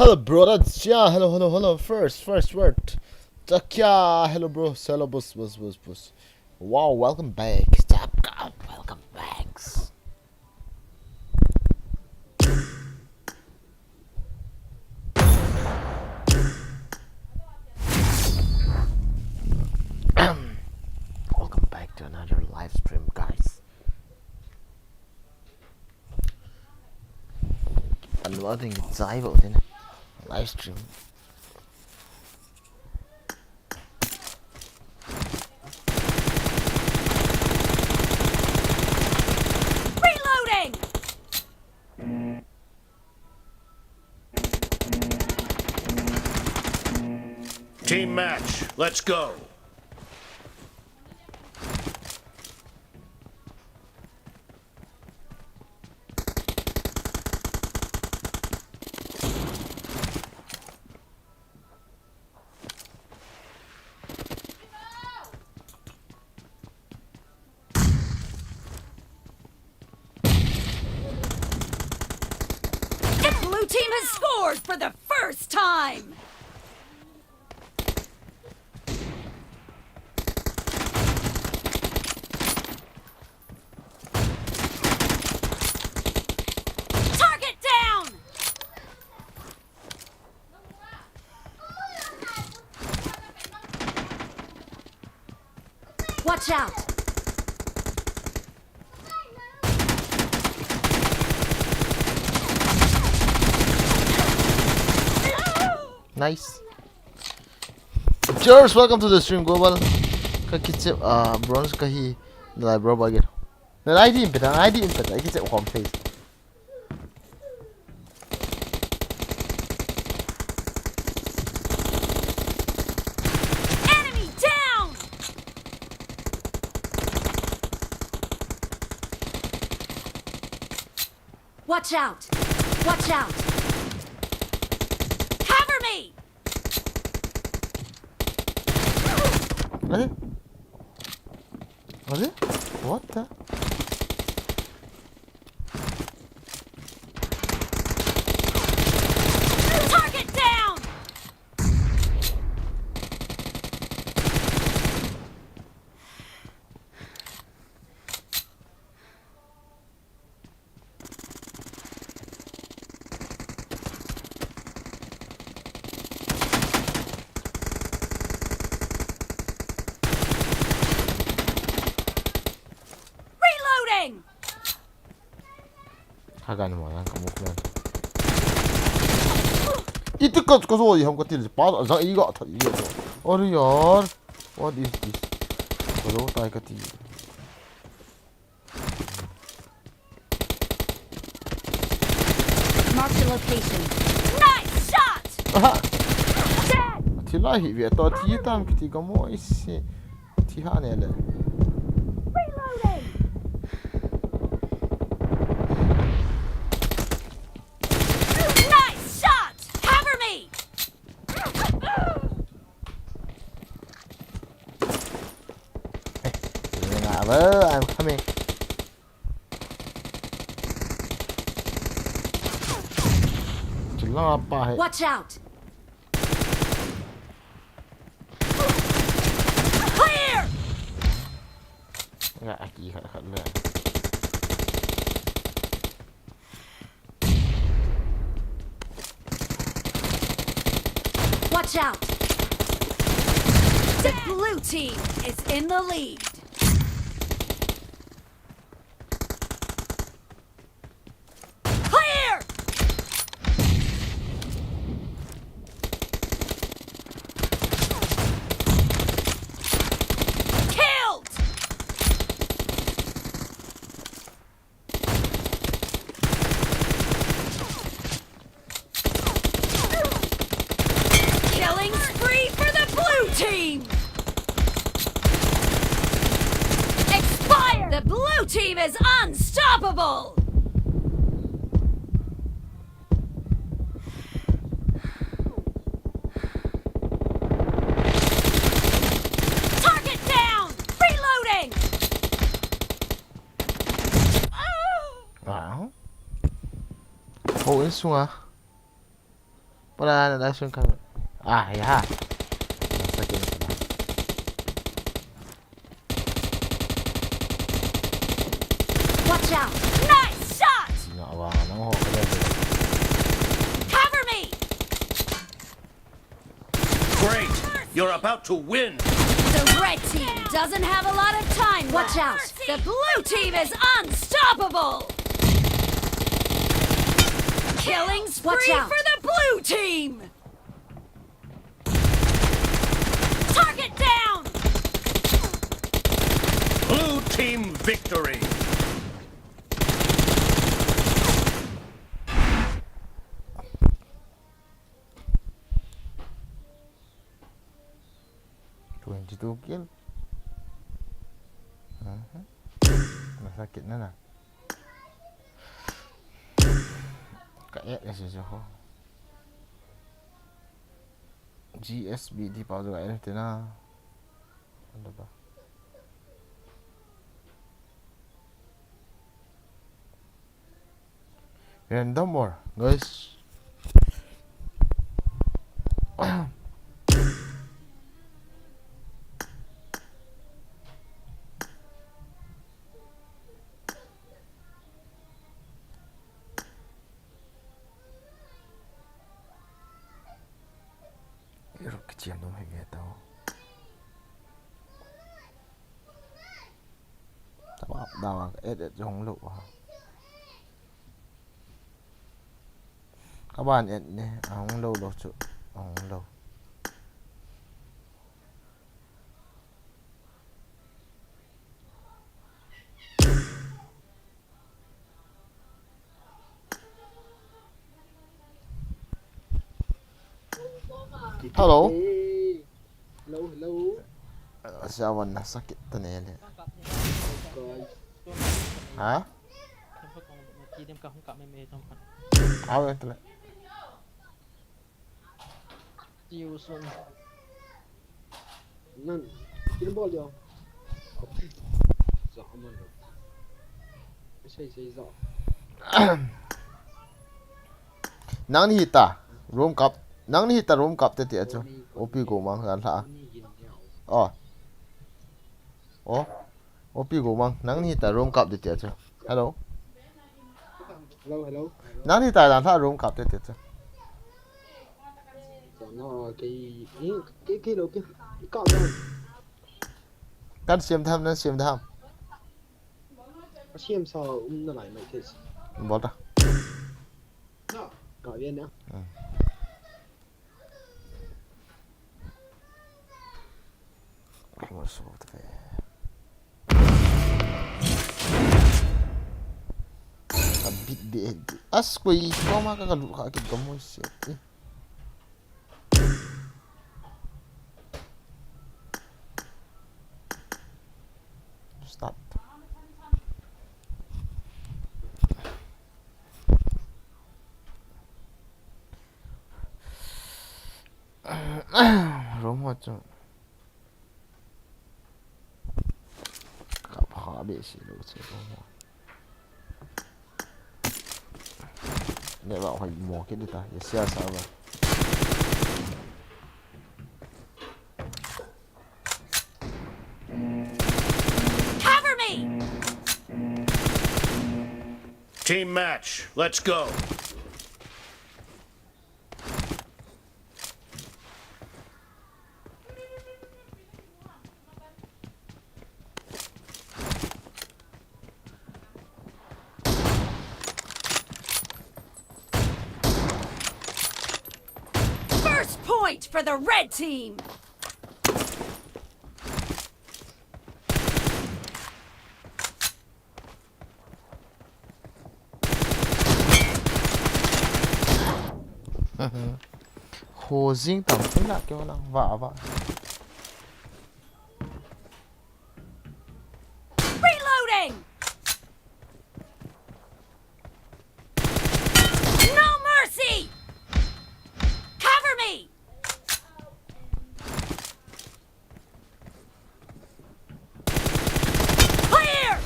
Hello, bro. That's yeah. Hello. First word. Yeah. Hello, bro. Hello, boss. Wow, welcome back. Welcome back. Welcome back to another live stream, guys. Unloading Zybo in live stream. Reloading! Team match, let's go. The blue team has scored for the first time! Target down! Watch out! Nice. Cheers, welcome to the stream, Global. Kaki chip, bronze kahi, nilai bro Boigin. Then ID impet, I get it home face. Enemy down! Watch out! Watch out! Cover me! What the? Target down! Reloading! Hagan mo yan, kamuklan. Itikat ko so हम कति पास अझ इगा था ये तो अरे यार what is this बरो ताई कति Mark the location. Nice shot! aha Dead! thila hi ve to thi tam kiti gamo isi thi ha ne le Reloading! Nice shot! Cover me! I'm coming chilla apa hai Watch out! Clear! nga aki khat le Watch out! The blue team is in the lead. Clear! Killed! Killing spree for the blue team! Expired! The blue team is unstoppable! Target down! Reloading! ah ho in sunga Wala na dash yung camera. Ah, yeah. Nasakit na pala. Watch out! Nice shot! Nakawakan ako. Cover me! Great! You're about to win! The red team doesn't have a lot of time. Watch out! The blue team is unstoppable! Killing spree for the blue team! Target down! Blue team victory! Two kill. Nasakit na na. Kaya kasi siya ko. GSB di pa juga ini na. Ano ba? Random more, guys. 이렇게 지엄 너무 헤비했다고. 나와 edit trong lụ hả? Các bạn edit đi, không lâu đâu chứ, không lâu. Hello. Hello. Siya nasakit na nila. Hả? Áo em lại. Chiều xuân. Nâng. Cái nó bỏ vô. Rõ mà được. Cái xây rõ. Nang ni hita room cup. Nang ni hita room cup te te cho. Opi ko mang kan tha. Oh. Oh. Opi ko mang nang ni hita room cup te te cho. Hello. Hello. Nang ni hita dan tha room cup te te cho. Nó cái đâu kia. Cái cọ đâu. Kan sim tham na sim tham. Có xem sao nó lại mày thế. Bỏ ra. Gọi viên nữa. Vad så det är. Abit di askoy ko makakaluka kid kamo siya. Stop. Rumah tu. Habis lu semua. Ni bảo phải mua cái đi ta, giờ xe sao vậy? Cover me! Team match, let's go! Point for the red team! Hồ Dinh tổng tính lại kêu là vợ vợ. Reloading! No mercy! Cover me! Clear!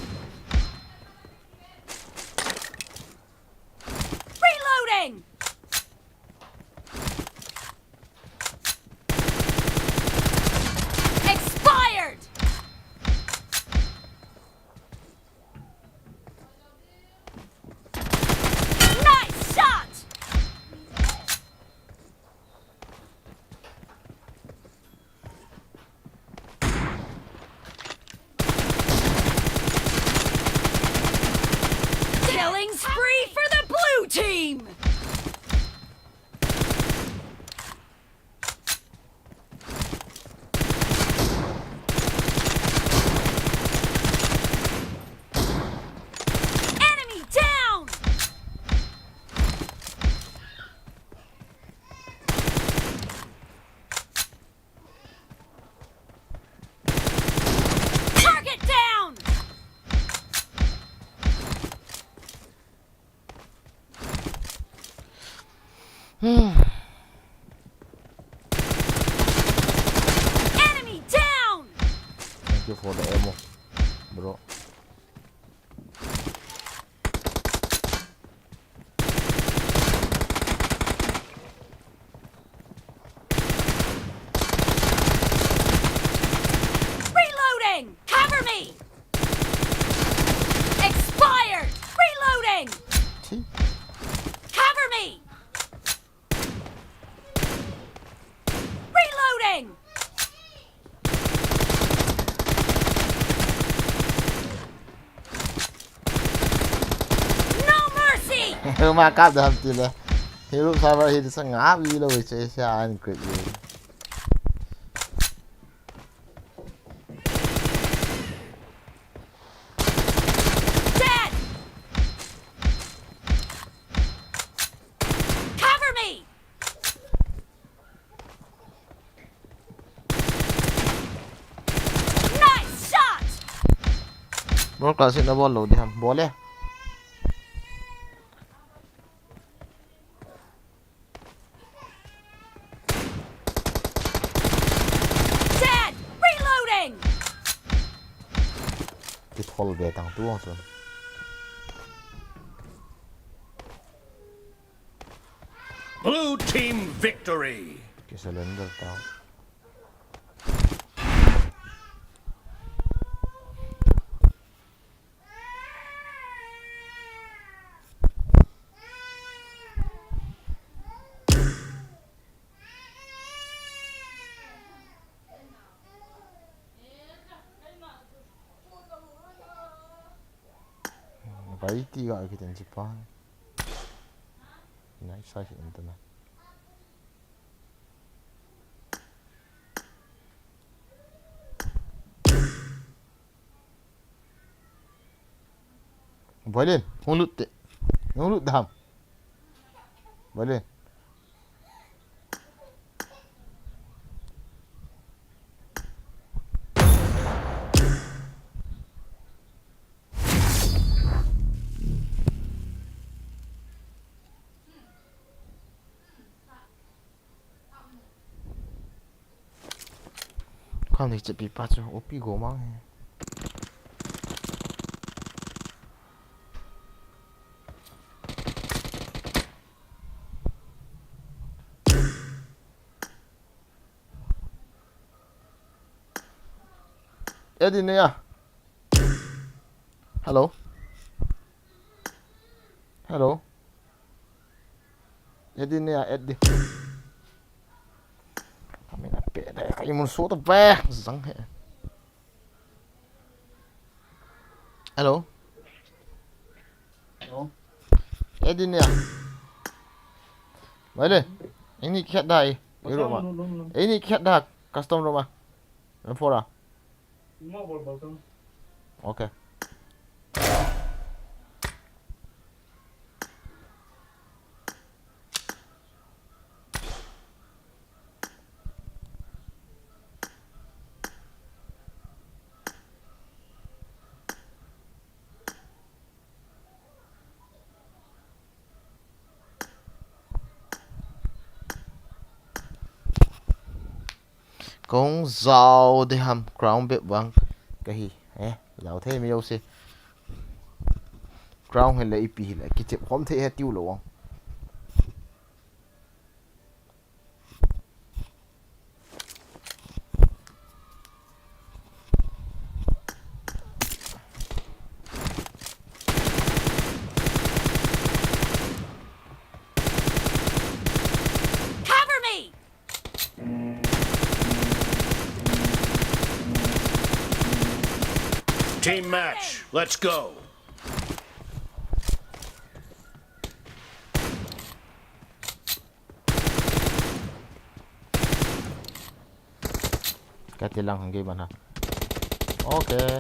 Reloading! you for the ammo, bro. Reloading! Cover me! Expired! Reloading! See? Cover me! Reloading! No mercy! Mà cáp được thì là hero server thì sẽ ngã vì đâu chơi xe anh quỵt gì. Dead! Cover me! Nice shot! Bro kasi na ball load ham. Boleh. Dead! Reloading! Cái thol về thằng tuông rồi. Blue team victory. Cái cylinder tao. Vậy thì gọi cái tiền chip pa. Này sai hiện tên này. Boigin, không lút đam. Boigin. Không thì chụp bị bắt cho OP gỗ mang. Edam Nah. Hello. Hello. Edam Nah, Eddie. Kami nak pek dah. Kami mun suat apa? Zang he. Hello. Hello. Edam Nah. Boleh. Ini kiat dah. Rumah. Ini kiat dah. Custom rumah. Info dah. Okay. Cũng giàu thì hầm crown bếp vàng cái gì giàu thế mi đâu xí crown hay là ip hay là cái chip không thể hết tiêu luôn. Cover me! Team match. Let's go. Cái tiền lăng hàng game bạn hả? Okay.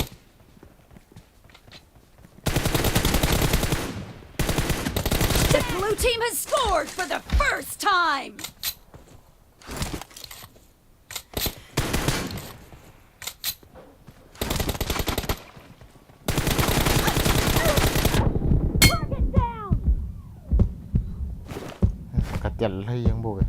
The blue team has scored for the first time! Target down! Cái tiền hay yang bộ về.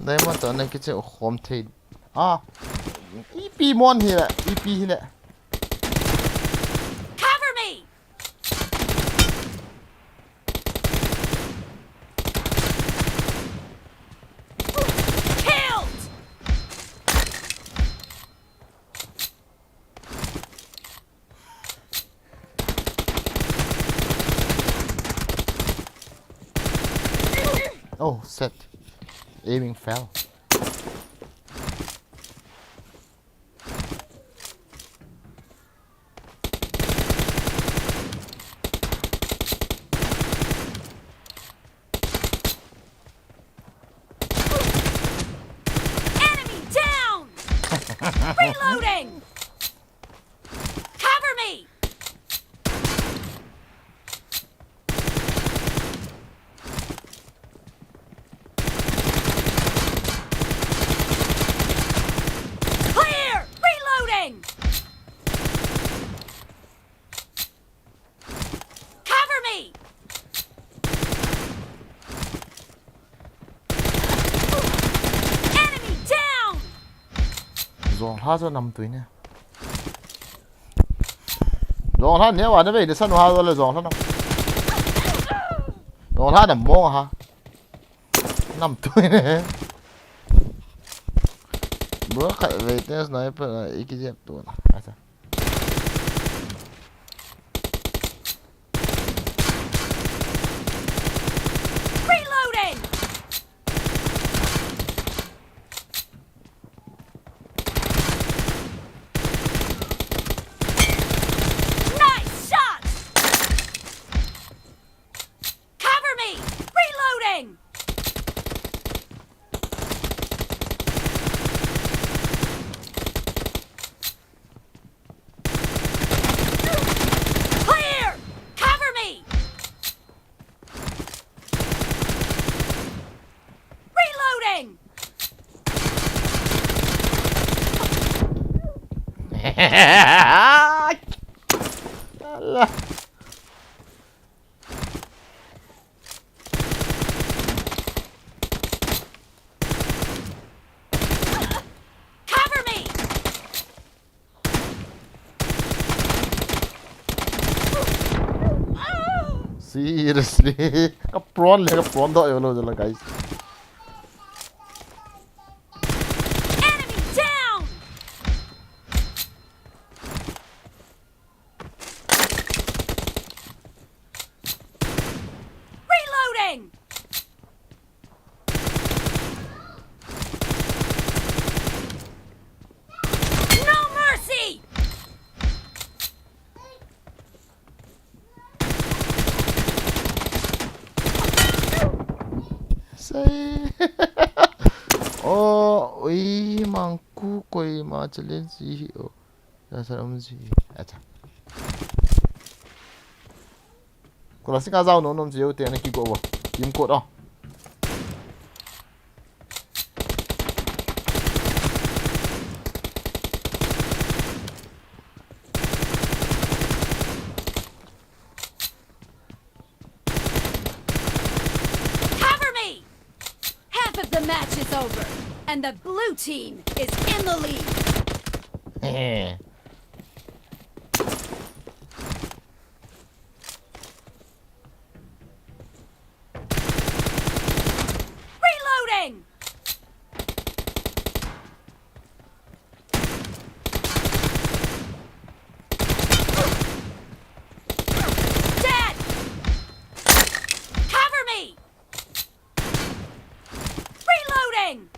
ได้มาตอนนั้นก็จะโคมเทนอีปีมอนเฮียอีปีเฮีย Cover me! Killed! Oh, set. Aiming fell. Enemy down! Reloading! Cover me! Clear! Reloading! Cover me! Enemy down! Rồi ha cho nằm túi nè. Rồi ha nếu mà nó về thì sân hoa rồi là rồi nó. Rồi ha nằm mông ha. Nằm túi nè. Bữa khải về tên sniper là ý cái gì tuần. Reloading! Nice shot! Cover me! Reloading! Clear! Cover me! Reloading! Alah. Cover me! Seriously. Kapron do yolo jala guys. Enemy down! Reloading! No mercy! Say. Oh, ui mangku koi ma challenge si. Oh. Ya salam si. Acha. Kalau sih kazau nom jiu tiang nak kiko bo. Kim code oh. Cover me! Half of the match is over, and the blue team is in the lead. Reloading! Dead! Cover me! Reloading!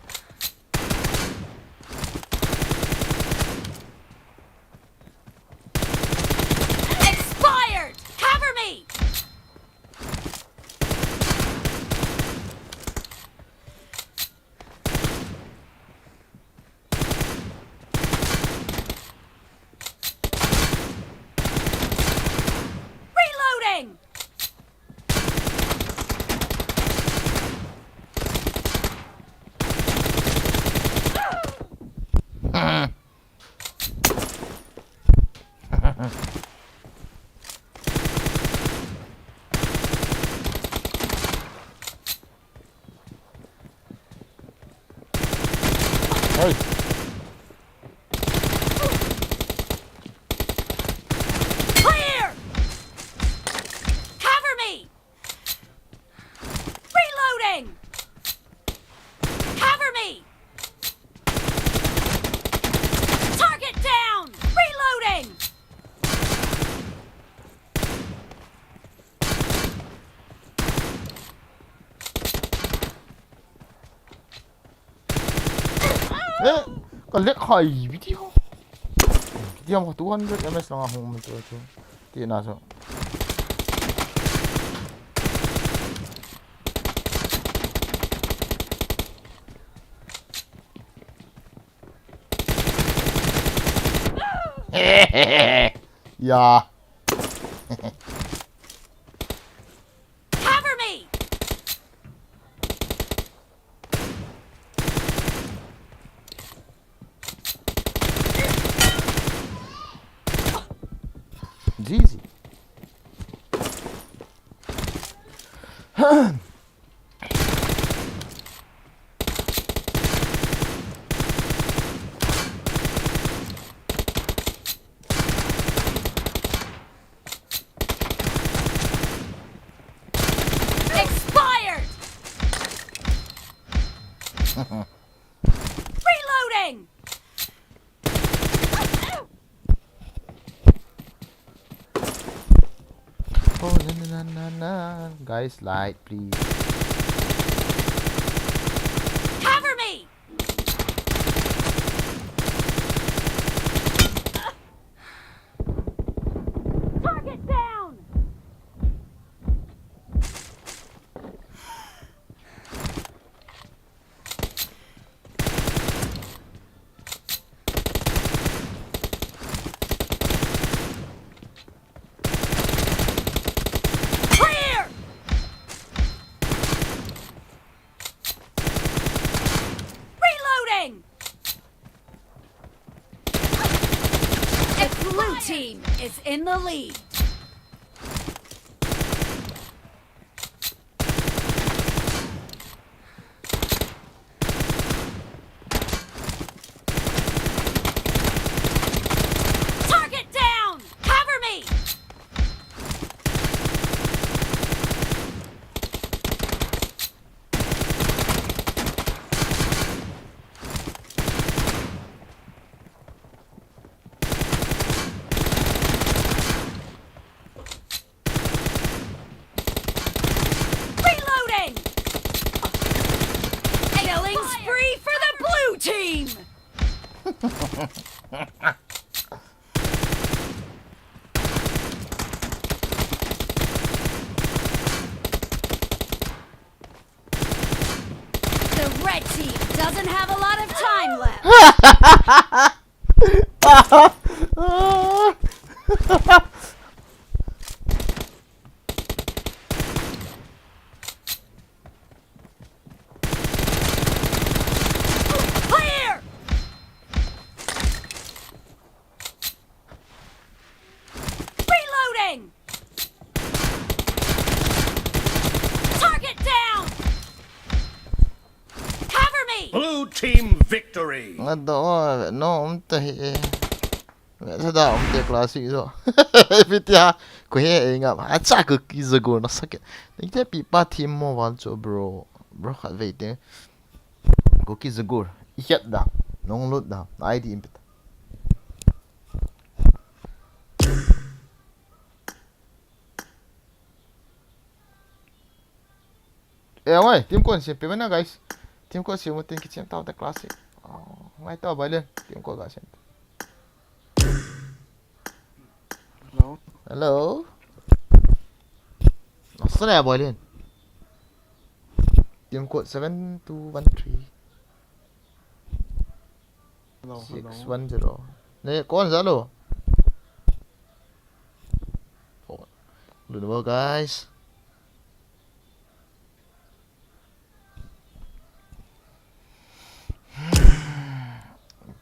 Ôi. Clear! Cover me! Reloading! Cover me! Target down! Reloading! Ê, còn liếc khỏi video. Video mà 200 ms lang ako ito. Di na so. Yeah. Cover me! It's easy. Expired! Reloading! Oh, na. Guys, like, please. Cover me! Target down! Clear! Reloading! The blue team is in the lead. Target down! Cover me! Reloading! Killing spree for the blue team! The red team doesn't have a lot of time left. Clear! Reloading! Target down! Cover me! Blue team victory. Đó, nó không tệ. Mẹ thật đó, không tệ classic rồi. Vitia, quê ngắm, à chắc cực kỳ giờ nó sakit. Nên cái bị ba team mo vào cho bro. Bro khát vậy thế. Cực kỳ giờ Ikat dah, nong load dah, ID impet. Oi, tim ko siya pimana guys. Tim ko siya mo tin kitchen tao the classic. Oh, ngay tao ba lên, tim ko guys. Hello. Hello. Nasa na boy lên. Tim ko 7213 Hello. 610. Này, con zalo. Oh, dulu guys.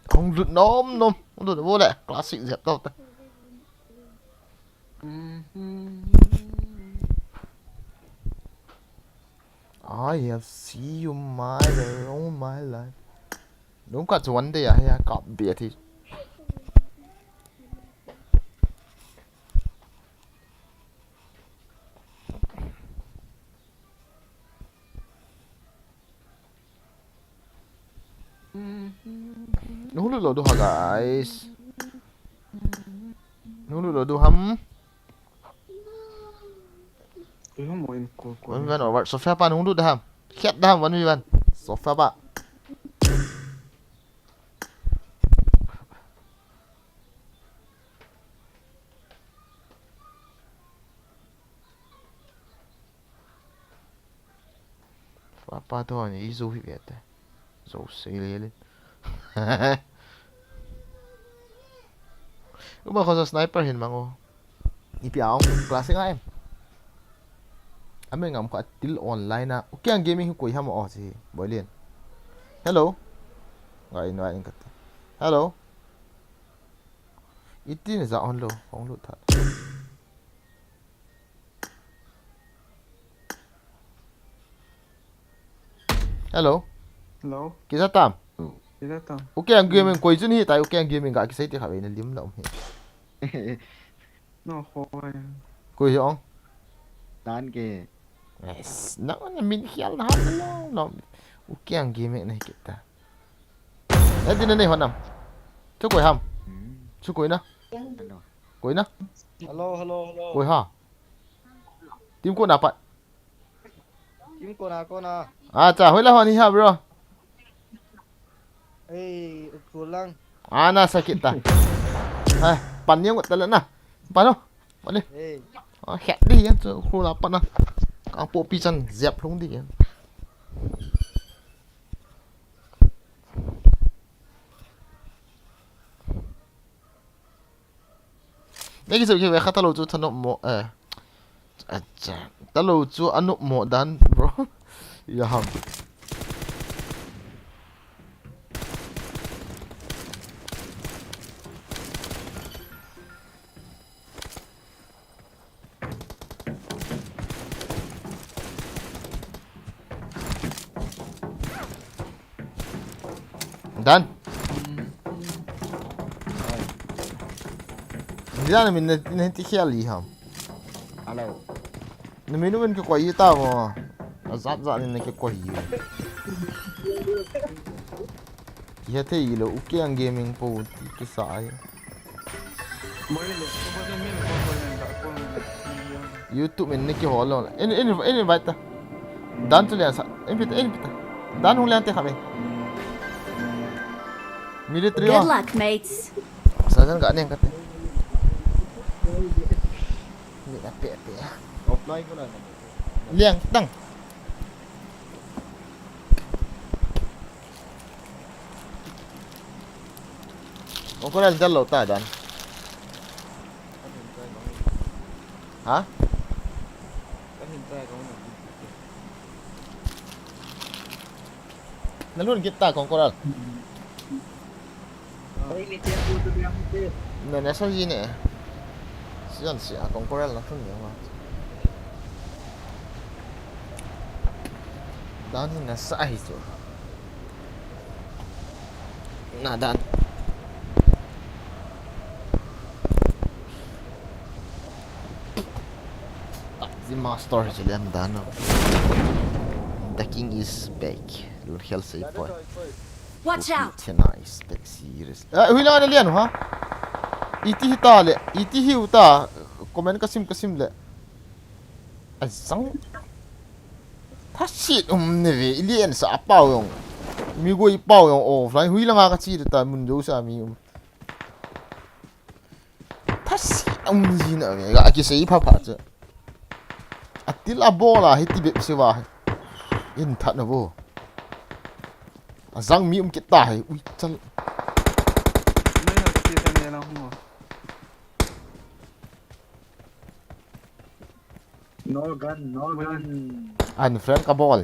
Không được nôm nôm, không được vô lại classic dẹp đâu ta. I have seen you my all my life. đúng cả chuẩn đi à hay cọp bịa thì nung lu lo do ha guys nung lu lo do ham Không muốn của vẫn vẫn ở vậy sofa pa nung lu da ham khét da ham vẫn như vậy sofa pa Papa thôi ý du Việt đấy dầu xí lên lúc mà không sniper hình mà ngô ipi áo classic em anh mình ngắm qua til online na ok ang gaming ko ham o si Boigin hello ngay nói anh hello itin za on lo phong lu thật hello Hello. kisa tam Thế đó tao. ok ang gaming ko jun hi tai ok ang gaming ga kisai ti khabe na lim lo Nó khó à. ko hi ong Tan kì. yes na min hial na lo no ok ang gaming na kita eh din na honam chu ko ham chu ko na ko na Hello, hello, hello. ko ha tim ko na pa Kiếm cô nào. à chả hoi la hon hi ha bro Ê, cô lang. na sakit ta ai pan yang ta na pan no pan đi Ê, hẹn đi á khu là pan na ang po pisan dẹp luôn đi cái sự kia về khát lâu chú thân nộp mộ chà ta lâu chú ăn nộp mộ đan bro ya ham dan dia na min na ti khiali ham alo. na minu men ke koi ta mo azat zat ni ke koi ya te ilo uke ang gaming po ti ke sai Mới lên được. Không có lên miếng của lên đã con. YouTube men ni ke holo en vai ta dan tu le sa en pita dan hu le te khame military Good wa luck, mates. sa jan ga ne ka te ni na pe Offline cô nào. liang tang ông có đang chân lột ta dan hả Cái hình trai có nào. nó luôn kita con coral Đây lên tiền của tôi đang tiền. nè nè sao gì nè sian sia con coral nó không nhiều mà dan ni na sai tu na dan the master is them dan the king is back lord hell say boy Watch out! nice but serious hui lang na lian ha iti hita le iti hiuta comment kasim le azang ta shit ne ve lian sa pao yong mi go i pao yong offline hui lang ka chi ta mun jo sa mi ta shit ji na ve ga ki sei pha cha atil a bola hiti be se wa in that na bo azang mi kita hai ui chal Mới là cái tiền này là không có. No gun, no gun. an friend ka ball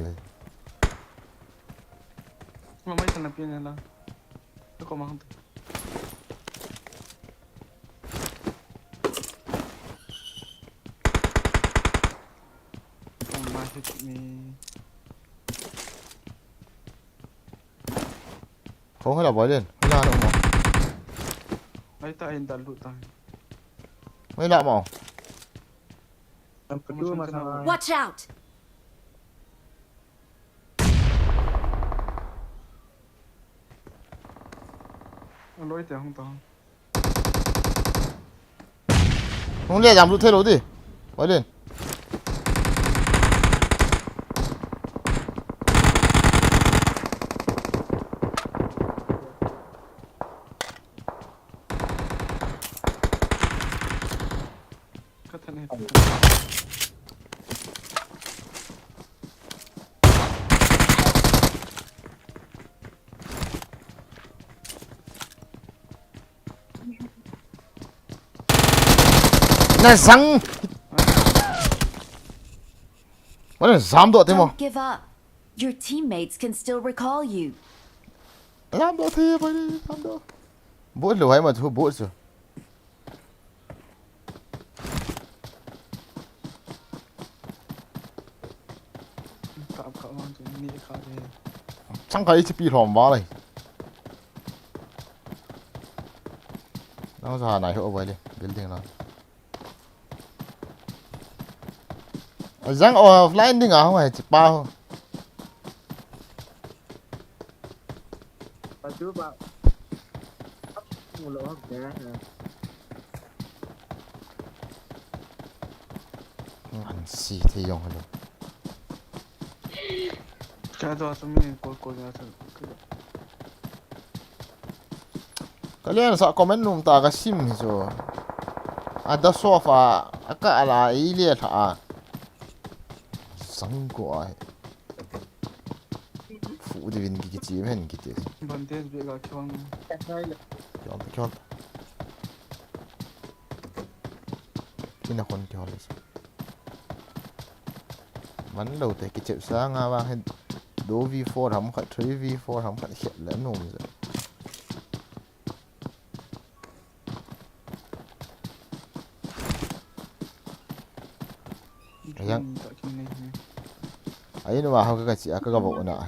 Mà mấy thằng tiền này là. Nó có mang. Không mai thì không hay là bói lên la đâu mà Ay ta in dalu ta. mấy lạ màu Yang kedua masalah. Watch out! Lối tiền không to. không lẽ giảm lút thế lối đi bói lên Cái thằng này. này răng bói lên giảm độ thế mà Don't give up. Your teammates can still recall you. giảm độ thế bói lên giảm độ bố lửa hay mà thôi bố rồi Cạo cạo ngon chứ, ni cạo thế. chẳng cái HP hòm vào này nó ra này hộ vậy đi building nào răng offline đi ngáo mày chỉ bao Baju pak. Mulut ya. ăn xì thì dùng rồi Cái đó số mình cô ra thôi. cái này sao comment nôm ta cái sim rồi ada sofa aka ala ile tha sang ko ai phụ đi viên cái chim hen cái gì Bandage bị gạt chọn. chọn cái nào con chọn rồi bắn đầu tới cái chịu sáng à ba hen đố V4 không phải 3v4 không phải hiện lớn nôm rồi Yang Tak kena ni. ấy nó vào cái chị cái bộ nọ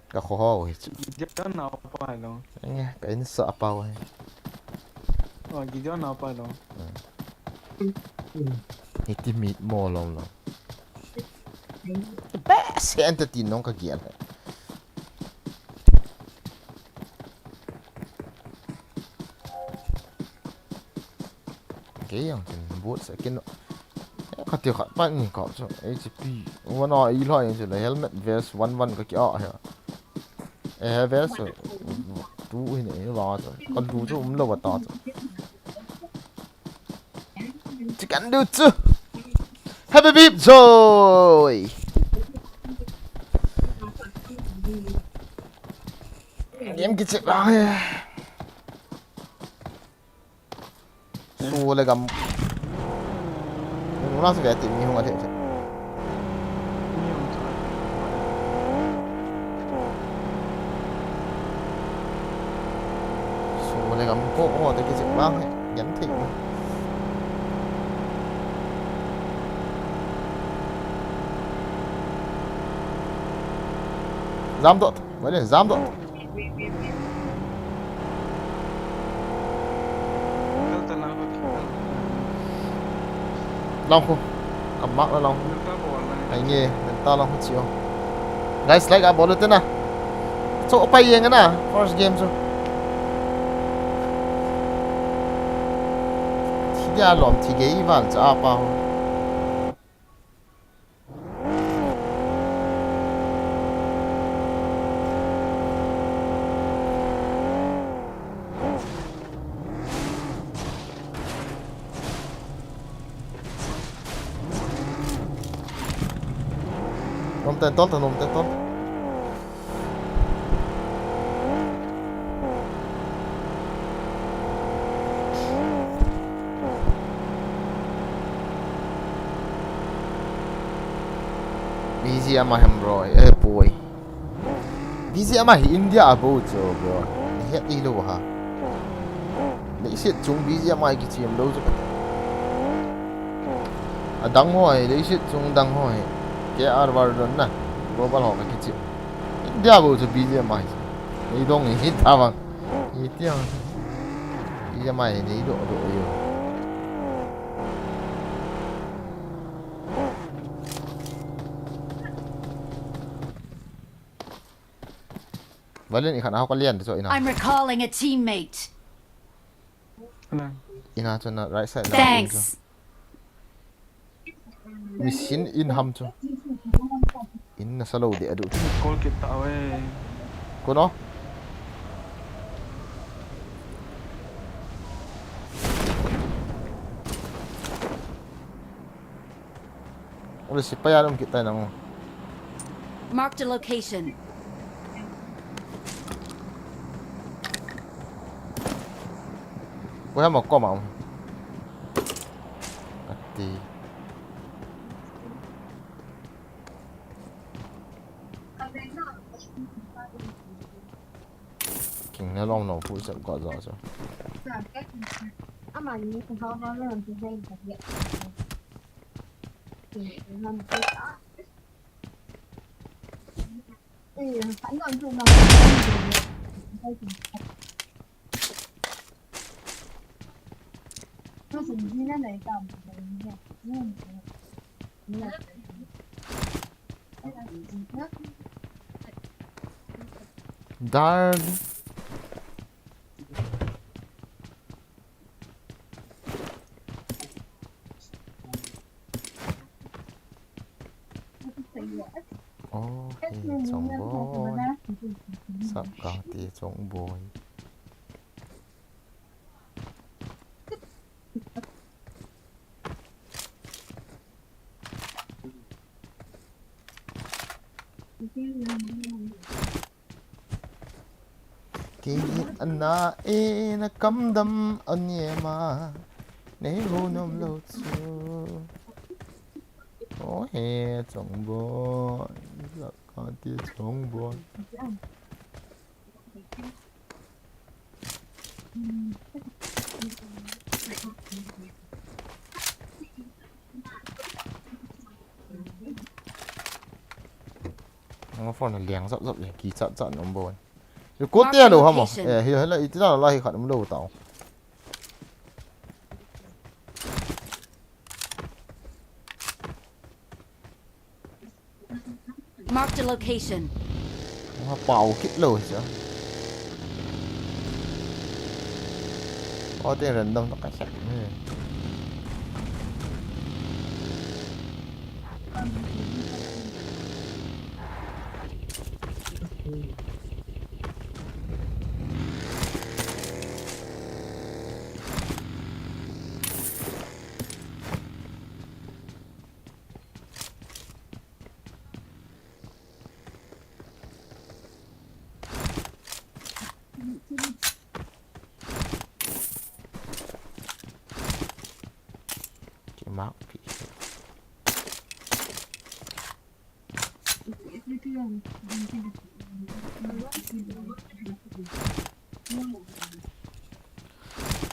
cái khó rồi Dia nak apa lo? nghe cái nó sợ bao ấy Oh, dia nak apa lo? cái tim mịt mồ lòng lòng bé sẽ anh ta tin nó cái kia này cái gì thì bút sẽ cái nó cái tiêu khát bạn nhìn cọ cho HP mà nó ý lo như là helmet vest one cái kia hả air vest tú này nó vào rồi con tú cho lâu và to chỉ cần được chứ happy beep rồi em cái chuyện đó xua lại cầm nó sẽ về tìm như không có thể chứ xua lại cầm cố có tới cái chuyện băng ấy nhắn thị giam tội vấn đề giam tội long không cầm mắc là long anh nghe nên ta long không chịu guys like up bullet na so pa yang na first game so thì ra lom thì cái van cha pa nôm tên tốt nôm tên tốt busy ama hem rồi boy busy ama India abo cho bro hết đi đâu hả lấy shit chung busy ama cái chuyện đâu cho đăng hỏi lấy shit chung đăng hỏi cái ar var na global ho ka kichi India bo chu BJ mai ni dong ni ta bang ni tiang BJ mai ni do yo Valen ikan ako kalian so ina I'm recalling a teammate. ina cho na right side na Thanks. machine in ham cho in na salo de adu Call kita we. kono Ora si payaram kita nang Marked a location. Có một con mộng thì kinh nó long nó phụ trợ gọi rõ rồi mà như con họ nó làm từ đây tập luyện thì làm cái đó phải còn dùng làm nó dùng như thế này cầm Darn okay chong boy sắp cả thì chong boy Edam Nah na kamdam anyema nei honom lo chu oh he chong boy sắp cả thì chong boy nó phone là liang rộng rộng để kỳ chọn ông boy rồi cốt tia đồ không à hiểu là ít là lại khỏi ông đồ tàu Marked a location. nó bảo kít lồi chứ có tên random đông tất cả cái máu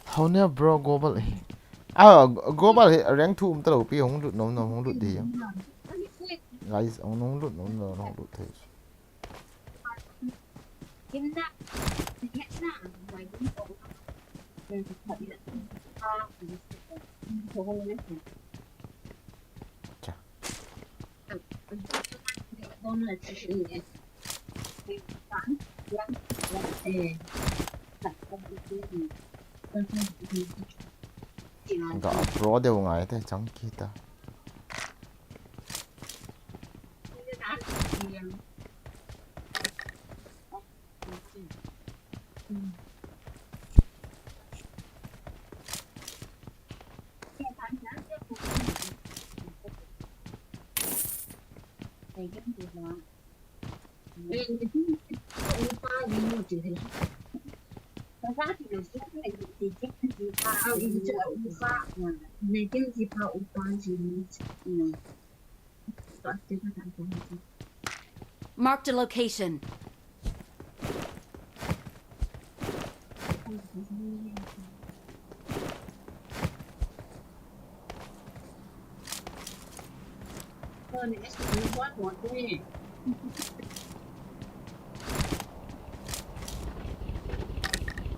How near bro global global rank 2 tao pi không lụt nó không lụt gì guys ông nó lụt nó không lụt thế chà Gak pro dia ngai teh chẳng kita. Marked a location.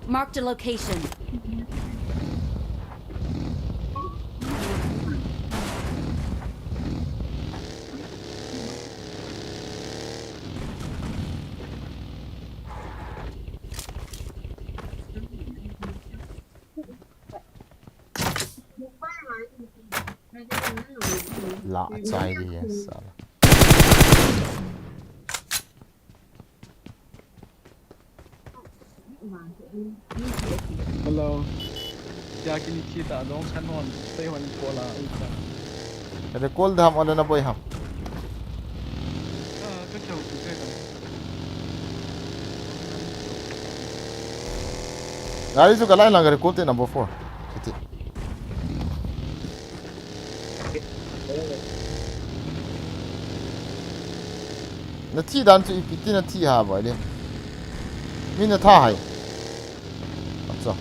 Marked a location. Lạ trai đi sao Hello. Ya kini kita dong sanon stay one pola ita. cái call tham ở đây nó bơi hầm Cái chầu của cái đó. gari juga lain lah gari call tu number 4 itu nó thi đàn chú ít nó thi hà vậy đi mình nó tha hay sao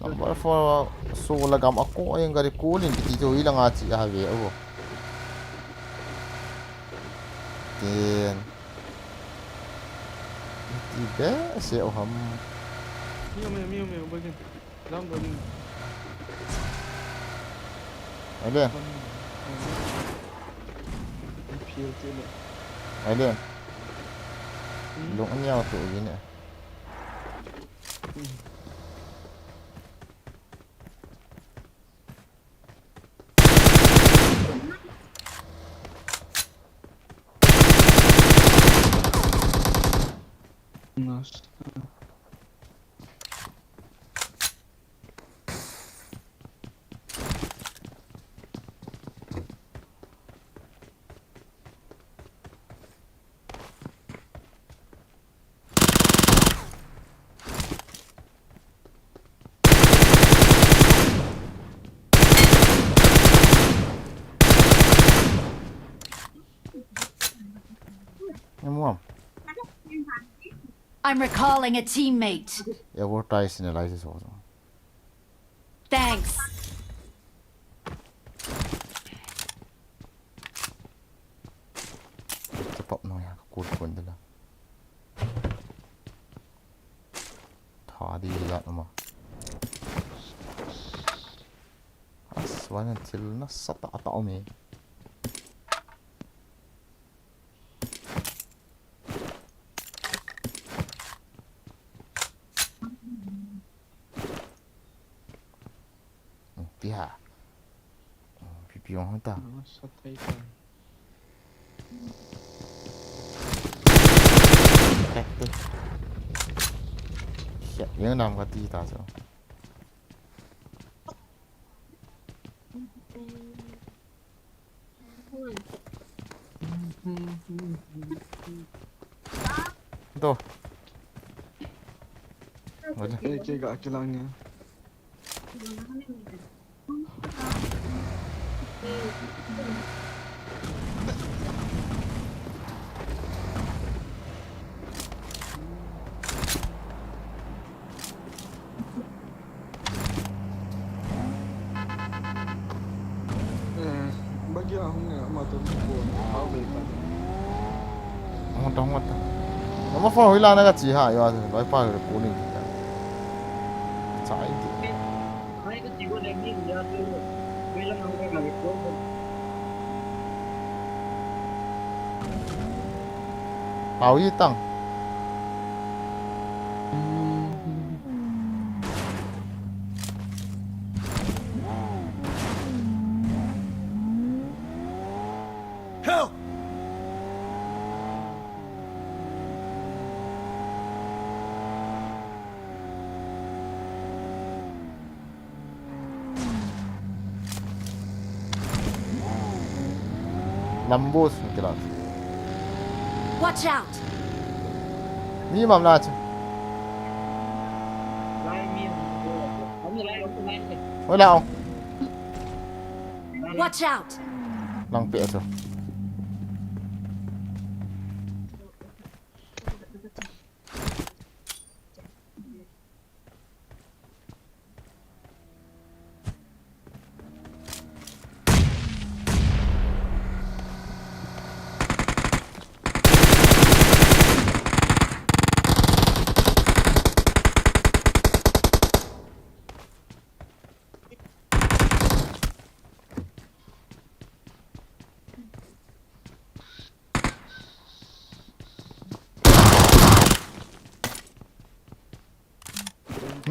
number 4 so là gam ako yang gari call ini kita tu hilang aci hà về ô tiền thì bé sẽ hầm Mio Boigin. Dam don. ấy lên Pil tu le. ấy lên lúc anh nhau tụi gì nè Nas. em mua không I'm recalling a teammate. ya vô trai xin lại cái số Thanks. cepat nói à cột quần đó là thả đi lại mà aswan til na sata tao me Pia pipi orang ta Satay ka. tu siap yang nam ka ti ta so tu Cái gã cái lăng nha. Bagi aku nggak mata buồn bảo vệ cả. không trong mắt nó mà phá hủy lan cái gì hả rồi nói phá cái cố định trái thì Hai cái chuyện này như giờ tôi bây giờ không phải là việc của mình. bảo y tăng Help! Lambos kelas Watch out. ni mam na chứ Lai miên không như lai không lai thì ôi nào Watch out. lang pia rồi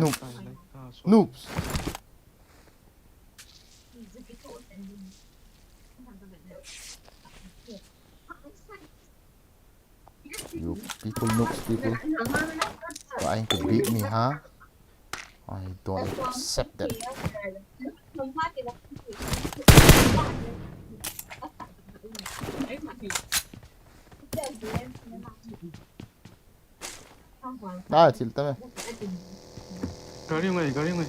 Noob. ตายเลยอ่าสวย Noobs. You people, noobs, people. Trying to beat me, huh? I don't accept that. Ah, tilta me. गाड़ी में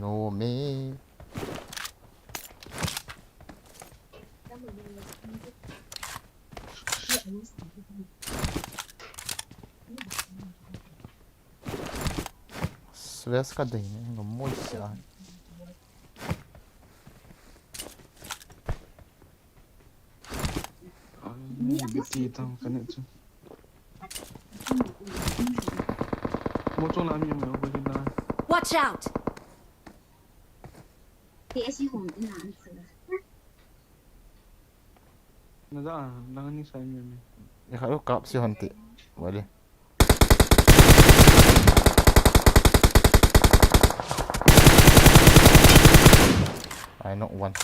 No, me. Svěs ka dej, ne? No můj sá. बिती था करने से वो तो नाम ही में वो कितना Watch out! 别喜欢的男子。 ना जा लगनी साइड में Ikaw kap si Honti. Wali. I knock one.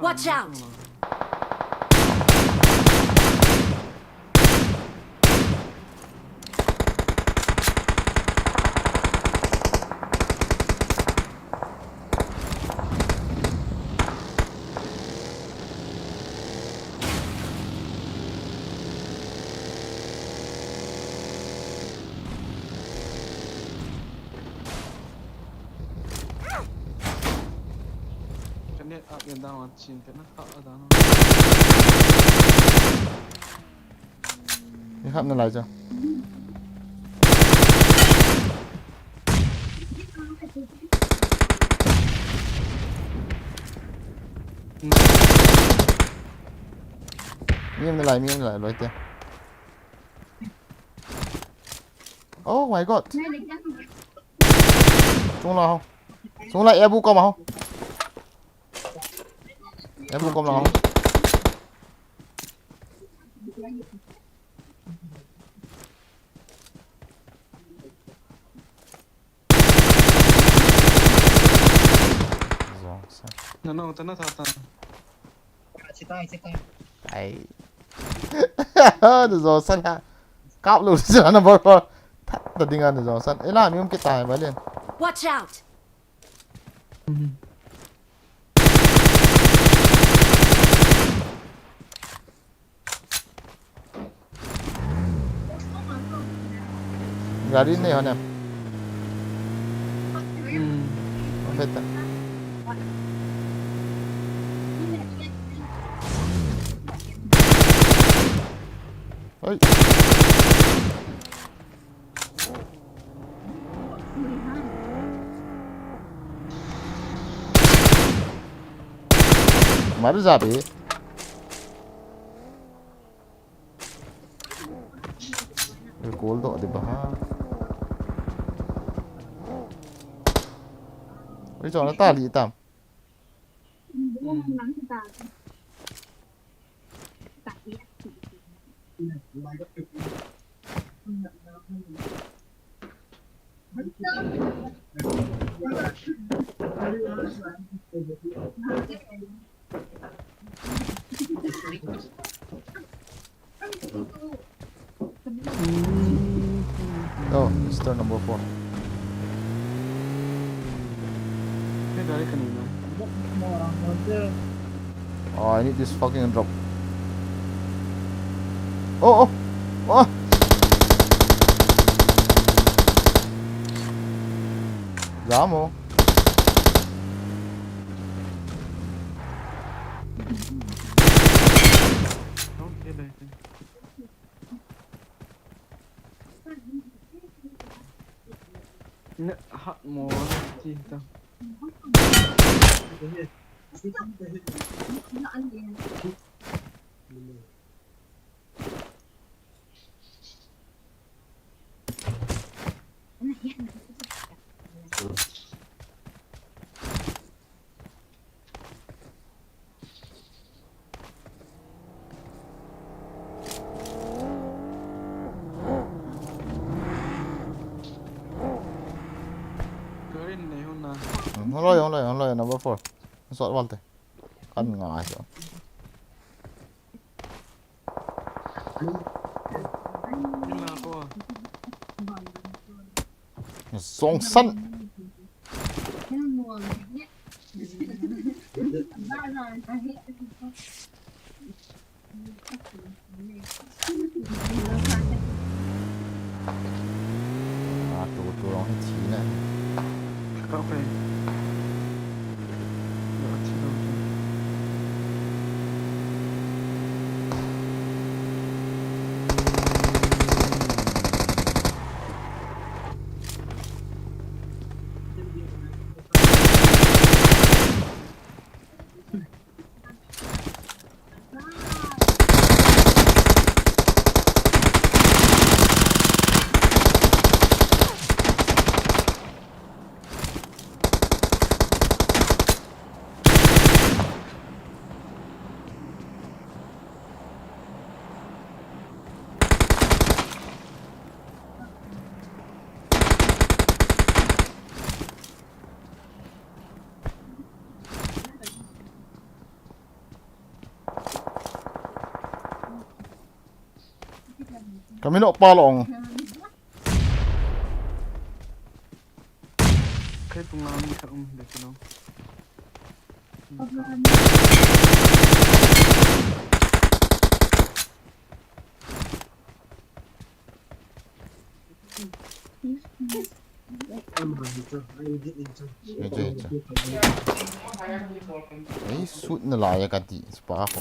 Watch out! करने आप ये दाम अच्छी है ना हाँ दाम Ni kap na lai cho. Miếng na lai lôi tiền. Oh my god. Xuống nào không? Xuống lại em bu com không? Em bu com nào không? Rồi sao? ना तो ना था Sitai. Ai. Được rồi sân ha. Cạo luôn rồi nó bơ bơ. Thật là đi ngang được rồi sân. Ấy là miếng cái tài mới lên. Watch out! Gari này hả em? Không biết ta. Ôi. Mà nó ra bị. Cố độ thì bà. Bây giờ nó ta lì tạm. Oh, it's turn number 4. ये गाड़ी करनी ना Oh, I need this fucking drop. Oh, oh, oh. Dám không? เลยเนี่ยหักหมอจริงจัง Keren nih Hona. Onloy number 4 sort walte kan ngai so Ini apa? song san tu orang hiti na Apa? Ya, tidak. kami nak palong Kayak pengalaman kat deh kenal. ai sut na la ya kati spa ko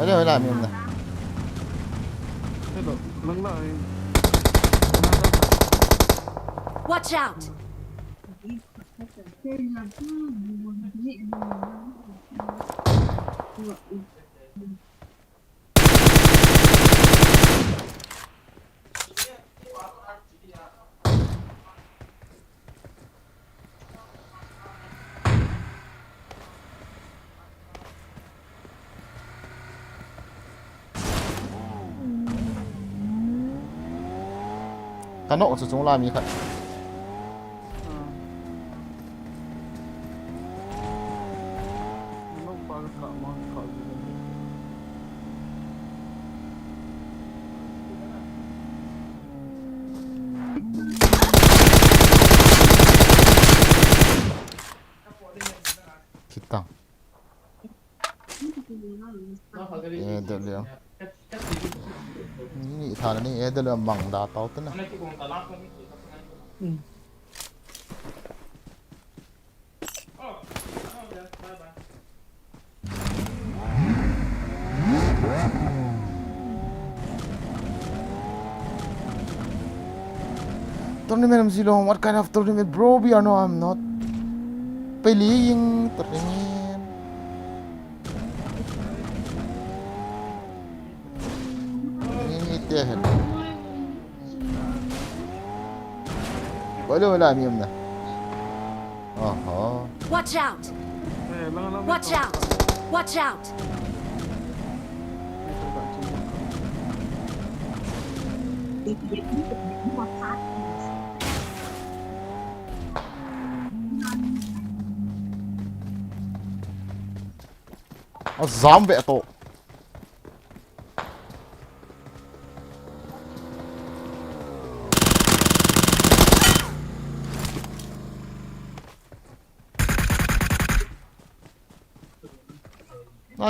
Wala làm yun na. Hello, lang lang. Watch out! Kanok sa sung lami ka. Ano ba ka mga kag? Kitang. Edel yo. Ini thana ni edel yo mang da tao ta na. Tournament silong, what kind of tournament bro? We are no, I'm not playing tournament. Ini teh. Wala miyam na. Aha. Watch out! Watch out! Watch out! Dám vẽ tổ.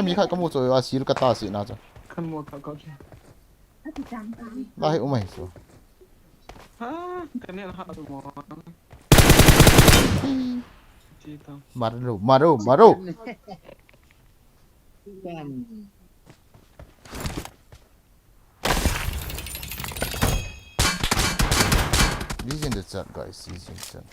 Mi khai có một rồi xí cái ta xí nào chứ. Khăn mua cả có chứ. Đây mày rồi. Cái này là hạ tụi mò. Chi tao. Maru. He's in the chat, guys. He's in the chat.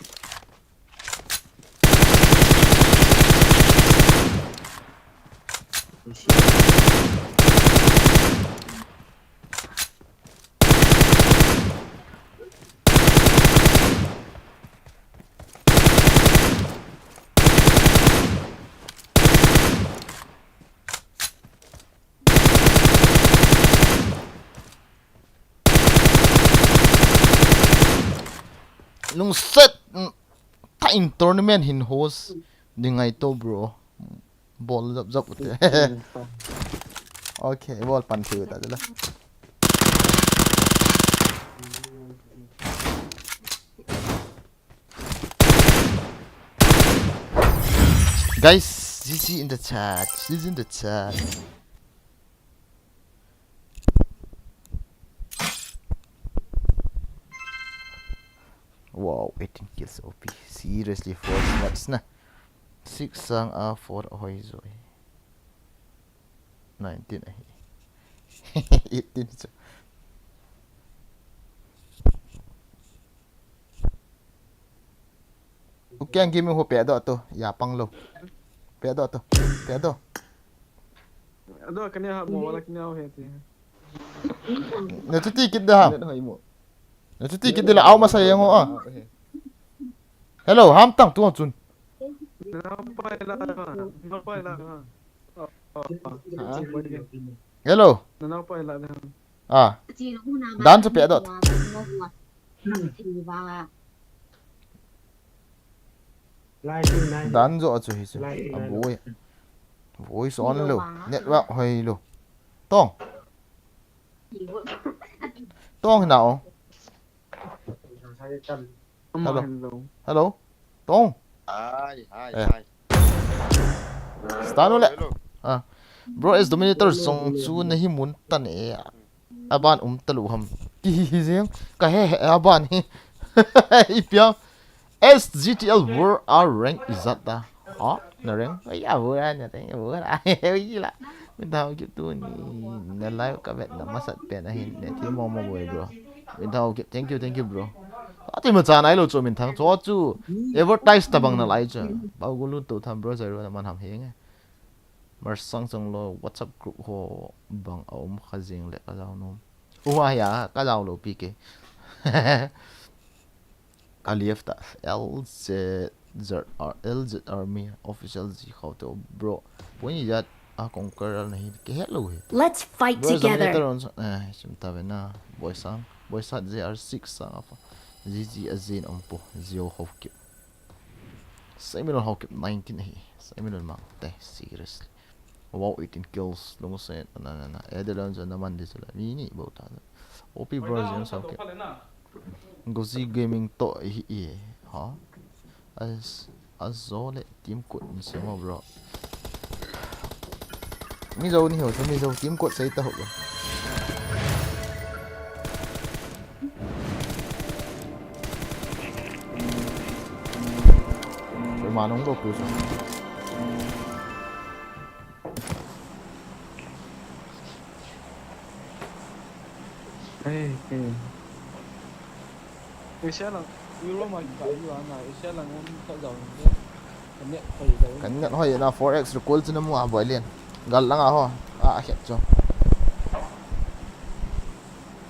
Nung set time tournament hin host di ngay to bro ball zap ute okay ball pan thử ta là guys GG in the chat. She's in the chat. Wow, 18 kills OP. Seriously, 4 slots na. 6 sang 4 ahoy rồi. 19 ay. 18 so. Okay, ang game ho pedo to. Yapang lo. Pedo to. Pedo. Ado kanya mo wala kanya ho heti. Natutikid da ha. Natutikid dila aw masaya ngo ah. Hello, hamtang tuang chun. Hello. Ah. Dan cho pedo. Dan zo cho hi chu. Aboi. Voice on lo. Network hoi lo. Tong. Tong nào? Hello. Hello. Tong. Hi. Stano le. Ah. Bro is dominator song chu nahi mun tan e. Aban talu ham. Ki zeng ka he aban hi. Ipya. SGTL were our rank is that da. Ha? Na rank? Ya vừa anh thấy vừa là gì là. Mình thao gitu ni. Na live ka bet na masat pe na hin. Ne ti mo boy bro. Mình thao thank you bro. Ati mà cha nai lo cho mình thang cho chu advertise ta bang na lai cha. Bao gulu tu tham bro zero na man ham heng. Mar sang sang lo WhatsApp group ho bang om khazing le ka jaw nom. Uwa ya ka jaw lo pk. Kaliefta LZ Army official Z khauto bro poni jat a conqueror nahi ke hello he Let's fight together. Simta na boys at ZR6 sang apa ZZ azin ampo zio hokip Simon hokip 19 he Simon ma te seriously wow 18 kills long set na Edam Nah naman disala ni bauta OP bros yung sakit Gozi gaming to hi ha azole team code ni sama bro mi zo ni ho mi zo team code sai ta ho mà nó không có cứu Asia là Euro mà phải như anh này Asia là ngon thợ giàu cảnh nhận hỏi là forex rồi cố cho nó mua bởi liền gần lắm à ho hiện cho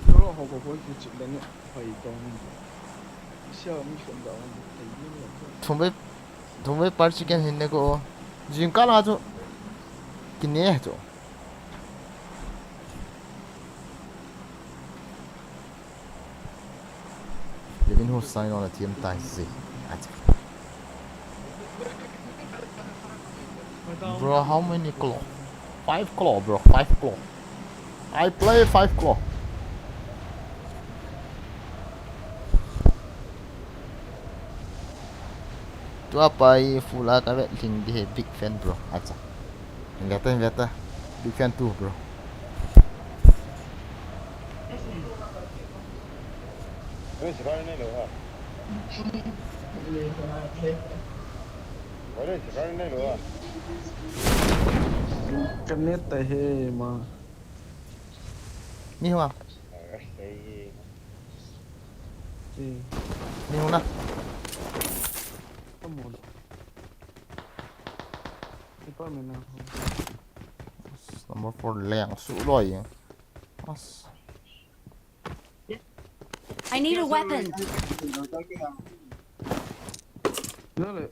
Euro họ có cái chuyện đấy nhỉ phải trong Asia mình chuyển đầu không biết bắt chicken hình này có 지금 깔아줘 기네 해줘 Living who sign on a team taxi. Bro, how many clock? 5 claw bro 5 claw I play 5 claw tu apa full karet link di big fan bro acha inverter big fan tu bro Ôi, chỉ có này nữa hả? Ôi, chỉ có này nữa hả? cái nét tay he mà ni không thì ni không na có một cái con mình nào number 4 leng su loi as I need a weapon. nữa là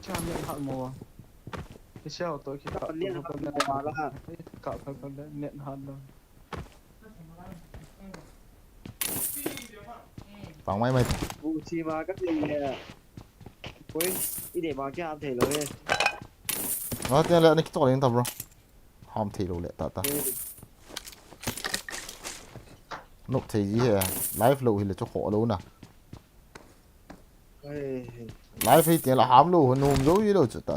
cha mẹ họ mùa cái xe tôi khi cạo liên con hợp này vào là hả? cạo con đấy nện hơn đâu phẳng mày Vụ chi mà các gì ôi đi để vào cái hàm thể rồi nó tiền lệ này cái lên tập bro hòm thì đồ lệ ta nộp thì gì hè live lộ thì là cho khổ luôn nè live thì tiền là hám lộ nôm dấu gì đâu chứ ta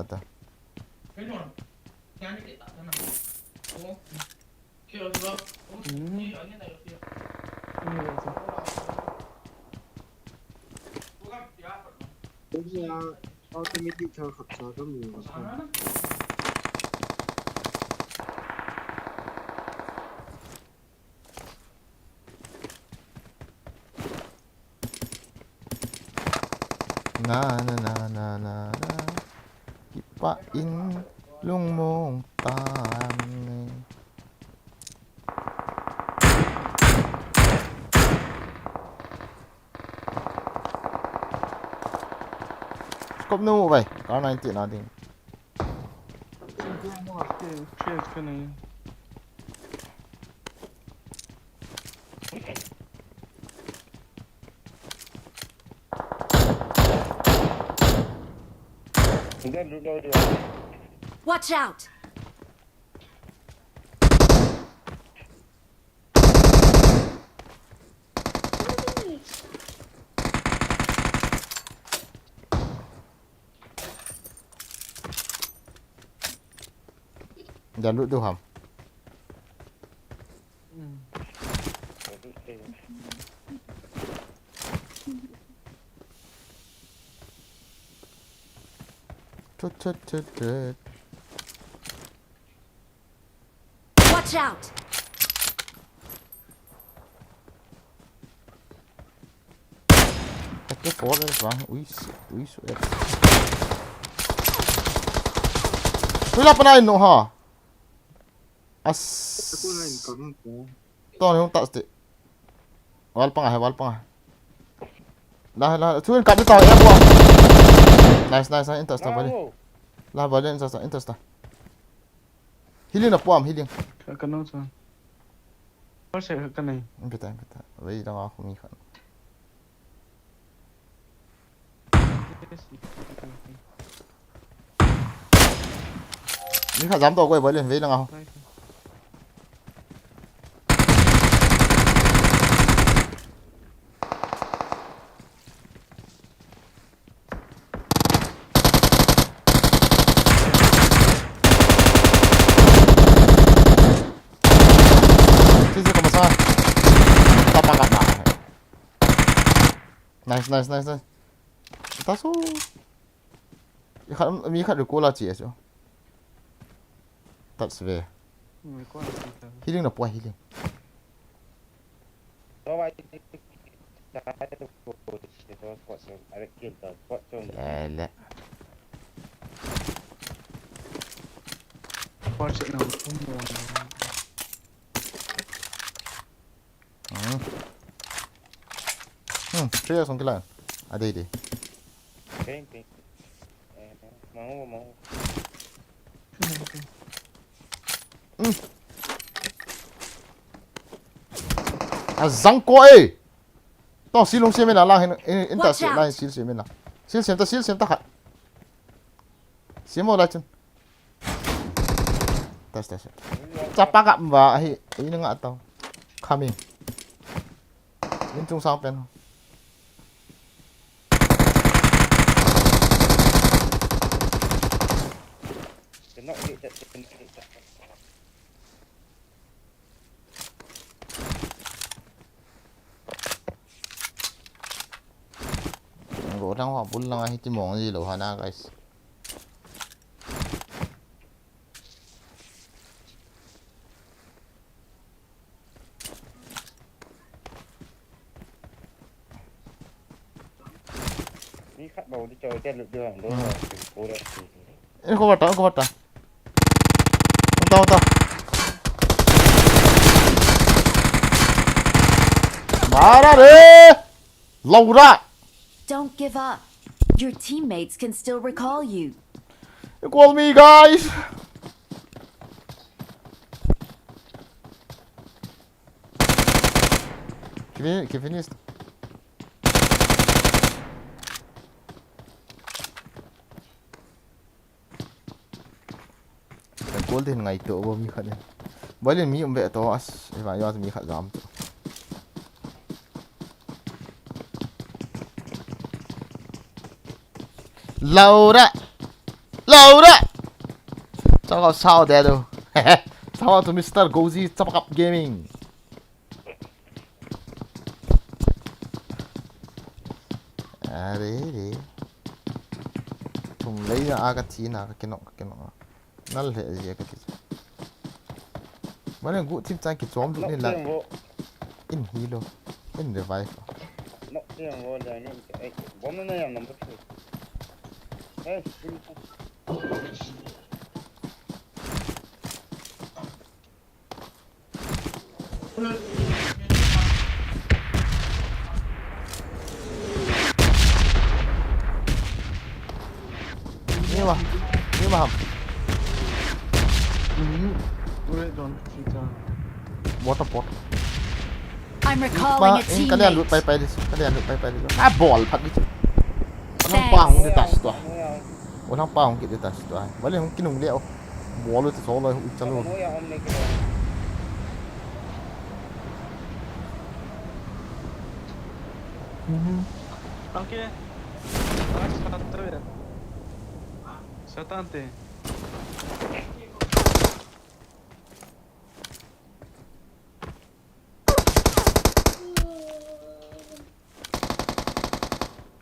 đúng là automatic cho khập cho các mình na Kipat lung mong tan cốp nu vậy có này tiện nào thì cái này Watch out! Jangan duduk tu ham. Watch out! Cái có cái vàng, ui ui. Wala pa na no ha. As. To ne tak sti. Wal pa nga. Lah. Tuin kap dito ya buang. Nice, interest ta bali. Lah bali interest ta. Healing na puam, healing. cái nốt rồi có sẽ cái này Bita. Vậy đang ako mi khan. Mi khan dám to quay bali, vậy đang ako. Nice. Taso. Mi khat được cô là chị chứ. That's về. Healing là qua healing. Lẹ. có chuyện nào không mua Saya song kelan. Ada ide. Mau. Zang ko eh. To silong semen lah in ta se lai sil semen lah. Sil sem ta khat. Semo la chen. Test. Capak gak mbak? Ini nggak tahu. Coming. Ini chung sang pen. Kena klik tak. Gỗ đang hòa bún là chỉ món gì đâu hả na guys. Đi khách đầu đi chơi cái lực đường đó là cố đấy. Ini kau bata. Tahu. Marah deh. Laura. Don't give up. Your teammates can still recall you. Call me guys. Que finish. Golden ngày tổ vô mi khát này. Bởi lên mi ông bẹ to as. Và do mi khát giảm. Laura. Sao sao thế đâu. Sao to Mr. Gozi Chapakap Gaming. Đấy. Thùng lấy ra agati na cái nọ. Nal hệ gì cái gì. Mà nên gũ team tank chóm lúc này là in hilo, in revive. Nó tiếng vô là nó bom nó làm nằm bất thường. Ê, Ini paham. Boleh don kita. Water pot. I'm recalling a Ini kalian loot teammate. pai di. Ball pat di. Orang pang di tas tu. Orang pang di tas tu. Boleh mungkin ung liao. Ball tu solo ucalo. nó ya hôm nay cái Okey. Satu ya. Satante.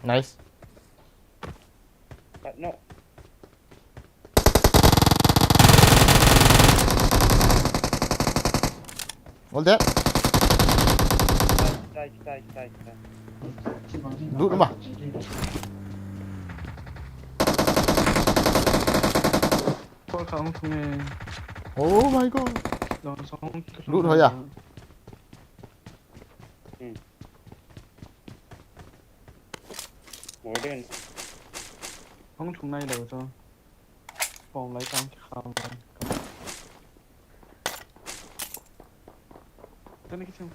Nice. nó All that. Tay. Loot mà. Kau kamu punya. Oh my god. Langsung. Loot thôi à? ngồi lên. Không thùng này đâu cho. Phòng lấy cam khám rồi. Tên này cái chung.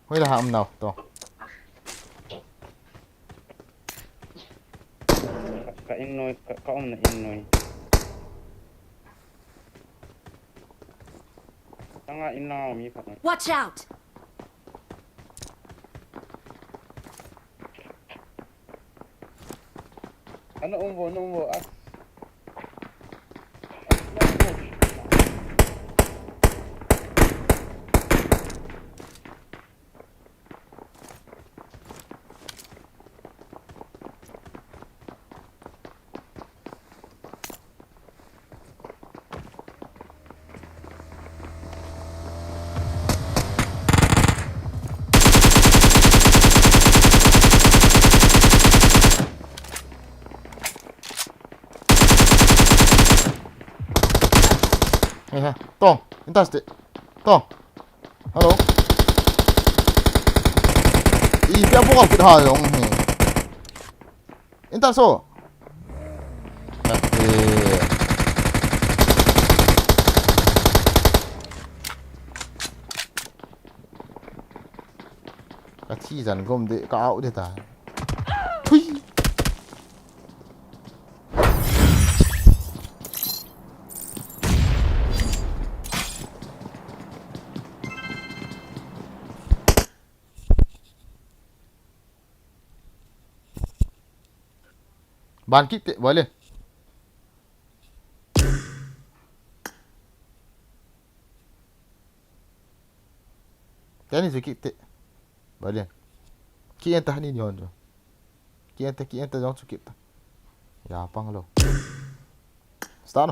Huy là hàm nào to. Cả in nồi, cả ông là in nồi. Tăng lại in nào mi phải. Watch out! Nó ôm vô á. Tong, intas de. to hello I pia bo ka ha yong he inta so ka chi dần gom de ka out de ta hui ban kích tệ với lên cái này sẽ kích tệ với lên khi anh ta đi nhon rồi khi anh ta giống kịp ta ya pang lo start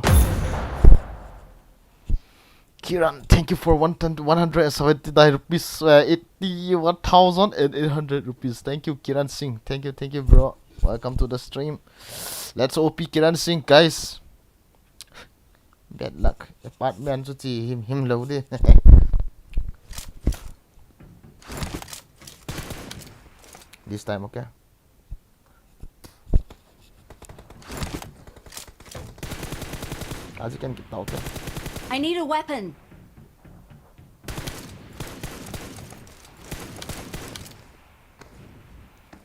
Kiran, thank you for 179 rupees, 81,800 rupees. Thank you, Kiran Singh. Thank you, bro. Welcome to the stream. Let's OP Kiran Singh, guys. Bad luck. Apartment to him loaded. This time, okay. As you can get out. Okay? I need a weapon.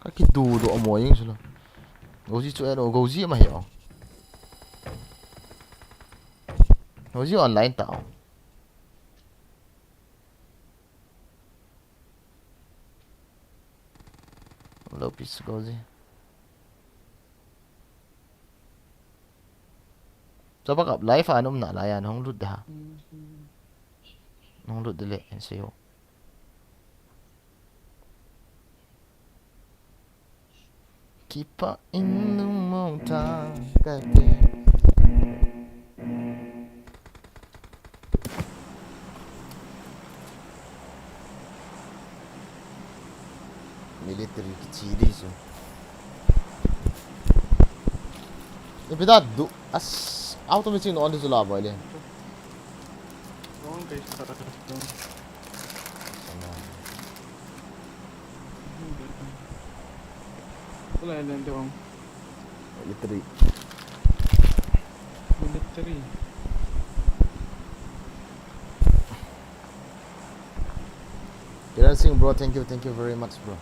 Cái đồ độ mồi như thế Goji chỗ đó Goji mà hiểu Goji online tao Low piece Goji cho bác gặp live anh ông nã lại anh không lút đã không lút delete anh siêu Kipat in the mountain kaki military kecil so Ipidad as automatic on this lab boy Wrong guys, start Wala lang doon. military Military. Kiran Singh bro, thank you very much bro.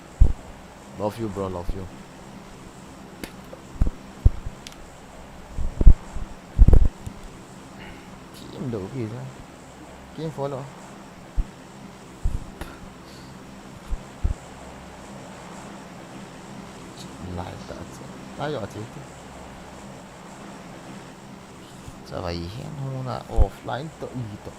Love you bro, love you. Kim đủ gì đó. Kim follow. Lại ta. Ai rồi chứ. Sao vậy hẹn hôn là offline tự ý tự.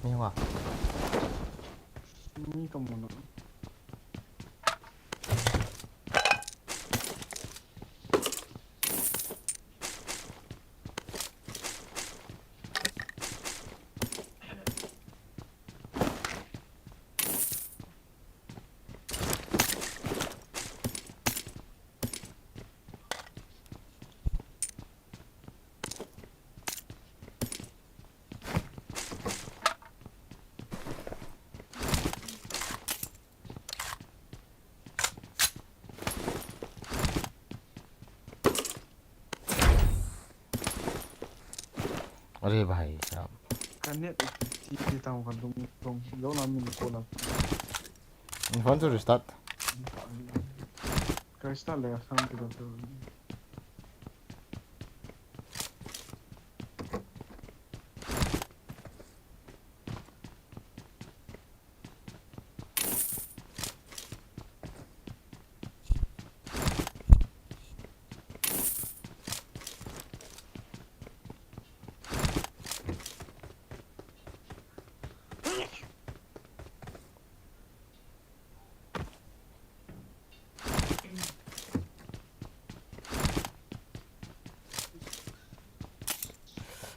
Nghe không ạ? Không muốn nữa. अरे भाई साहब Kan niat di tahu kan dong jauh lama ni kolam. you want to restart Kristal lah sang kita tu.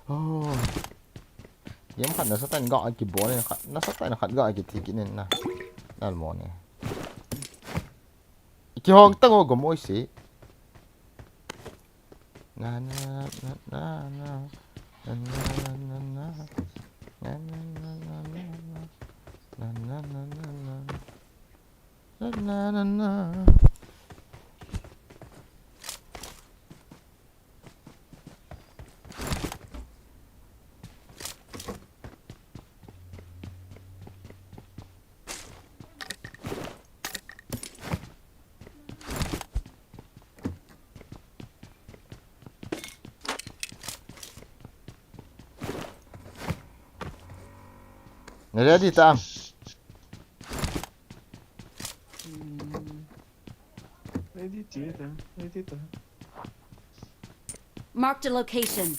Oh. Yếm khát nó sát tay gọi cái bố này nó sát tay nó khát gọi cái thì cái này nè. Là mỏ này. Cái hông tăng ô của mỗi sĩ. Na na na na na na na na na na na na na na na na. Ready tam. Ready tita, ready tita. Marked a location.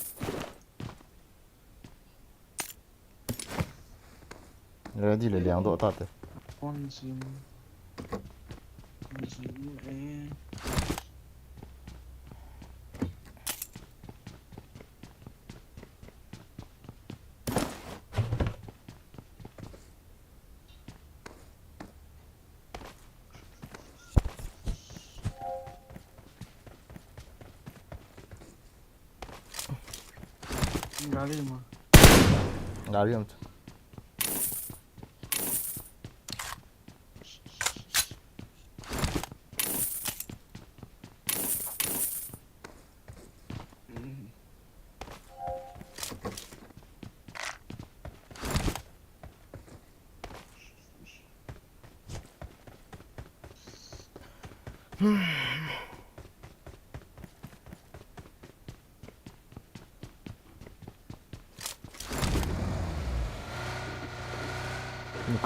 Ready là 2độ tát. Con chim. Con chim ấy. Gali mà. Gari không?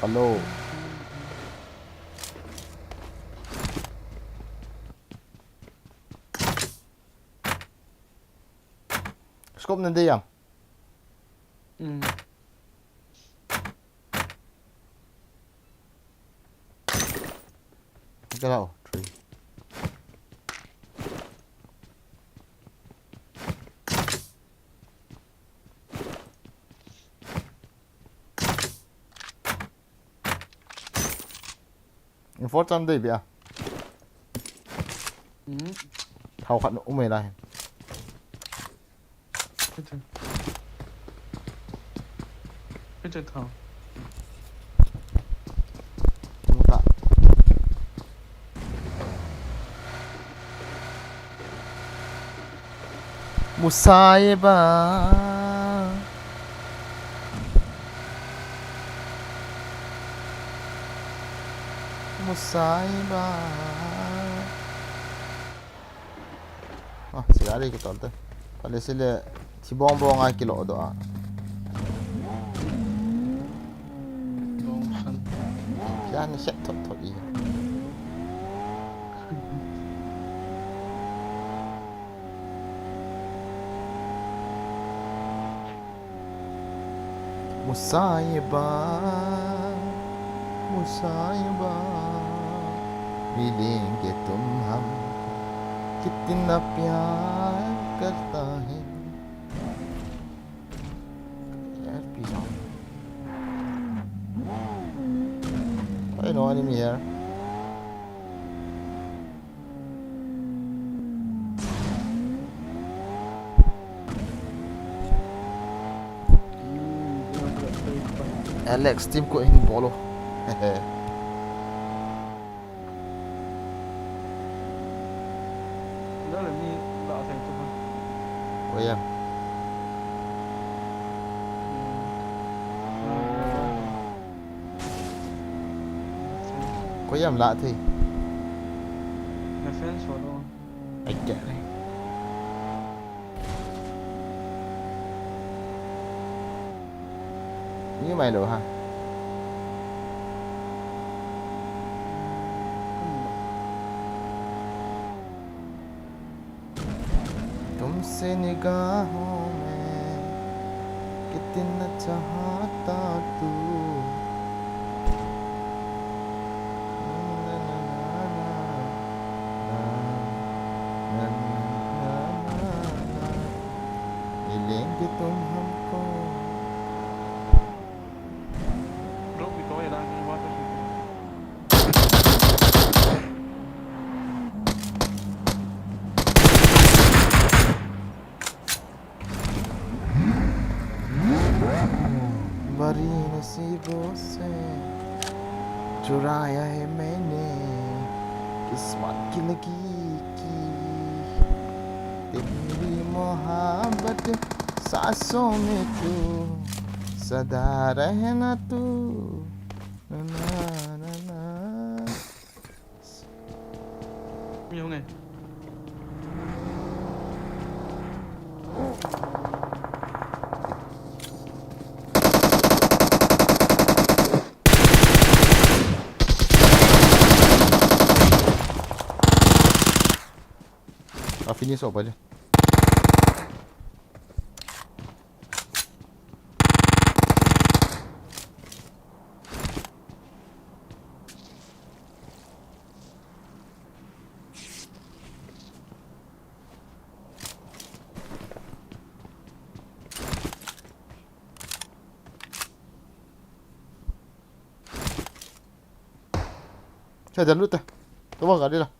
Kalau scope nanti yang kalau 3 important đây bia thao khăn ủng mày này Cái chân thằng. không tạ Musaiba Musaiba sigari kita tu pada sila si bong-bong ai kilo doa jangan set tot ini Musaiba Musaiba मिलेंगे तुम हम कितना प्यार करता है यार पीछा I know enemy here Alex team ko ini bolo hehe Đó là như lọ thành tụi mình. oh ya có em lạ thì Là fan số đâu. anh kệ này như mày được hả तुमसे निगाहों में कितना चाहता तू मिलेंगे कि तुम हमको Rok itu ya dah ni buat tu. बड़ी नसीबों से चुराया है मैंने किस्मत की लकीर की तेरी मोहब्बत सांसों में तू सदा रहना तू ना ना ना Nhiều ngày. finish off aja saya jalan dulu teh coba gak ada lah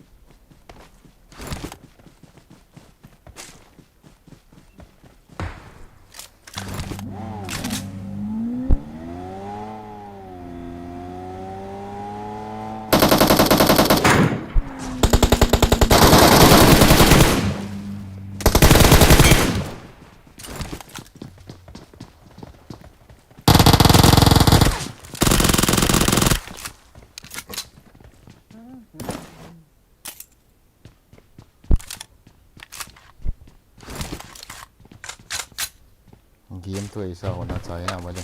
game tu ऐसा होना चाहिए हमारे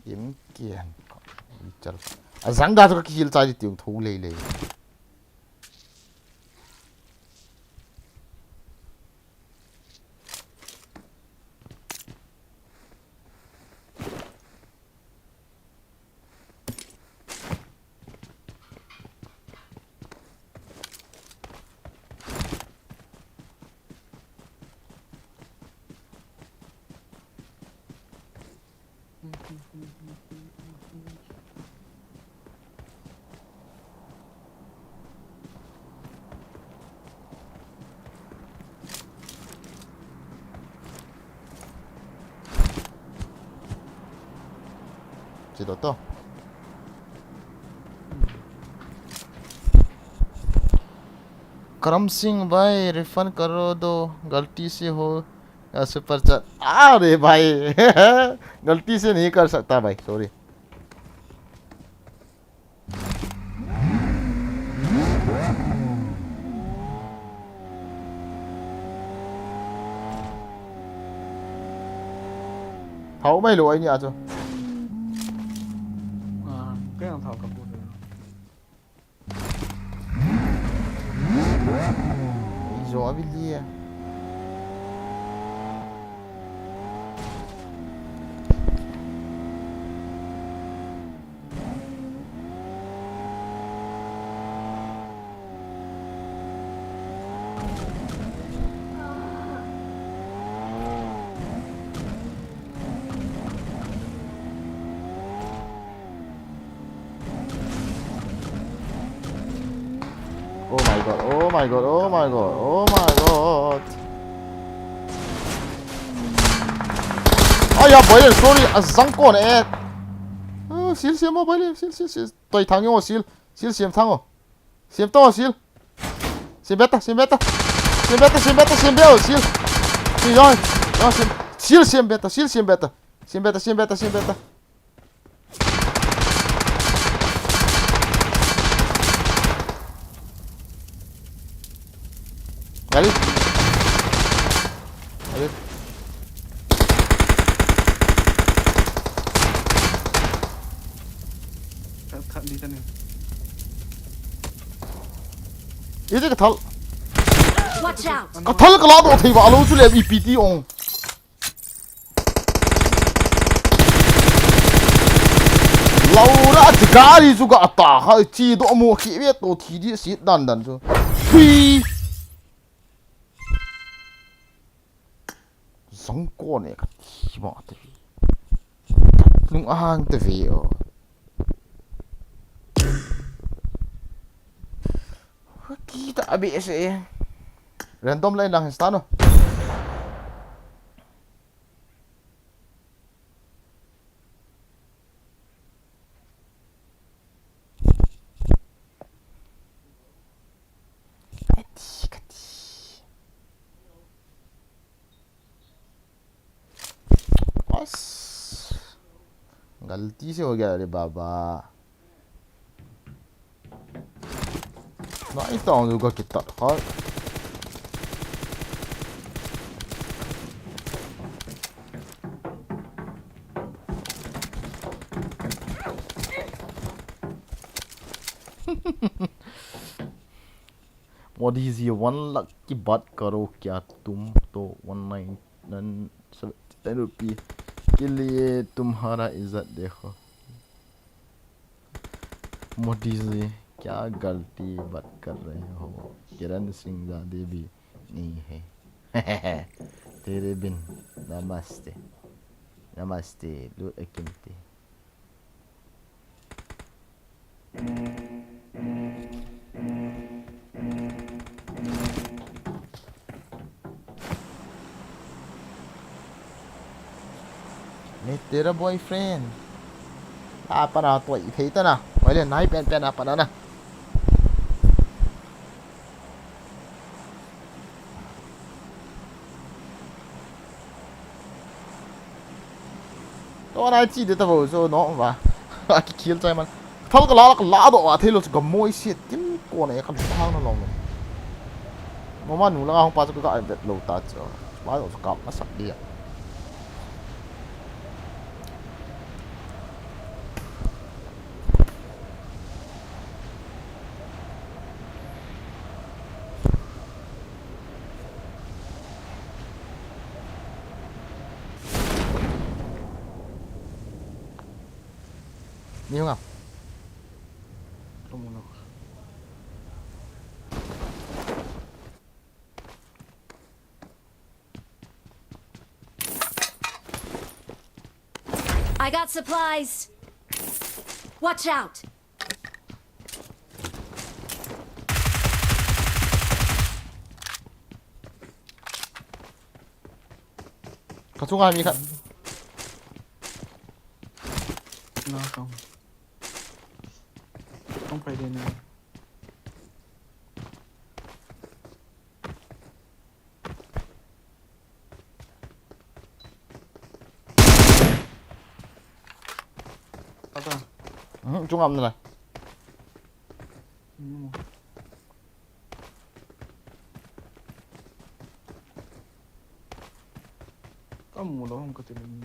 game kian bicar azang dah tu kecil saja tiung thau lei lei Cito to करम सिंह भाई रिफंड करो दो गलती से हो या सुपर चैट अरे भाई गलती से नहीं कर सकता भाई sorry thấu mấy lụi nhỉ chứ Cái thằng thầu cầm bút rồi. gió với lia Oh my god, oh my god, oh my god, oh my god. Ai ya, Boigin, sorry, azang ko na eh. Sil sil mo Boigin, sil. Toy thang yo sil thang oh. Sim to sil. Sim beta. Sim beta. Sil sim beta. Allez. Thật đi tên này. Ini ke thal. Watch Watch out! Ka thal ka la do thei ba lo chu le EPT ong Laura gari chu ga ata ha chi do mo khi ve to thi di sit dan dan chu phi song ko ne ka thi ba te lung ahang te ve o kita abi ese random line lang sta no बस गलती से हो गया अरे बाबा नहीं तो होगा कितना और What is ये 1 लाख की बात करो क्या तुम तो 1970 रुपये के लिए तुम्हारा इज्जत देखो मोदी जी क्या गलती बात कर रहे हो किरण सिंह ज़्यादा भी नहीं है तेरे बिन नमस्ते नमस्ते लो अकिमते मैं तेरा boyfriend apa na to i thei ta na wale nai pen pen apa na na to na chi de ta bo so no ba ki kill chai man thal ka la do wa thei lo ga moi se tim ko ne ka thang na long mo ma nu la hong pa so ka bet lo ta cho ba do ka ma sa dia nhiều không Không muốn đâu. I got supplies. Watch out! có xuống ai mi khẩn Nó không. Không phải đến này. trung âm này Kamu loh ang katilang.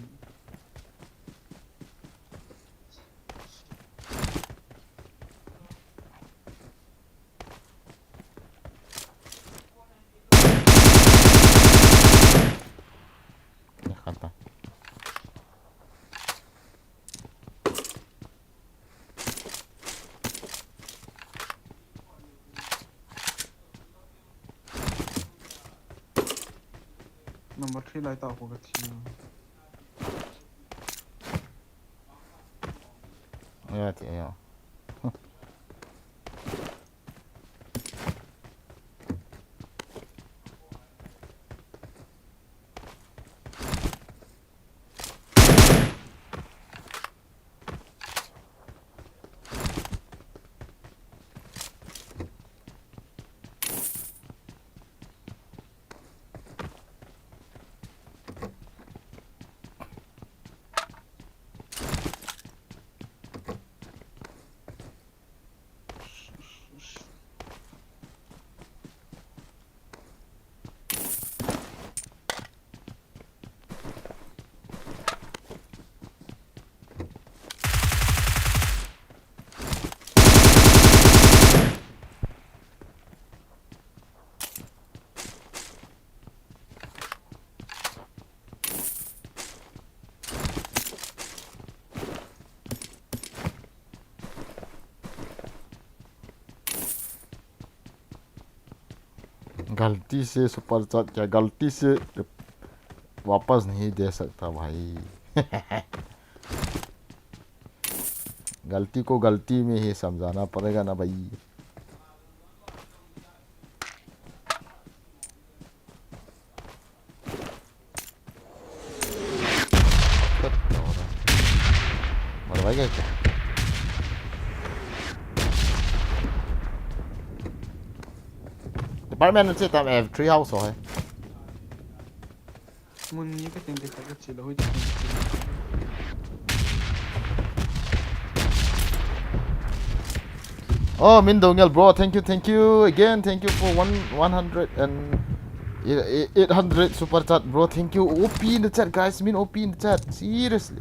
kata Number 3 lại tạo của cái gì? ya thì ya गलती से super chat क्या गलती से वापस नहीं दे सकता भाई गलती को गलती में ही समझाना पड़ेगा ना भाई मरवाएगा क्या डिपार्टमेंट से तब F3 हाउस है Mun ni cái tiền cái chỉ là hơi Oh, Mindongel, bro, thank you again, thank you for 100 and 800 super chat, bro, thank you. OP in the chat, guys, Min OP in the chat, seriously.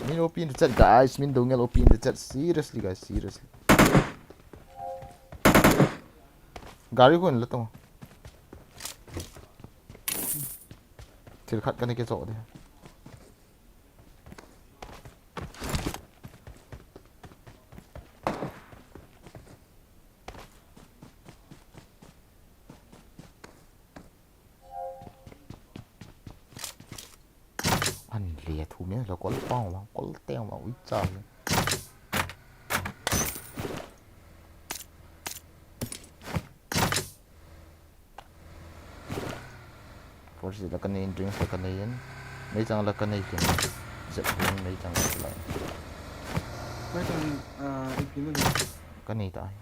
Min OP in the chat, guys, Mindongel OP in the chat, seriously, guys, seriously. गाड़ी को नहीं लेता हूँ सिर खट करने के चौधे anh lìa thú miếng là có phong mà có teo mà úi trời Forse là cái này drinks là cái này mấy trang là cái này kiểu giật luôn mấy trang là lại mấy thằng ý kiến là cái này tại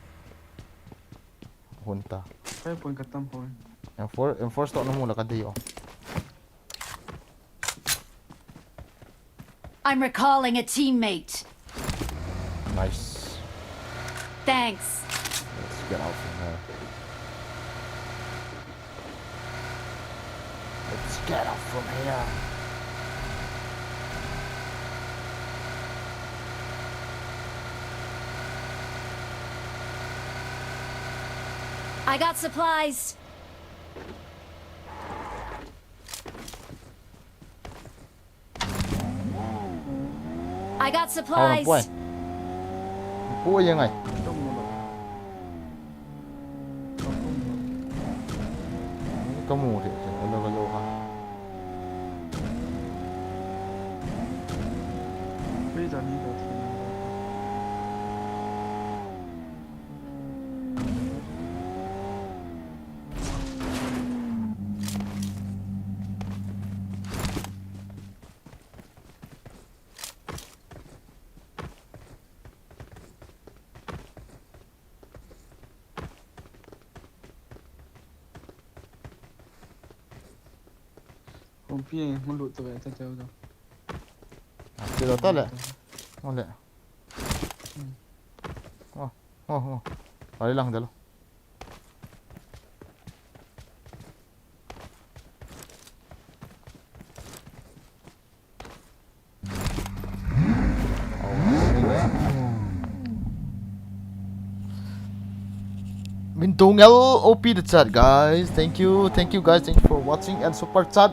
hôn ta cái point cái tâm point em force nó mua là cái gì không I'm recalling a teammate. nice Thanks. let's get out from here let's get out from here I got supplies. I got supplies. Bốยังไง trong một có mù thì nó có lô ha bây giờ đi được thì hôm kia muốn lụt tụi ta chơi rồi cái đó tốt lẹ ngon lẹ ở đây lăng được luôn Mintungel OP the chat, guys. Thank you guys. Thank you for watching and super chat.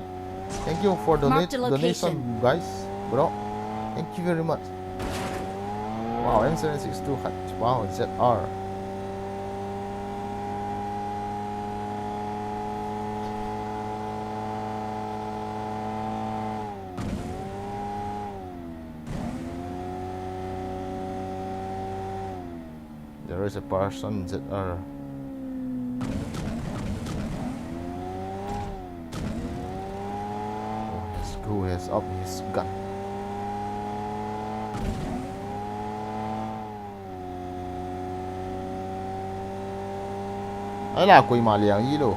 Thank you for Marked a donation, location. guys, bro. Thank you very much. Wow, M762 hat. Wow, ZR. There is a person ZR. Who has up his gun? Ấy là quỳ mà liền ý đồ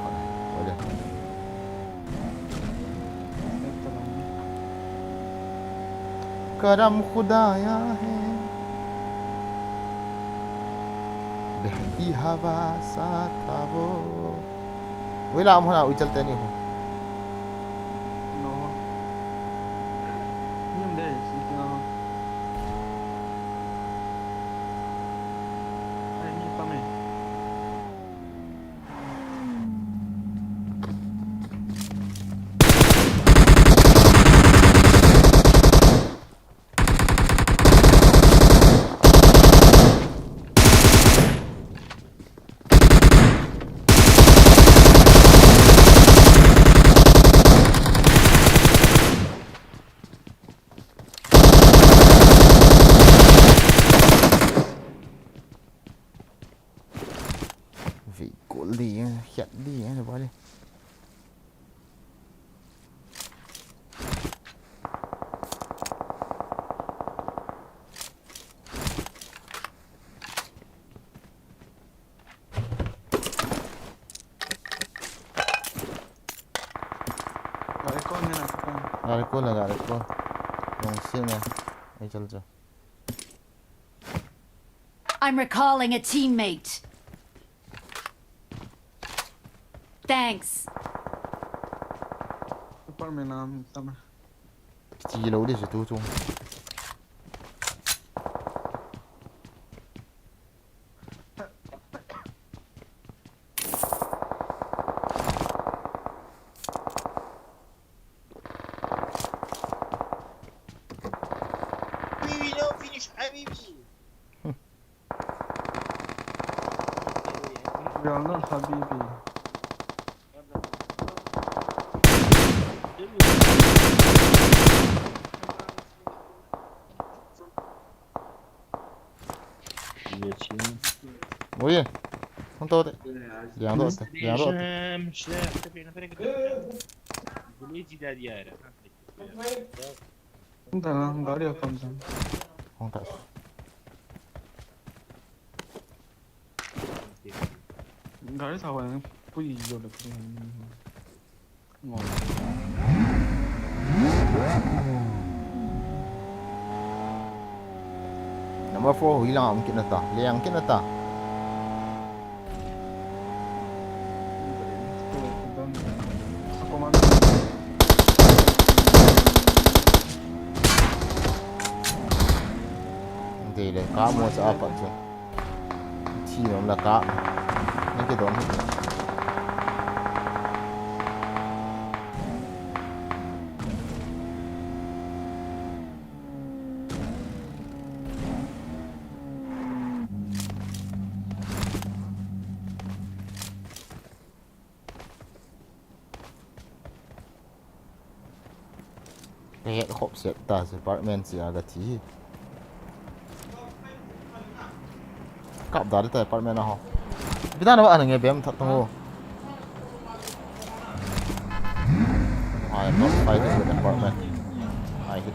करम खुदाया है बहती हवा सा था वो वही लाम होना उछलते नहीं हो nó nhưng đây thì nó ai như tao này bụi đi hiện đi rồi bỏ đi Gak rekon kan aku kan. gak ada con nong xin này ấy chल chल I'm recalling a teammate. Thanks. Depan main sama. chỉ lâu đi rồi tu chung Habibi, no finish, Habibi. We are not Habibi. Boigin không tốt đấy dáng tốt مش لا تبي انا فريق بوليجي دا ديارة Entah lah, nggak ada account sana. không thật Nggak ada tahu yang puji udah punya. Ngon. number 4 hilang mungkin dah liang mungkin dah Aku mana? thì để cá mua sẽ apa chứ chi nó là cá những cái đó cái hệ hộp sẽ ta sẽ apartment sẽ ada tí cặp đó tới apartment nào kita ada anh nghe bem thật không I am not fighting with apartment I hit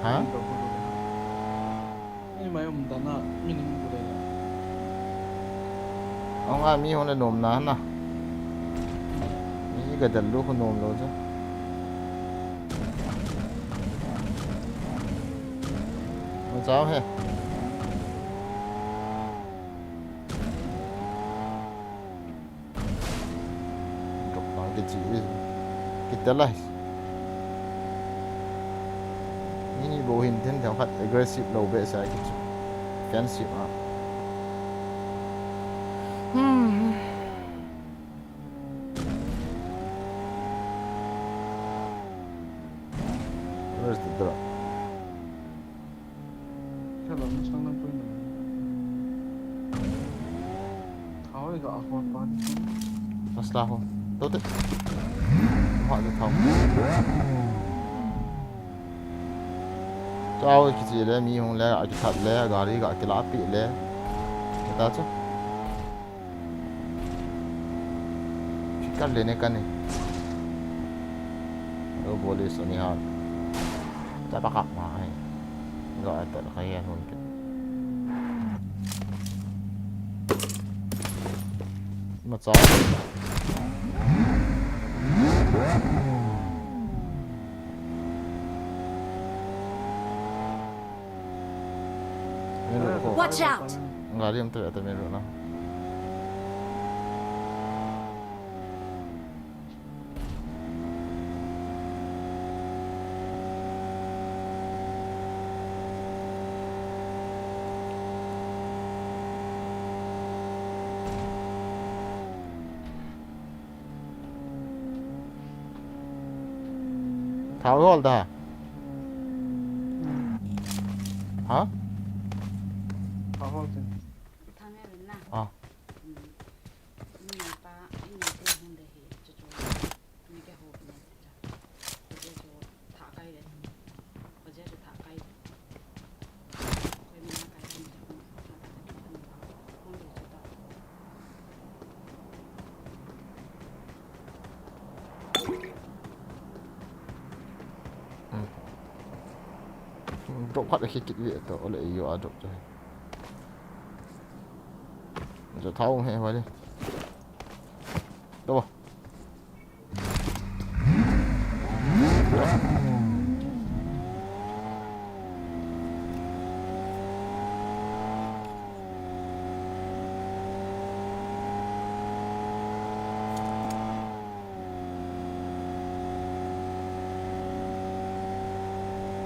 hả Himai Edam Nah minum boleh. ông ai mi hôm nay nôm nán à mi cái đợt lúc không nôm đâu chứ nó cháu he chụp cái chỉ cái tên này ini Boigin then theo phát aggressive đầu vệ sai cái fancy mà where's the drop Kalau macam mana pun. Tahu juga aku apa. masalah không tốt đấy họ giao thông cháu cái gì đấy mi không lẽ cái thật lẽ gari cái lá bị lẽ người ta chứ cắt lên cái này đâu boleh senihan tak pakak mai enggak ada kayak mungkin macam Watch out! enggak dia betul atau merah lah tháo gol ta hả Thảo hoa tin. Thang này là à nhà ba anh nhà tôi hôm đấy cho mình cái hộp này bây giờ cho thả cây đấy bây giờ cho thả cây cây mình thả cây mình không không được cho ta độ quạt khi kịch liệt tổ lại yêu ở độ rồi tháo hay vậy đi đâu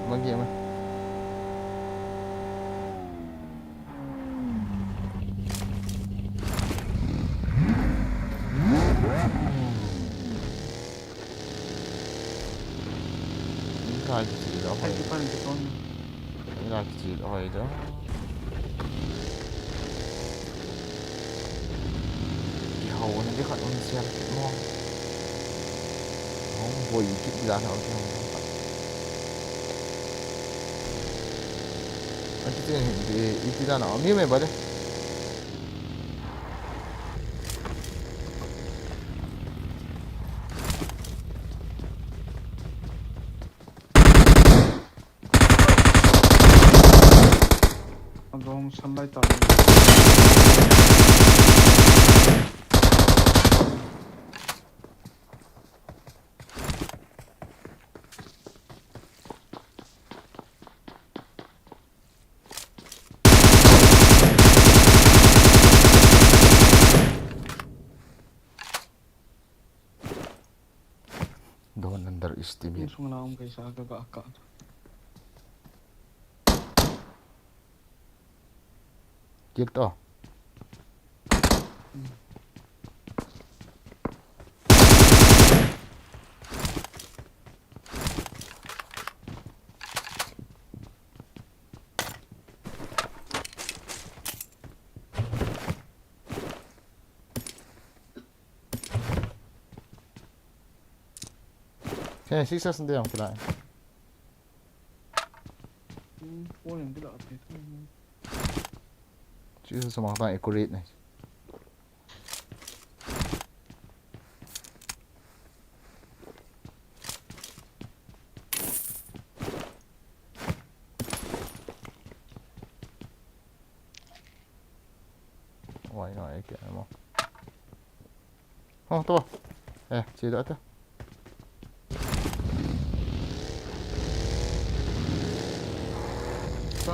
mang gì mà cái gì đó Cái hồi phần cái con. cái gì đó hồi đó cái hầu này cái khăn ông xem cái ngon không vui cái giá nào cái không anh cái gì cái giá nào miếng này vậy đấy Ông săn bay tàu. don't underestimate Langsung lang kay sa agak-agak. gitu 그냥 식사스인데 형 그래 Ủa những cái đợt thì thôi. 식사스 막 다 에코레이트 này ngoài ngoài kìa mà không to chỉ đỡ thôi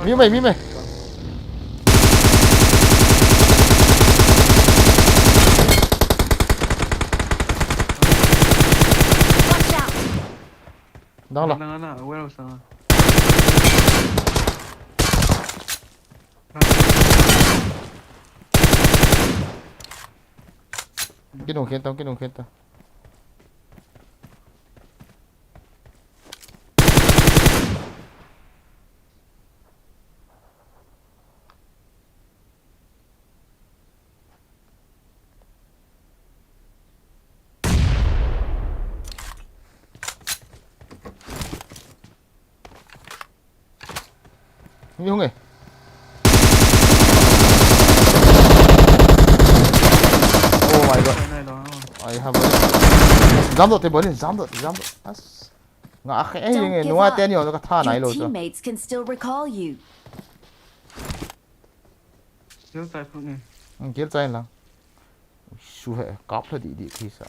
mi mày watch out đang là Nana, where else Nana? cái đồng khiên tao như không này oh my god Cái này đó. I have dám rồi dám rồi ngã khẽ như nghe nó tên nhiều nó có tha này your rồi teammates can still recall you Thiếu tài phụ này. kia tay là su hệ cọp là đi thì sao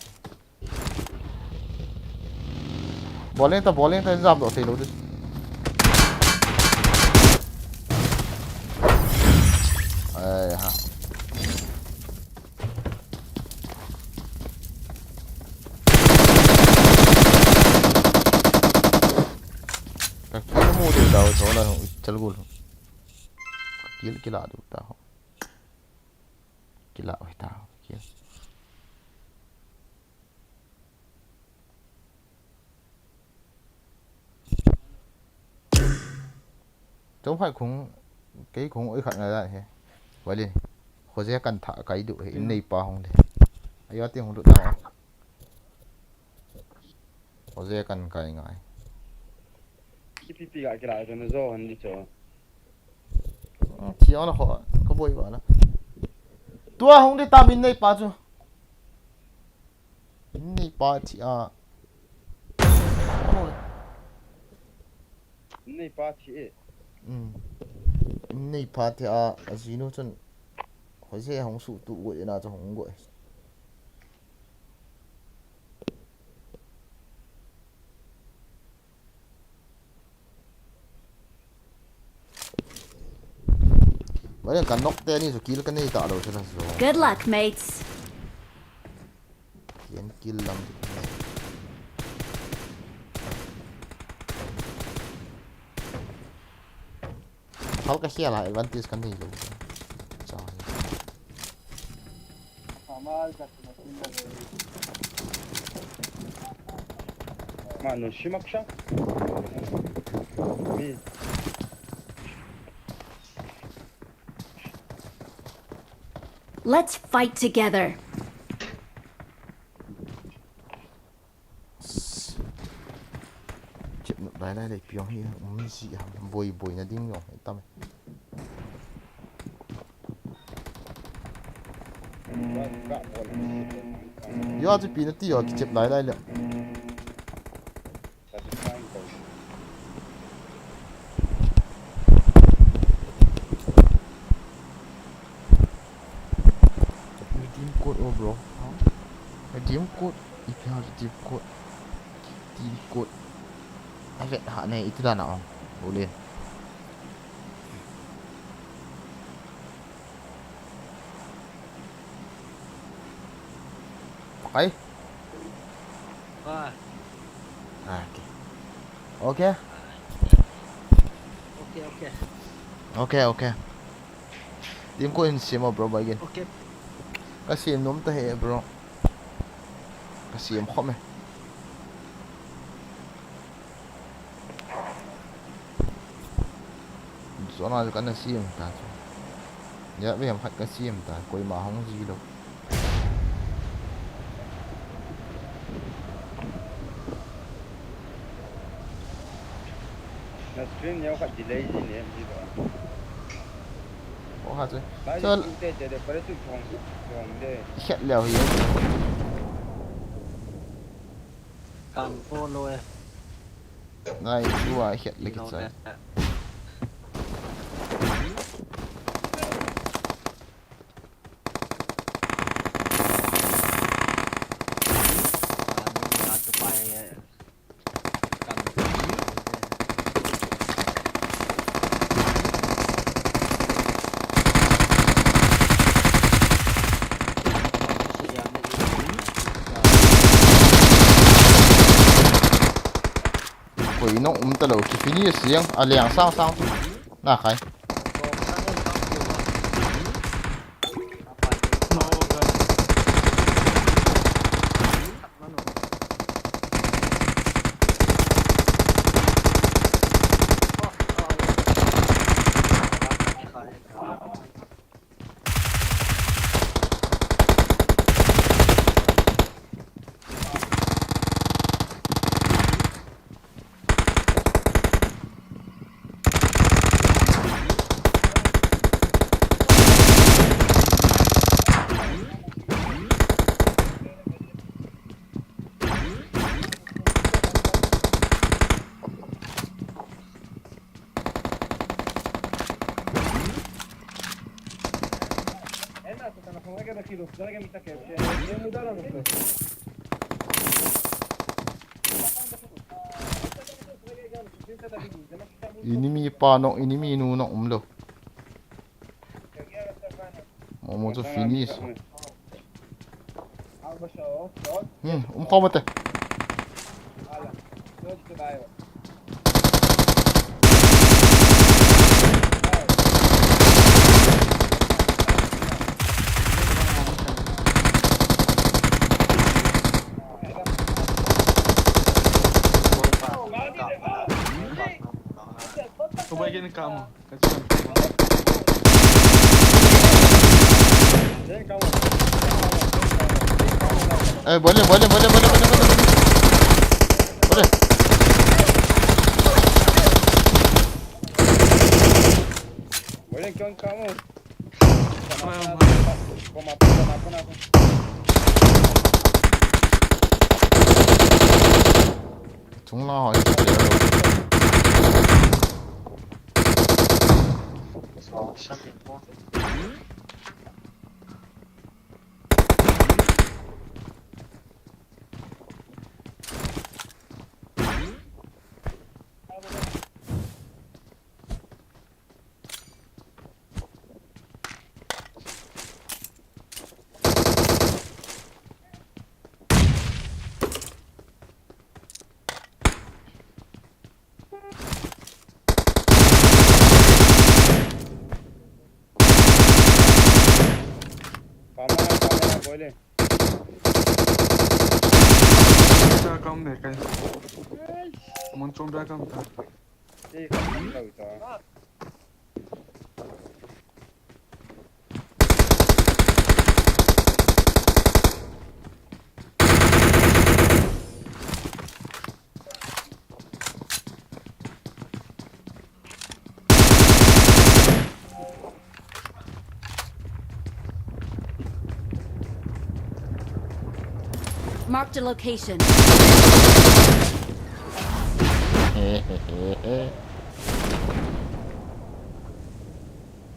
bỏ lên ta dám rồi thì đâu đi ha cái mua được đâu chỗ là chal gol cái lạ được tao cái lạ phải tao kia Chống phải cũng cái cũng ấy khẩn là thế vậy đi hồi sẽ cần thả cái đủ hệ này pa không thế ai ở tiếng không được nào hồi sẽ cần cái ngài Kipi cái lại cho nó rõ hơn đi cho chỉ nó họ có bôi vào nó tua không đi tạm in này pa chứ in này pa chỉ này ba thì in này pa thì gì nó chân hồi sẽ không sụt tụ quậy nào cho không quậy vậy là cả nóc tên này rồi kill cái này tạo đâu cho nó rồi Good luck, mates. kiến kill lắmเขาก็เชี่ยละ advantage กันนี่อยู่จอย mà nó xí mắc sắc mi Let's fight together. เจ็บหนุนได้เลยเพียงเฮียไม่สิฮะบอยนะดิ้งหยองไอ้ตั้ม gạ một ยอดจะปีนตีอ๋อเจ็บได้เลย là chỉ hai cầu มีทีมกดโอ้ bro ไอ้ทีมกดอีกแล้วทีมกดไอ้เวทหาในอีกตัวหนาโอเล่นไป ว่า โอเค โอเคโอเค โอเคโอเคทีมกดอินเสียมา bro Boigin โอเค ก็เสียมน้มตะเห bro ก็เสียมครบไหมส่วนเราก็น่าเสียมตาจ้ะเยอะไม่ยอมขัดก็เสียมตาคุยมาห้องจีโร่ là stream nhau phải delay gì nhỉ gì đó โอ้ฮะจ้ะ lại Cho- chúng ta chỉ để phải chụp phòng đây เข็ดแล้วเฮีย การโอนเลย นายดูว่าเข็ดเล็ก เรา ใจ เนี่ย การจะไปกัน คุยน้องตลกคิดฟินี่เสียงอะไรอย่างสร้างน่าใคร No, okay. inimi pa no inimi nu no lo mo to finishเข้ามาเตะ Pubg Boigin kamu. Kacau. Then kamu. Boleh. Boleh kau kamu. Kenapa? Kau mati kenapa nak? Chúng nó hỏi gì rồi. Kamera boleh. Saya kamu deh kayak. Muncul dah kamu tak. Kamu tahu tak? Marked a location.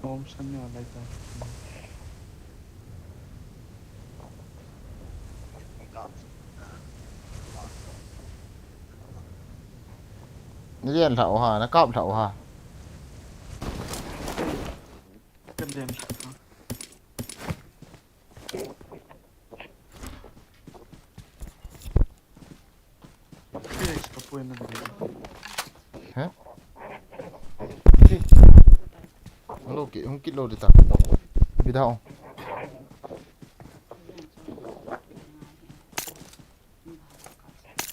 Om sana alay ta. Nó điên thậu hả, nó cọp thậu hả. Kan dia. Kapoy na dito. Hả? Không kít lô được ta. Bị đau.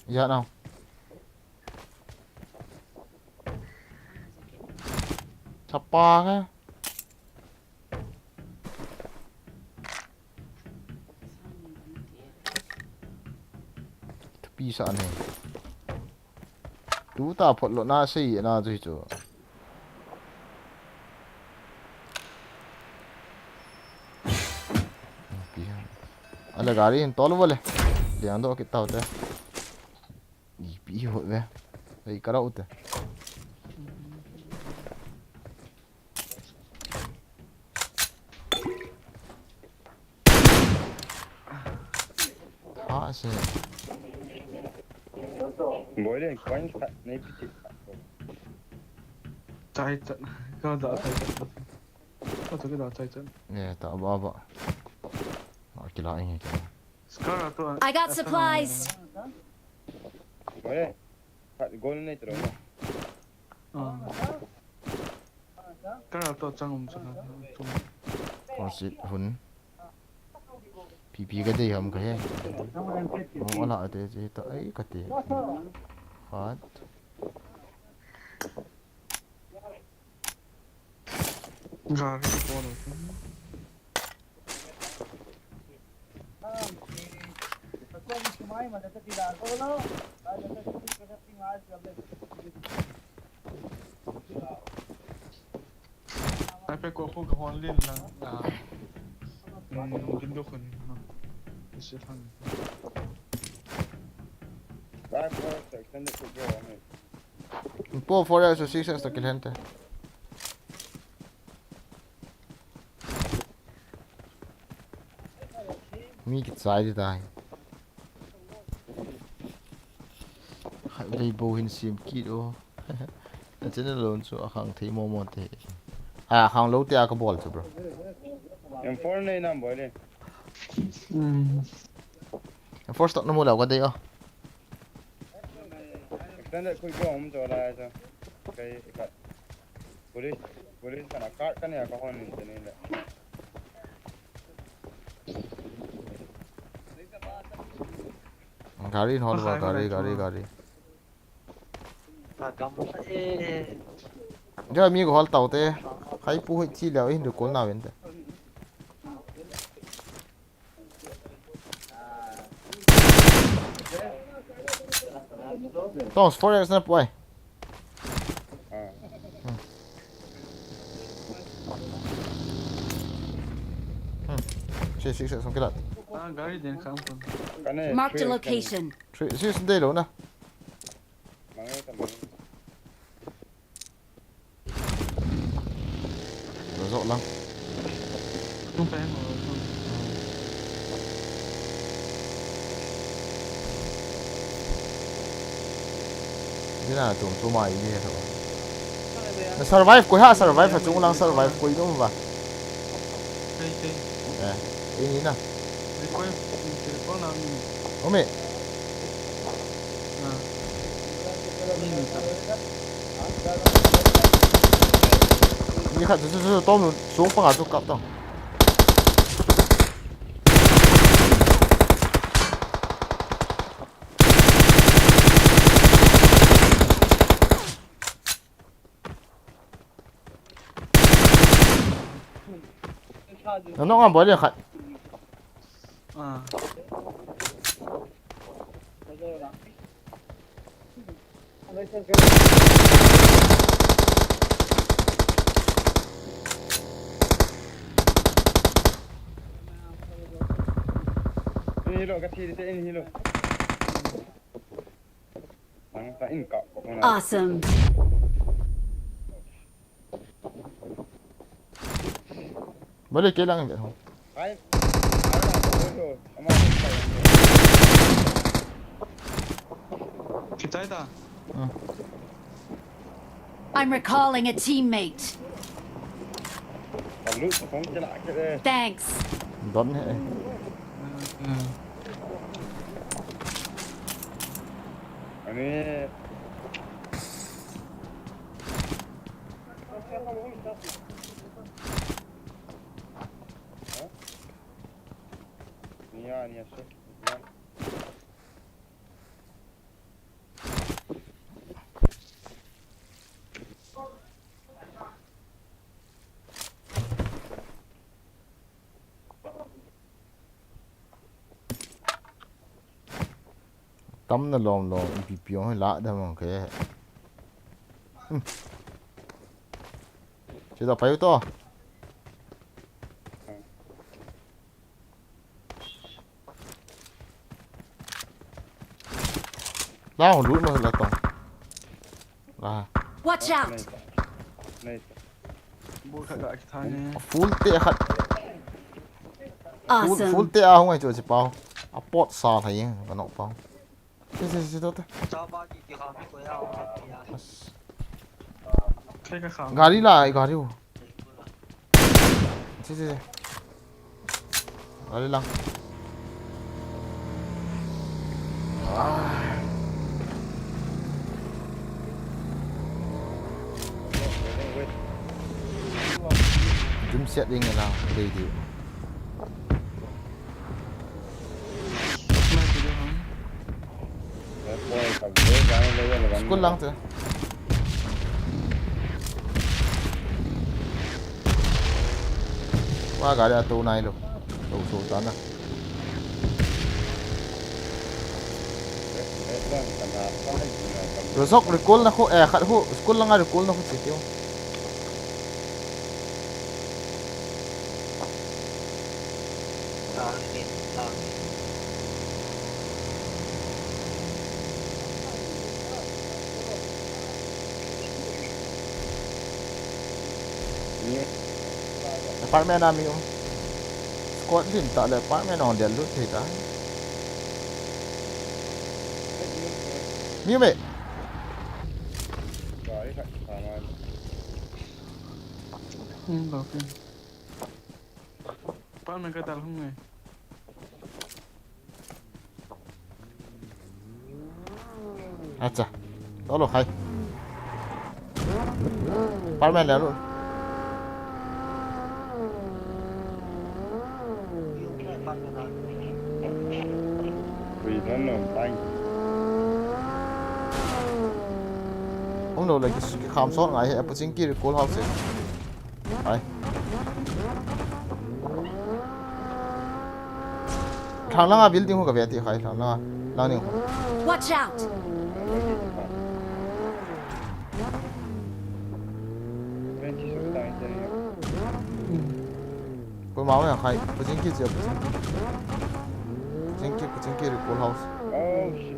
Dạ nào. Sapa cái. Bisa này. Tú ta phật lộ na xây na rồi chứ. Ala gari in tolo bole. Le ando kita hote. Bi ho ve. Ei kara hote. Ha se. Boleh kau ni naik piti. Chai chan. Kau dah chai chan. Kau tu dah chai chan. Nè tạo ba. Cái lại nghe kìa. Sekarang tu. I got supplies. Boleh. Gol ni terus. Sekarang tu cang sana. Còn xịt hùn. Pí cái gì không cái. Nó lại thế gì tới cái gì. Phát. Gari tu pun. Himai mana tu tidak. Kalau ada tu kita tinggal jalan. Tapi kau pun kau online lah. Mungkin dokun. Isihan. Baik, saya extend itu jauh ni. Un po' fuori adesso sì, sta che gente. Mi che sai dai. Hai đây Boigin sim kilo. Nó真的lớn số hàng thấy mò mò thế. À hàng lâu tia cái ball chứ bro. M4 ni nam boleh. First nó mua đâu cái đấy à? Extend itu jauh tu lah itu. Kayak ikat. Boleh kana kat kan ya kau ni ni lah. Gari hol ba gari. Kamu saya giờ mi có hol tàu thế hay pu hay chi liệu in được cuốn nào vậy tao for example boy chị xong cái đó गाड़ी देने काम कर Marked a location. chị đây luôn nè rộng lắm không phải mà thế là chúng tôi mày đi thôi survive cuối ha survive phải chúng lang survive cuối đúng không bà đây đây ý nghĩ nào đi quay con nào ôm mẹ你看这都能中风啊，就搞到。那弄俺不厉害。啊。hilo cái thi đi hilo thằng ta in cọ Awesome. Mới đi kia lăng vậy không? Kipat ta. I'm recalling a teammate. Thanks. Đón hệ. Ini Nia sih. Tắm nó lòm bị biểu hay lạ đâu mà cái chỉ tao phải to lao đuổi mà là tổng là Watch out. Này Bố khả đại cái thai này. full tệ khát Awesome. full tệ không ai cho chỉ bao à bot xa thấy mà nọ bao chứ đâu thế Cái khảo. गाड़ी lại गाड़ी वो chứ गाड़ी lăng chúng sẽ đi ngày nào đi thì School lang thế qua gari ato này luôn tàu số tán à rồi sốc recall na ko khát ho school lang recall na ko chỉ tiêu apartment namin yung squad din ta le apartment on dia lut thì ta miêu mẹ Bảo kìa. Bạn mình cái tàu không này. acha đó là hay apartment là luôn vì nó nằm tay ông nhưng đâu là cái khám sót ngay hệ chính kia được call house ấy thằng nào building không có vẻ thì hay thằng nào nào nhiều Watch out! 벤치 소리 당했잖아요. cái máu này hay chính kia chưa chính kia được call house 어우 씨.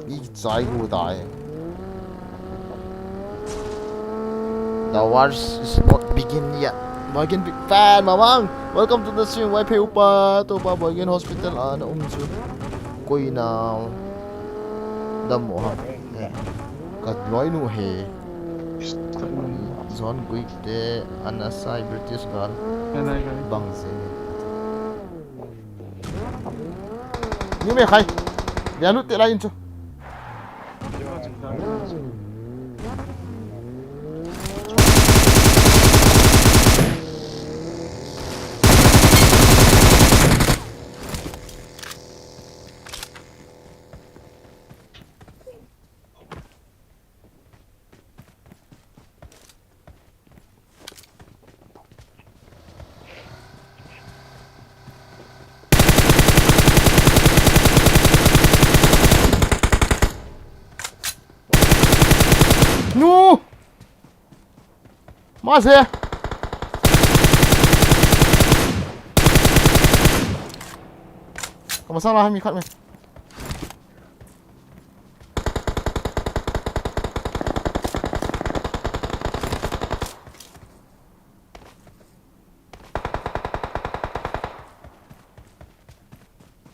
이 자이고 다이 The war is not begin yet. Boigin big fan, mamang. Welcome to the stream. Why pay upa to ba Boigin hospital na umsu. Koi na dam mo ha. Kat loi nu he. Zon gui de anasai British gal bang se. Ni me khai. Dia lu te lain chu. No! Mas é! Có masalah Himai kat meh.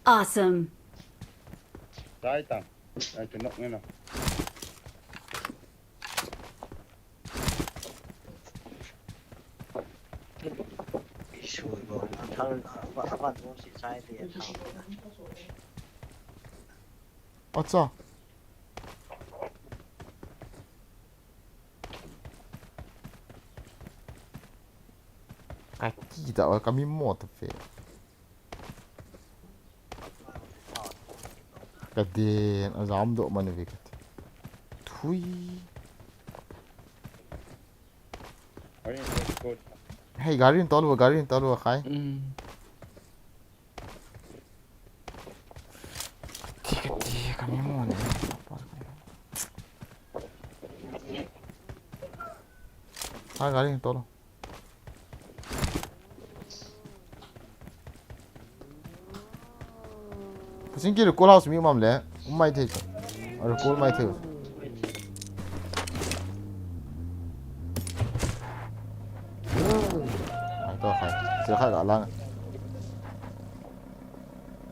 Awesome. Dai tang. Ai tu nok ngena. 어쩌? Kaki tak awak kami mau tapi. Kadin azam dok mana vikat. Thui. Ai ko. Hey garin talu kai. Kaki kami mau ni. Hai garin talu. Singkir call house mi mam le. Mai the. Aur call mai the. Ai to khai. Chưa khai cả lang.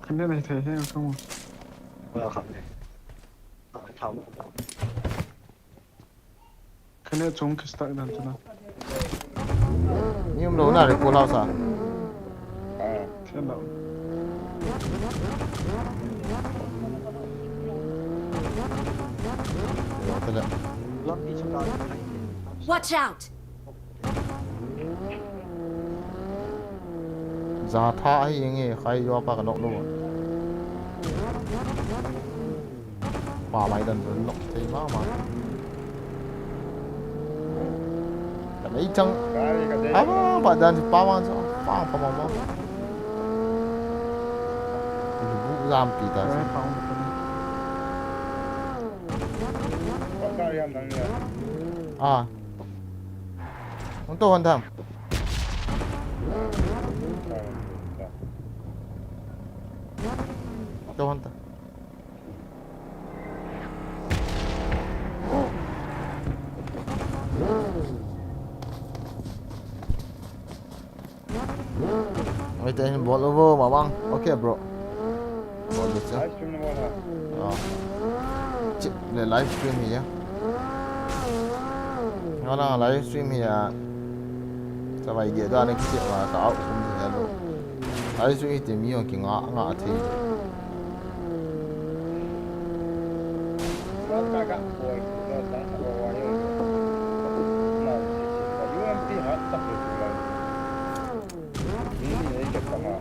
Cái này thấy hay không? Cái này trông cái start đàn cho nó. Nhưng đâu nào để call house à? Thế nào? Watch out! Za tha ai nge khai yo pa ka nok no. Pa mai dan nok thei ma ma. Ka nei chang. Kali ka dai. À, bà đàn thì ba mang sao? Ba ba. Vụ giam kỳ ta. Cái phòng Kali am nang ya. À. Untuk hantam. Untuk hantam. Wait, ini ball over, mamang. Okay, bro. Ball over. Live stream ni mana? Cik, live stream ni ya. Orang live stream ni ya. Sampai dia dah nak cik lah, tak aku pun dia tu. Live stream itu mian ngak thi. Kakak boy, tak bawa yang. Nah, UMP hot tak boleh. Ini dia sama.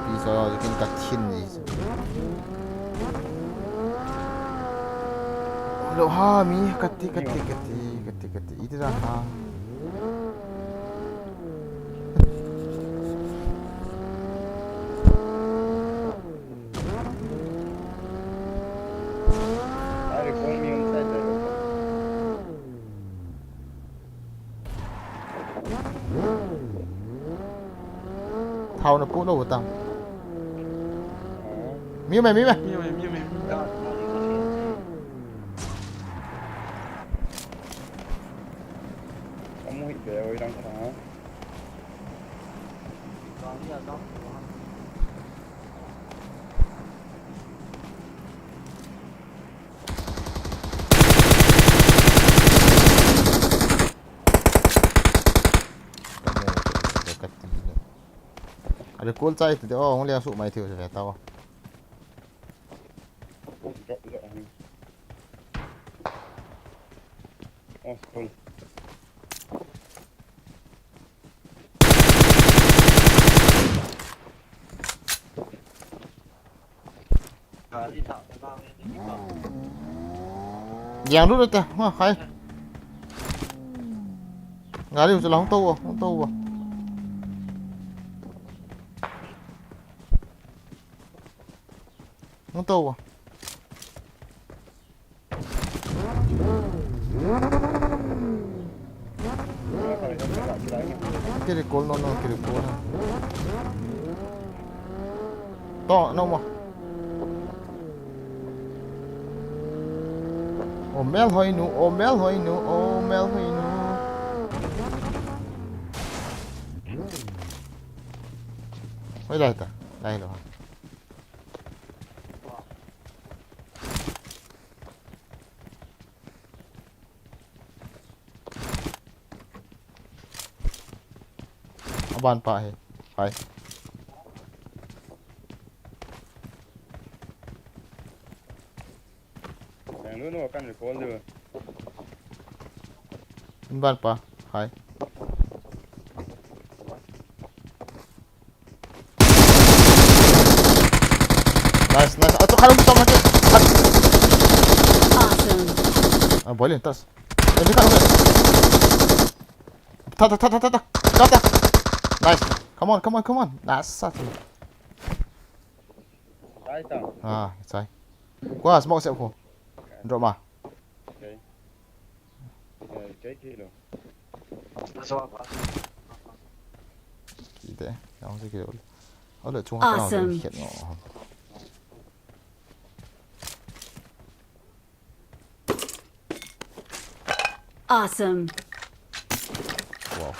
Pi so kin ka thin ni. Lo ha mi kati idra ha. Ai con mi un sai da. Thao nó pu đâu tao. Mi mày. Mia mày. Kamu hit be oi dang sa. Ada cool chai tu oh ngoli asuk mai thiu se tao. Drop. Oh, cool. Giang rút được ta, mà hay. Ngã đi rồi không tu à. Không tu à. Kiri call no kiri call. To no mà. Mel hoi nu. Mới đây ta, đây rồi. Aban pa he, phải. Yang lu kan recall dia. Aban pa, phải. Nice. Atau kalau kita mati. Awesome. Ah, boleh tas. Ini kan. Ta. Nice. Come on. Nice satu. Sai tao. Ah, sai. Qua smoke sẽ khổ. Drop mà. Okay. Cái kilo. Gì thế? Đâu sẽ kiểu. Ở đây chung nào hiện ngọ. Awesome. Wow.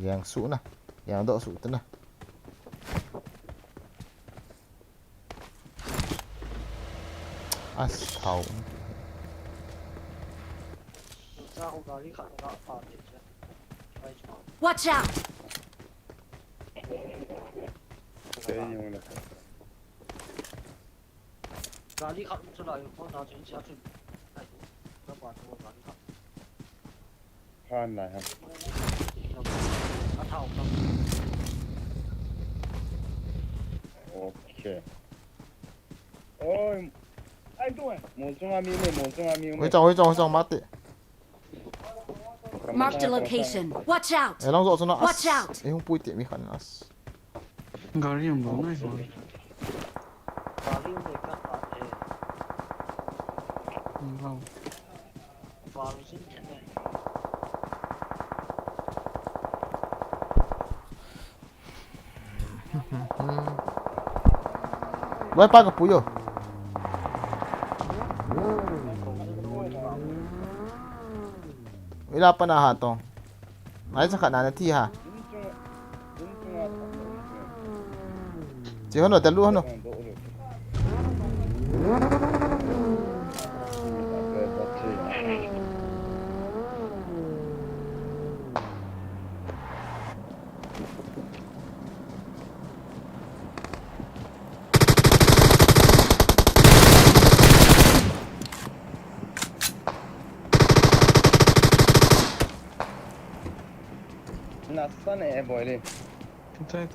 Yang sụ nè, yang độ sụ tên nè. Thầu. Watch out. Cái nhiều này. Phan lại hả? Ok. Ôi, anh tôi một trong ami Hoi trong mát tị. Marked a location. Watch out. Long rộ cho nó. Watch out. Không pui tị mi khẩn as. Gari không đúng này rồi. Wow. Vai paga puyo. Wala pa na ha to. Ay sa kanan na ti ha. chỉ hơn rồi tên luôn nó nasa này boy đi Tay.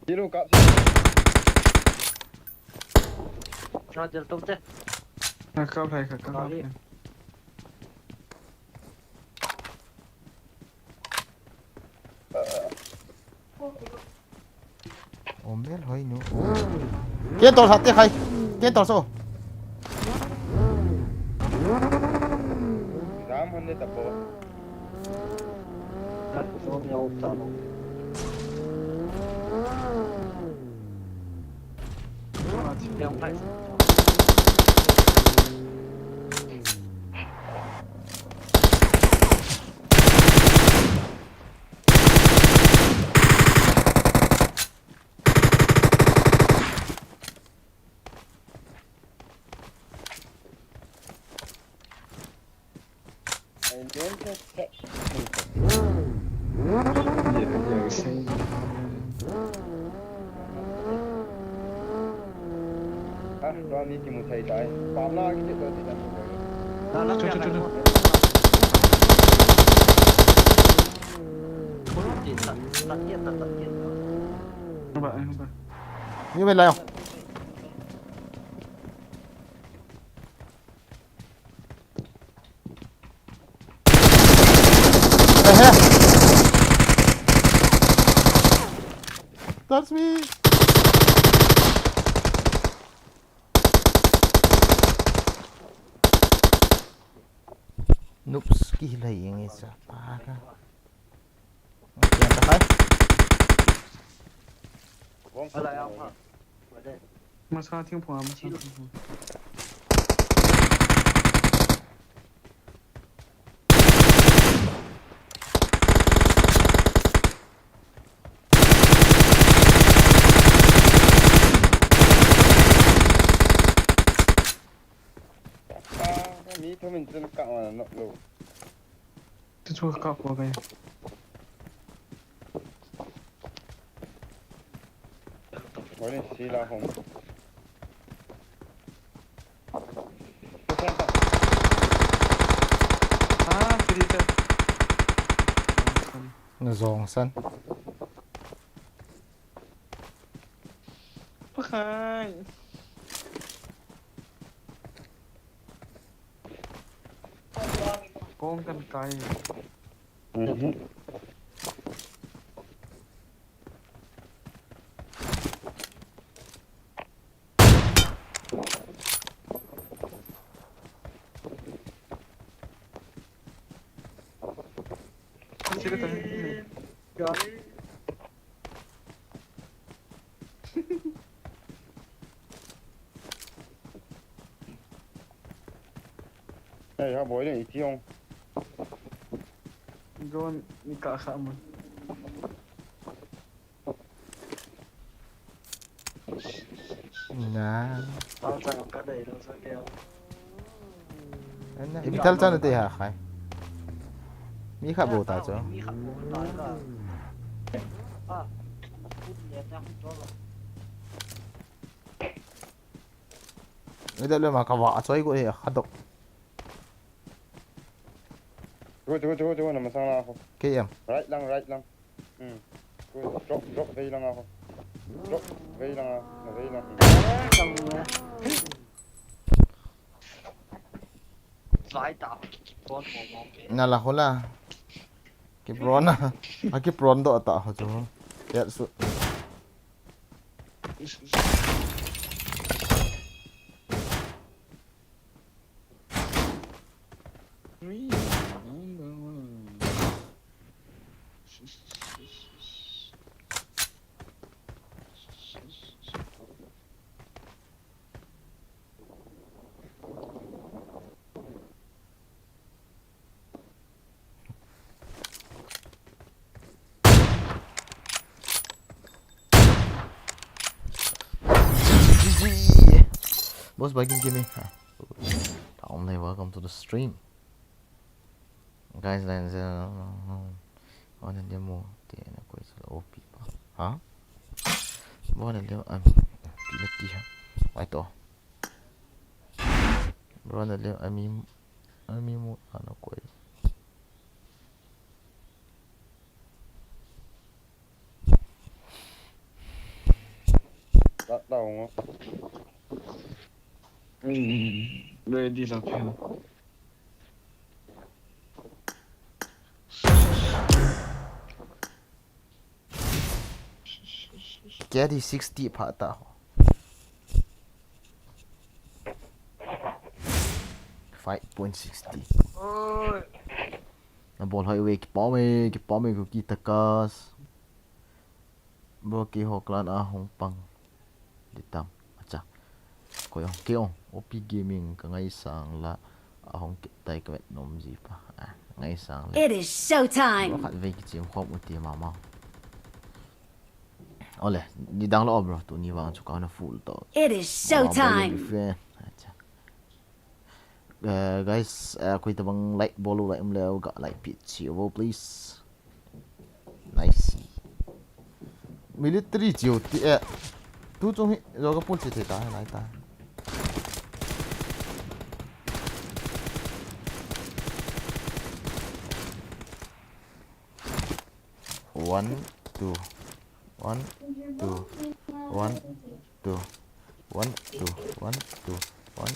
đi luôn cặp Cho giờ tung thế. Kakak play, kakak play. ôm biết hơi nữa kiến tổ thật tiếc hay kiến tổ số dám hơn đi tập bộ Cắt số nhau tao. Đeo phải. anh đến sẽ đó đi kiếm một thầy trái bám la cái chuyện đó thì làm được Đó nó Cho. tận nhiên. Không phải. như bên này không hey, that's me Nupski là yang isa para. Yan ta kai. Ở lại ông hả? Ở đây. Mà sao thiên phú mà sao thiên phú. Mỹ thôi mình chân cạo là nọ đủ Tôi chua cọc vào đây. nói đi xì la hồng Filter. Nó giòn sân. Khai. Con cần cay. này ha bối này tí không Gon ni cả khả mà. Nah. Tao chẳng có đầy đâu sao kêu. Anh này, vital chân thì hả khai. Mi khá bồ ta chứ. Mi khả bố nói là. Phút nhé chắc cho là. Bây giờ mà cả vợ chơi của thì khá độc. Coba nama salah aku. Cái em. Right lang. Drop vei lang aku. Drop vei lang. Xong giải tạo con một Nà là hola. Cái prawn à. À cái prawn đó ta hả chú. Yes. Boss Boigin Gaming. Welcome to the stream. Guys, then on the demo, the OP. Hả? Bố này liệu pinati ha. Why to? Bro này liệu ami mo ano ko. Đã đầu không? Đây đi làm phim. Carry 60 phata ho. 5.60. Ôi. Nó ball hơi về cái bỏ mày của Kipat. Bro ki ho clan hong pang. Ditam. Acha. Ko yung kiong OP gaming ka ngay sang la hong tay ka nom gì pa. Ngay sang la. It is showtime. Phát về cái chim khom một tí mà. Ole, đi đang lo bro, tụi ni vàng cho con nó full to. It is showtime. Guys, aku itu bang like bolu like mleo got like pitch over please. Nice. Military chiều thì tu trong rồi cái phun chỉ thể ta hay lại ta. One, two. 1, 2, 1, 2, 1, 2, 1, 2, 1, 2, 1,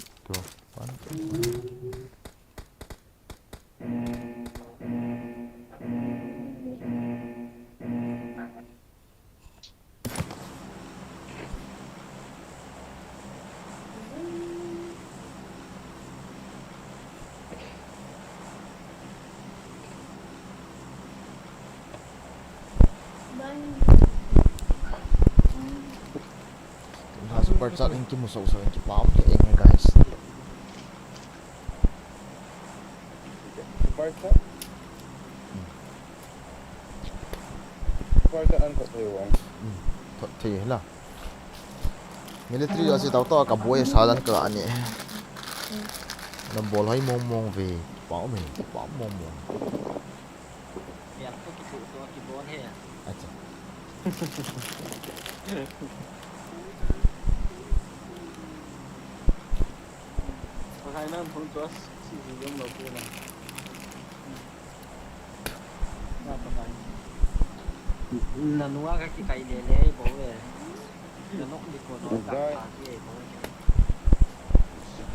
2. Super chat in kim so in kim bom ke eng guys. Super chat ăn thật nhiều không? Thật thì là military asi tao to ka boy sa dan ka ani. Nó bol hay mong về bỏ mình bỏ mong. Dạ, tôi cái tụ tôi cái bón hè. Acha. Hai năm không có sử dụng đầu tiên này. Nào tầm này. Là nuôi cái cây để lấy bố về. Là nó đi của nó cả cả cái bố.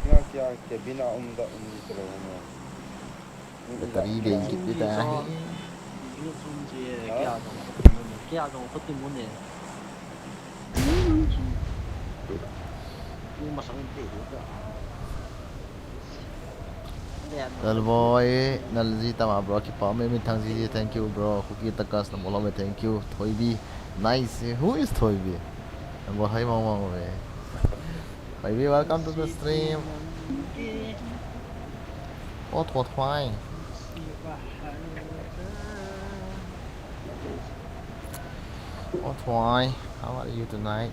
Nga kia cái bina da terus mà. Battery để kit đi ta. 이거 좀 이제 계약은 그때 뭐네. 이거 막 상인 때 이거. Dal boy, nalzi tama bro ki pa me thang ji thank you bro. Cookie takas na bola me thank you. Thoibi nice. Who is Thoibi? Bo hai mama we. Thoibi welcome to the stream. What fine. What why? How are you tonight?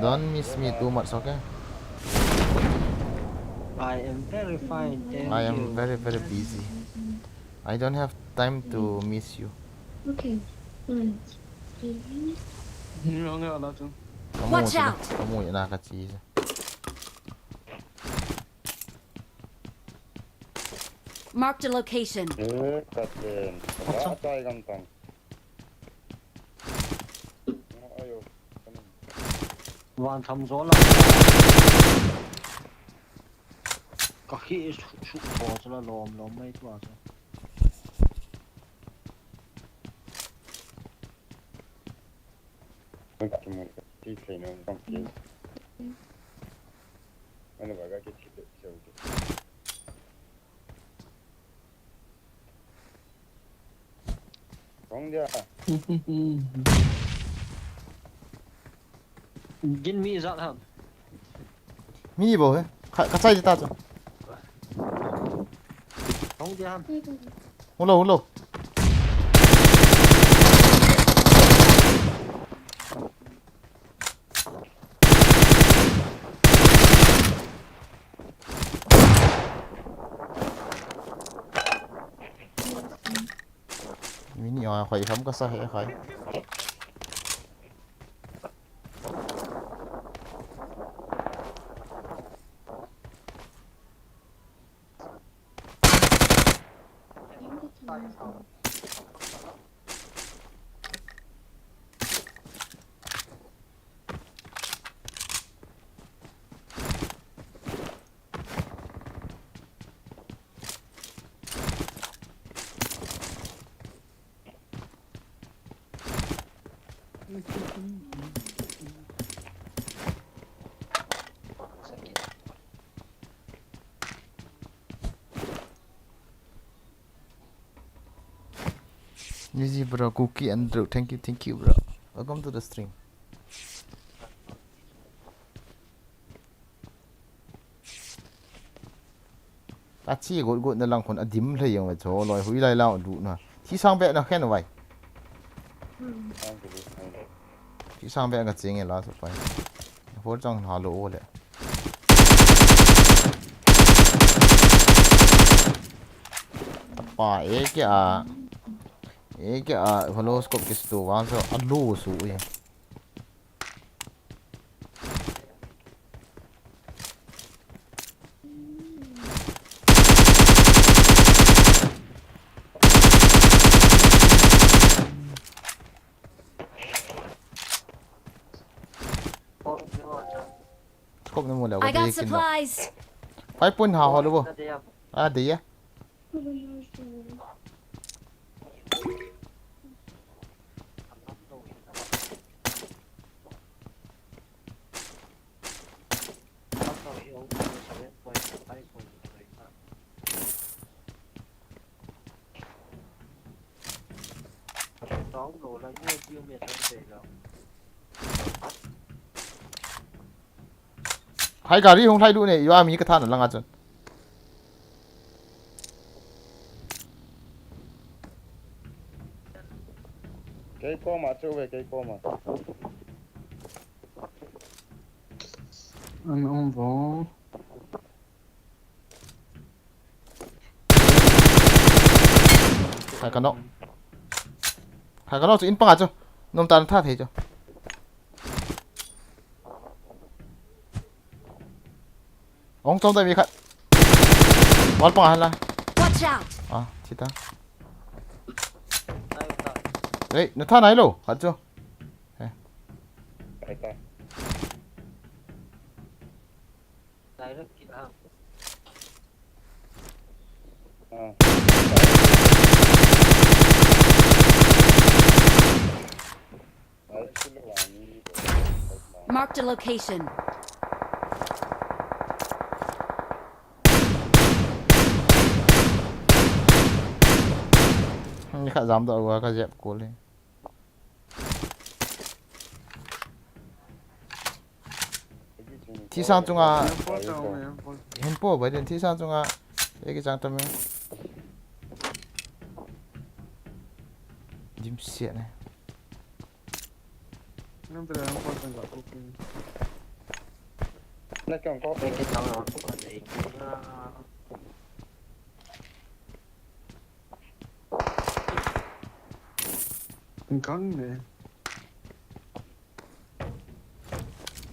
Don't miss me too much, okay? I am very fine, thank I am you. very busy. I don't have time to miss you. Okay. Fine. Nhiều người ở chung. Watch out. Kamu ya nak kacau. Marked a location. Katen. Apa yang gampang? Ayo. Hoàn thành gió là có khi sụt thò cho nó lòm mấy quả rồi. Cuma tiga ni orang kiri. Mana bagai kita jauh. Không dia. Dân Mỹ dọn hẳn. Mini boy, kacau je tak tu. Không đi hẳn. Ulo. mini à khỏi không có sao hết khỏi easy bro cookie Andrew thank you bro welcome to the stream ta chi gột nó lăng con adim lấy yang mà cho lòi hui lại lao đủ nè thì sang bé nó khen nó vậy thì sang bé cái chuyện này là sao phải phố trong hà lỗ đấy pa cái holoscope cái số vàng số alo số ấy scope nó mua đâu I cái got gì kia nó supplies. phải pun hào luôn à đấy á đồ là mua tiêu miệt về rồi hai gari không thay luôn này yêu ami cái thằng nó lăng à chân cái co mà chỗ về cái co mà Anh ông võ. hai cái nó in bằng à chứ nông tàn tha thế chứ ông trong tay bị khát bắn bằng hay là Watch out. à chị ta đấy nó tha này luôn hả chưa cái ta đây rất kỹ lắm Marked a location. như khát dám đợi qua cái dẹp cố lên thi sang chung à hình bộ vậy đến thi sang chung à cái trang tâm ấy dim xiết này Em thấy em có tên gọi cookie. nó còn có cái tao nó cũng có để Anh cắn nè.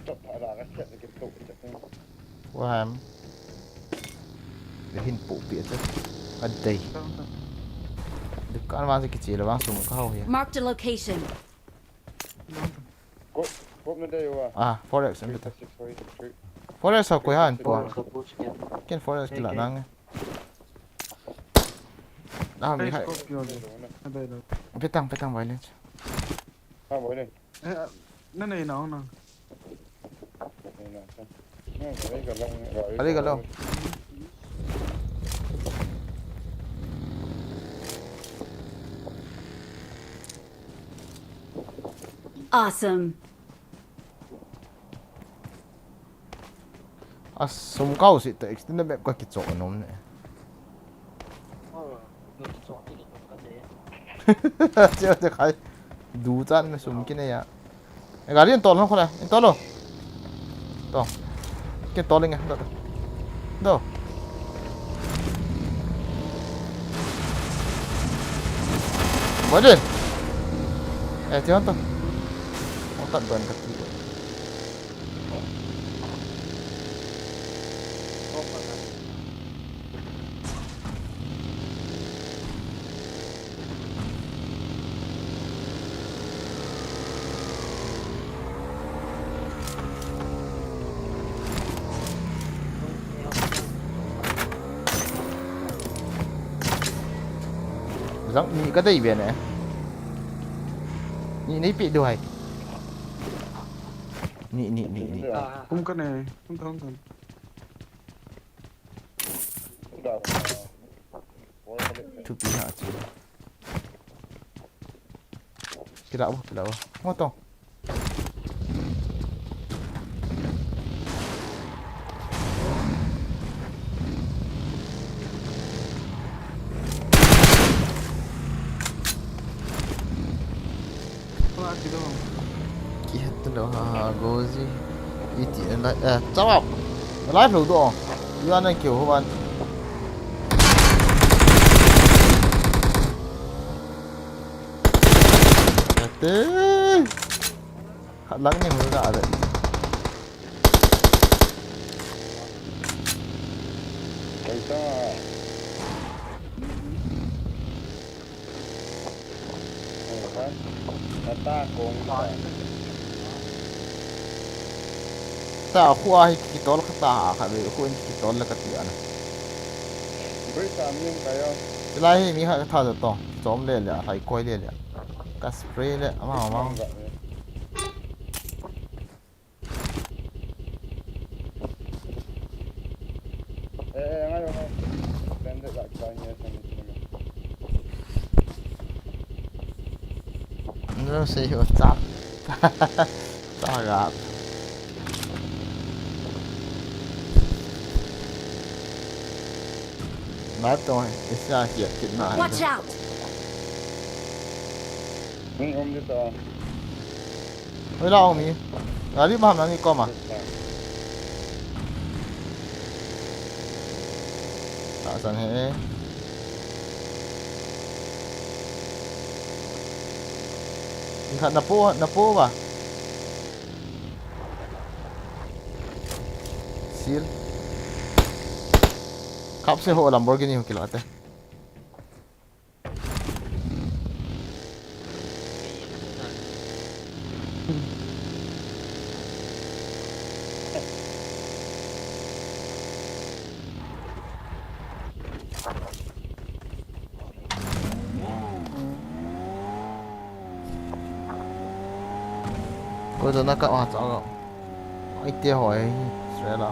chụp lại là cái chuyện cái tụ chắc qua hàm để hình bộ bịa chứ ở đây được con vào cái chỉ là băng súng cao here Marked a location. cốp nó đây à à forex em biết forex sao quay hàn po cái forex cái là năng đó mình hay Scorpio này. Ở đây rồi. biết tăng vậy lên mới đây Ê, nó này nó nè. ở đây gần đâu Awesome. à súng cao sĩ tới nó bẹp qua cái chỗ nó này chưa được hay đủ chân mà súng cái này à gà điên to lắm không này to luôn to cái to lên nghe đâu đâu Boigin. Jangan tu. Otak ban kaki. Giống nhị cái gì vậy nè? Nhị nấy bị đuổi. Nhị. Không cần này, không cần. Thứ bị hả chứ? Cái đậu. Ngon to. Gitu. Kita dah gozi. Iti lại jawab. Live lulu dong. Dia nak kêu hoban. Betul. Halang ni mula ada. Kita Nata kong Ta aku ahi kitol kata kali aku ini kitol lah kati ana. Beri kami kayo. Lai ni hak kata tu. Jom le le, hai koi le le. Ka spray le, ama. Ngayon. Benda tak kaya sama sini. Nó sẽ hiểu chắc. Sao gặp. Nói tôi, cái xa hiện chuyện này. Watch out! Đi to. Ôi đâu mi? Đi bao nhiêu con mà? Tạo sẵn hết. Lihat napo ba? Seal. Kap se ho Lamborghini ho kilate. Cô cho nó cậu hạt rõ anh tia hỏi sẽ là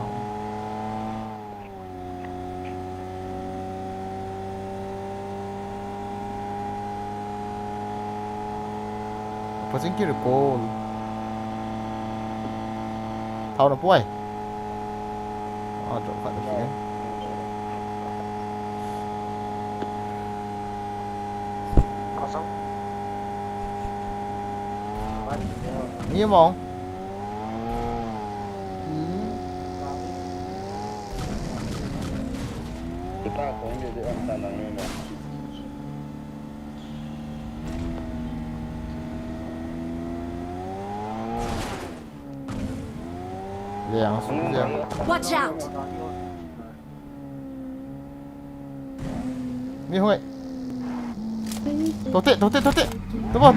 có chính kia được cô thao nó quay chỗ phải được phía như mong Kita kong dia dia tanang ni. Liang xuống liang Watch out! mi huệ tổ tệ tổ vào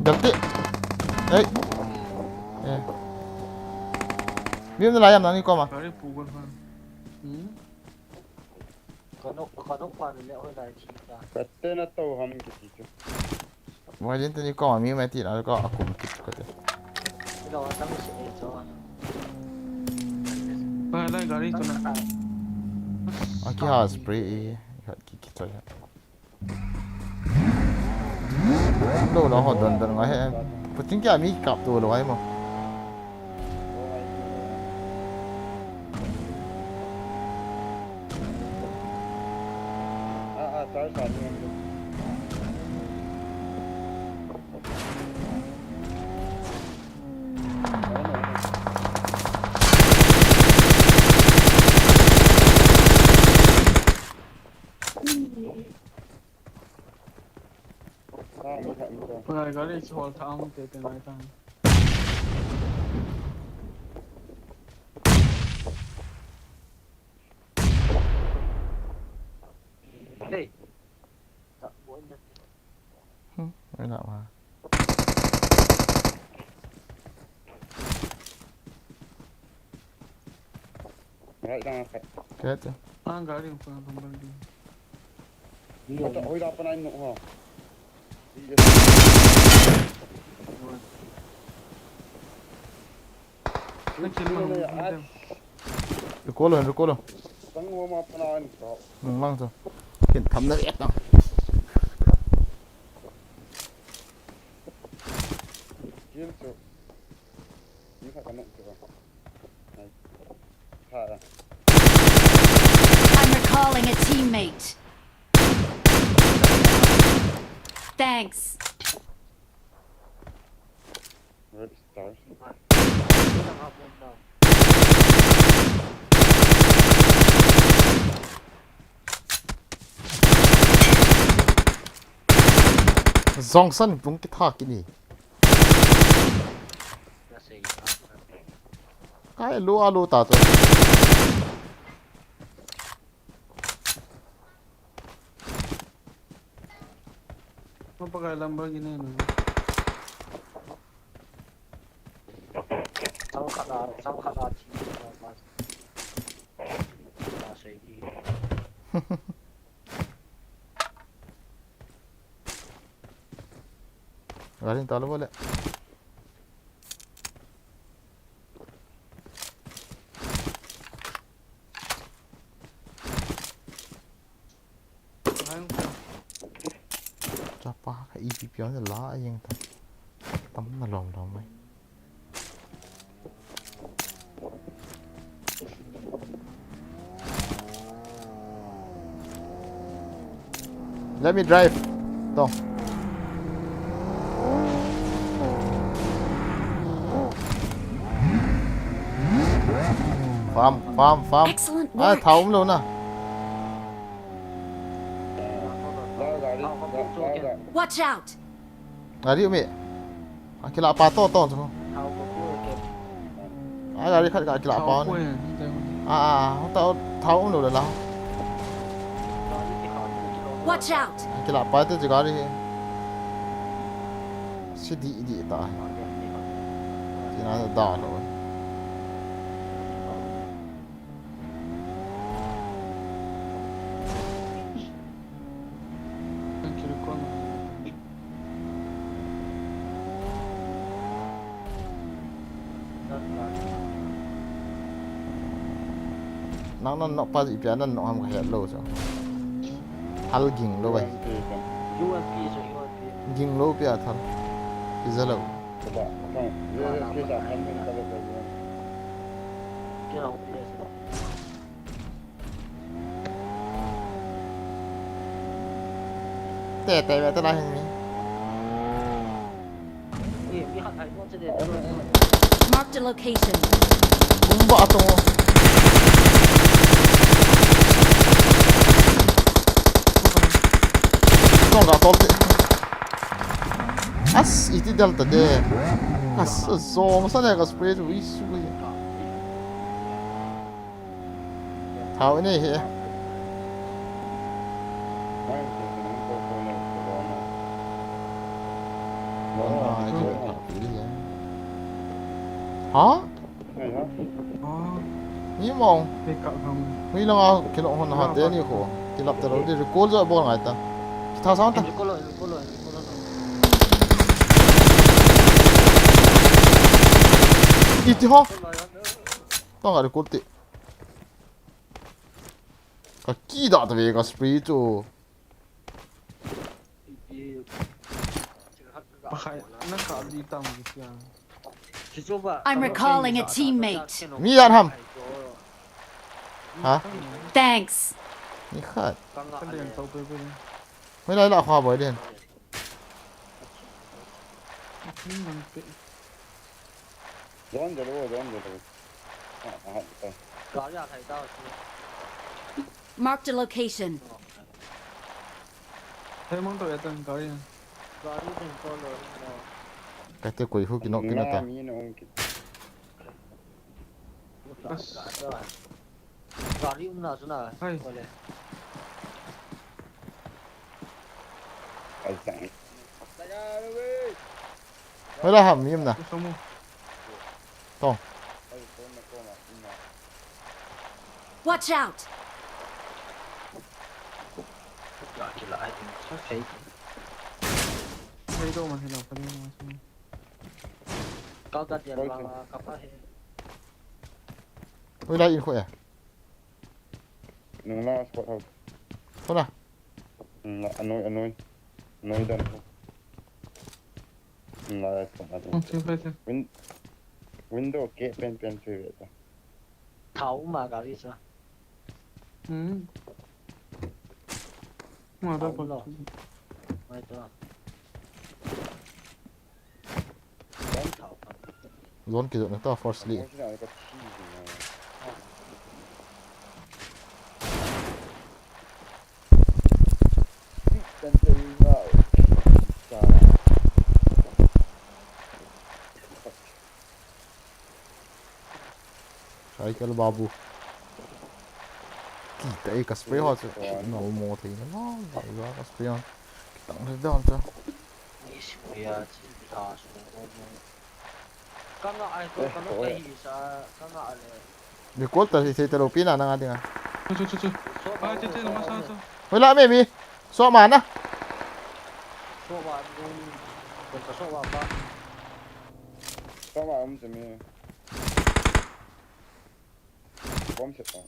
Ganti. Biết nó làm gì con mà. Kali pukul kan. Konok pa nila ako dahil kita. Kata na tahu ham gitu. Mọi chuyện thì con mà mi mấy thì nó có cùng kịp có thể. Ilo ang tamis sa ito. Đây gaari tu na. Aki ha spray ki choi đâu nó họ đần đần ngay em có chính cái mi cặp tôi rồi mà Sorry, sorry. Đây gaari chol thang te te nai thang. Đây. Tạ bố nhân. cái nào mà Right down. chết chứ Gaari pun pun di. Oi dapat naik ha. Nak kill mana? được cô luôn Tang mau apa naik kau? mang rồi hiện thấm nó ép đâu Kill tu. Ni tak kena tu. Naik. Ha. I'm recalling a teammate. Thanks. Red stars. Đang học môn nào? Johnson cũng cái thằng cái gì Là gì? cái lúa ta rồi Kau pakai lambat gini ni. Sau khá là chỉ là gì? garin tahu boleh apa cái EPP nó lá nhưng tấm mà lòng đâu mày let me drive Tông farm Excellent à work. thấu luôn à Watch out. gari umi akila apa to Thao có cua kẹp. gari khát gari kila apa Kau ni ni. không tao thấu luôn rồi Đó những cái khó những cái Watch out. kila apa tu juga gari sedih ta chỉ là đỏ rồi Kiri kau. nó pas ipian nó ham kayak lo so hal ging lo bay UMP rồi UMP. ging lo pia thal pizza lo Coba. Kau. Dia kisah kami kalau bagi. Cái nào cũng biết. tè về tới đây hình Cái hạt này nó sẽ để Marked a location. cũng bỏ tung con gà to thế as ít delta de as so mà sao này cái spray rồi suy tháo này hệ hảนี่มอง Dekat kamu. นี่ลองคิดลองหันหาเตนี่โหที่หลับแต่เราได้รีคอร์ดจะบอกไงตาท่าซ้อนตา Cô lỗi. อีกที่ห้อง Cô lỗi đó nữa. ต้องการรีคอร์ดติ kaki dah tu ka spray tu. Pakai nak kat di tang gitu ya. I'm recalling a teammate. Mi yan ham. Hả? Thanks. Ni khat. Kan dia yang tahu bebe ni. Mới lại là khoa bởi điền. Ini nanti. Dọn rồi luôn, dọn rồi. Marked a location. Saya mau tahu ya tang kau ya. Cái tiêu quỷ hút cái nọ cái nọ ta. Hai. Mới là hầm im nè. Semua. Tông. Watch out. Saya tahu masih tahu kali ni masih. Mới lại in khỏe. Nung la spot house. Thôi nào. Annoy dan. La spot house. Sampai tu. Window ke pen tu tu. Ada apa? Zone cái nó to force lead. Cycle babu. Kita cái spray hoa chứ. Nó mò thì nó vậy quá cái spray hoa. Tặng cái đó cho. Di kota si saya terlalu pina nang ating ah. Cucu. Ah, cucu nama satu. Wala me mi. So mana? Sama tu ni. Bom set tak.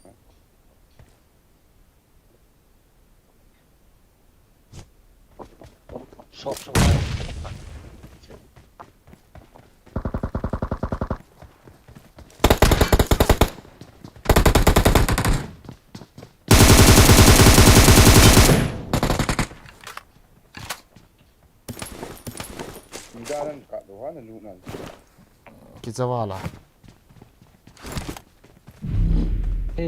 Jalan kat luar ni lu nanti. Kita wala. Nah,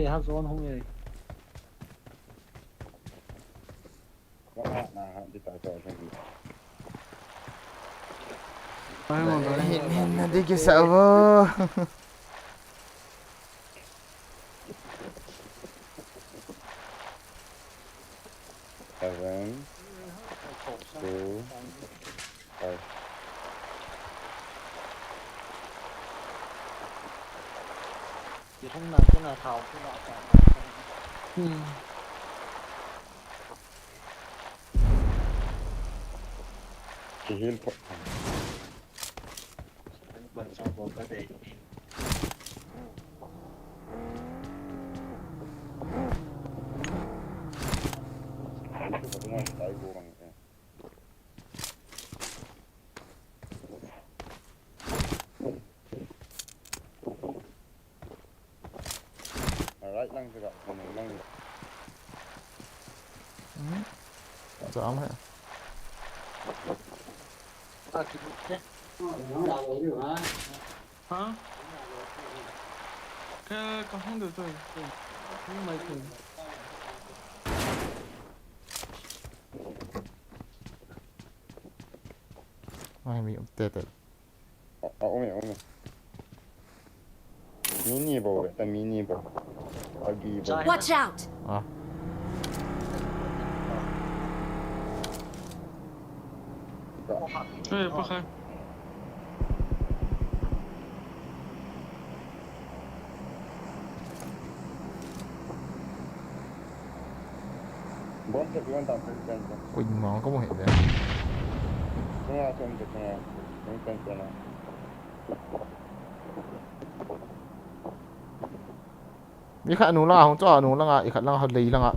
di tak tahu macam ni. Saya mau tahu. Nanti kisah apa? Seven, two, five. Kihil pot. Itu pertemuan saya orang. Right lang juga, lang. Giảm hết. Hả? Cái con không được rồi. Không mấy thử. Ai mi tệ tệ. Ome. Mini bow, ta mini bow. Pubg bow. Watch out. À. Pakai. Bom set bukan tak pen. Quỳnh mà có một hệ đấy. Tengah tu untuk tengah. Pen tengah. มีข้าหนูล่ะของจ้าหนูล่ะอีกขัดล่ะเขาลีล่ะ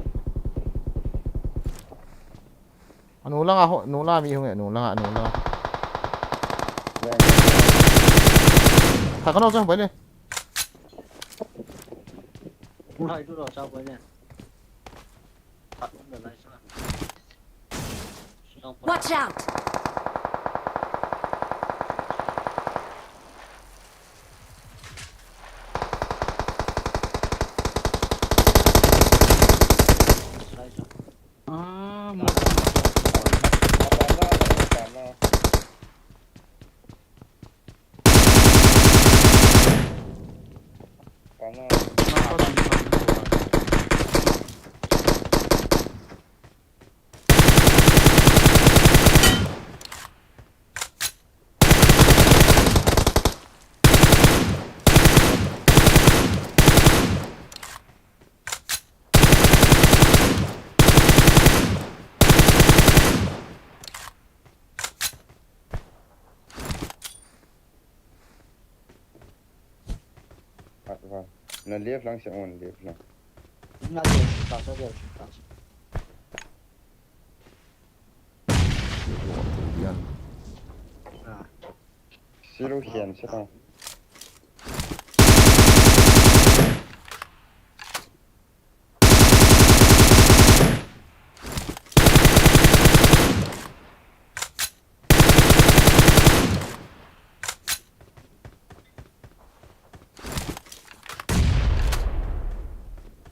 หนูล่ะหนูล่ะมีหงหนูล่ะหนูล่ะถ่ายข้างนอกจ้ะไปเลย Không thấy chút nào sao với nè. Thật không được lại sao. Watch out! À, một nó liếp lắm sẽ ổn liếp lắm Nga điều tạo sao điều tạo. siro hiền sẽ không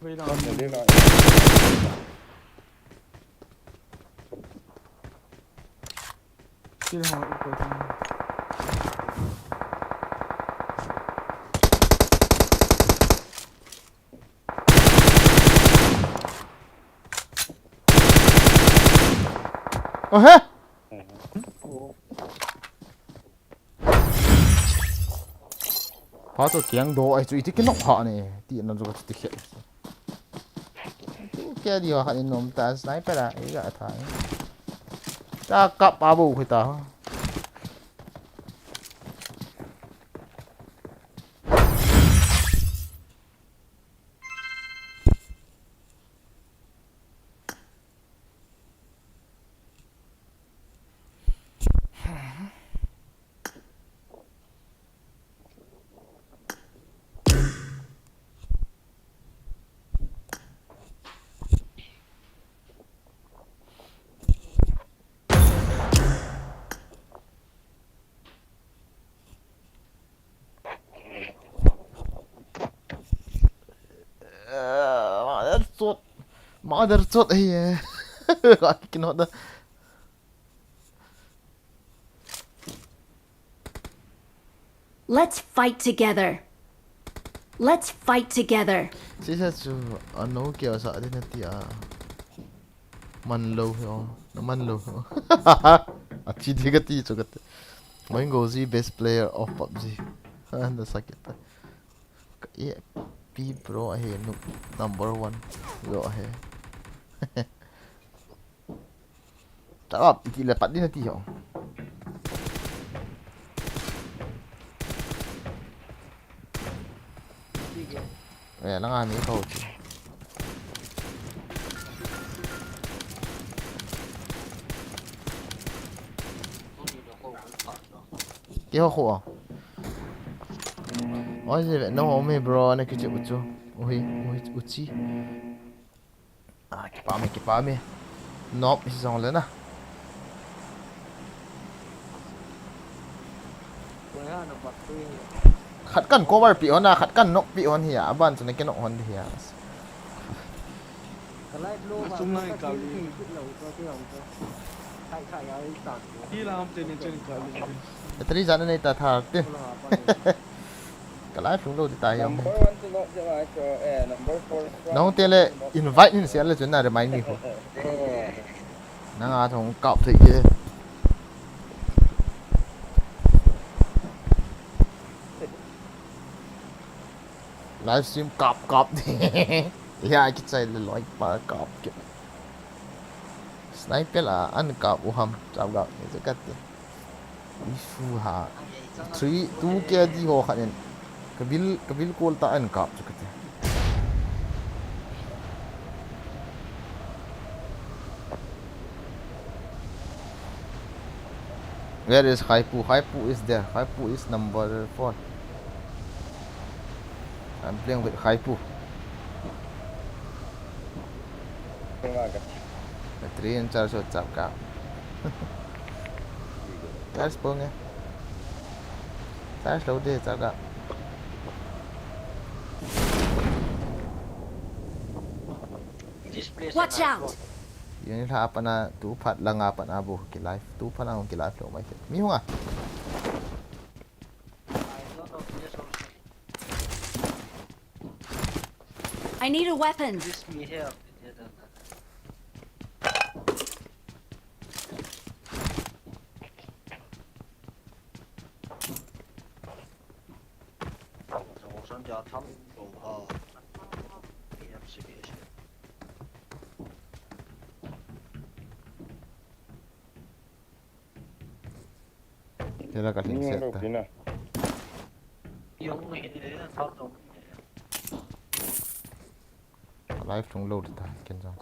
bây giờ nó liếp lại kia họ có ơ hế họ tôi tiếng đồ ấy chú ý cái nóc họ này tiền nó rồi cái hiện cái gì họ nên nôm ta sniper à ấy gã thái ta cặp abu người ta ما قدرت صوت هي لكن هذا Let's fight together. Let's fight together. sisa chu ano kya sa din nati manlo ho manlo achi digati chu gat Boigin best player of PUBG anda sakit ye P pro he number 1 yo he tak iti lepat dia nanti yo lang ami kau tu Kêu khổ ôi gì vậy nó ôm bro này cái chuyện bút ôi ôi uchi cái pa me nope is on lên à khát cắn cover pi on à khát cắn nóc pi on hiya ban cho nên cái nóc on hiya đi làm trên trên cái tadi sana ni ta thar tu kalai phung lo di ta yam number 1 to not the right number 4 nong tele invite ni sia le chuna remind me ho nang a thong kap thei ke livestream kap đi ya ki chai le loi pa kap ke sniper la an kap uham cham ga ni zakat ifu ha 3 2 ke di ho khanen kabil kol ta an kap chukate Where is Haipu? Haipu is there. Haipu is number 4. I'm playing with Haipu. Pingaga. The 3 in charge of Chapka. That's Pong. That's low day, Chapka. This place Watch out! Yun yung hapa na 2 pat lang nga pa na buho ki life. 2 pa lang ki life lo may kit. Miho nga. I need a weapon. This me here. Kailan ka Yung set low ta. pina. Yung thao dong. Life trong load ta. Ken jang.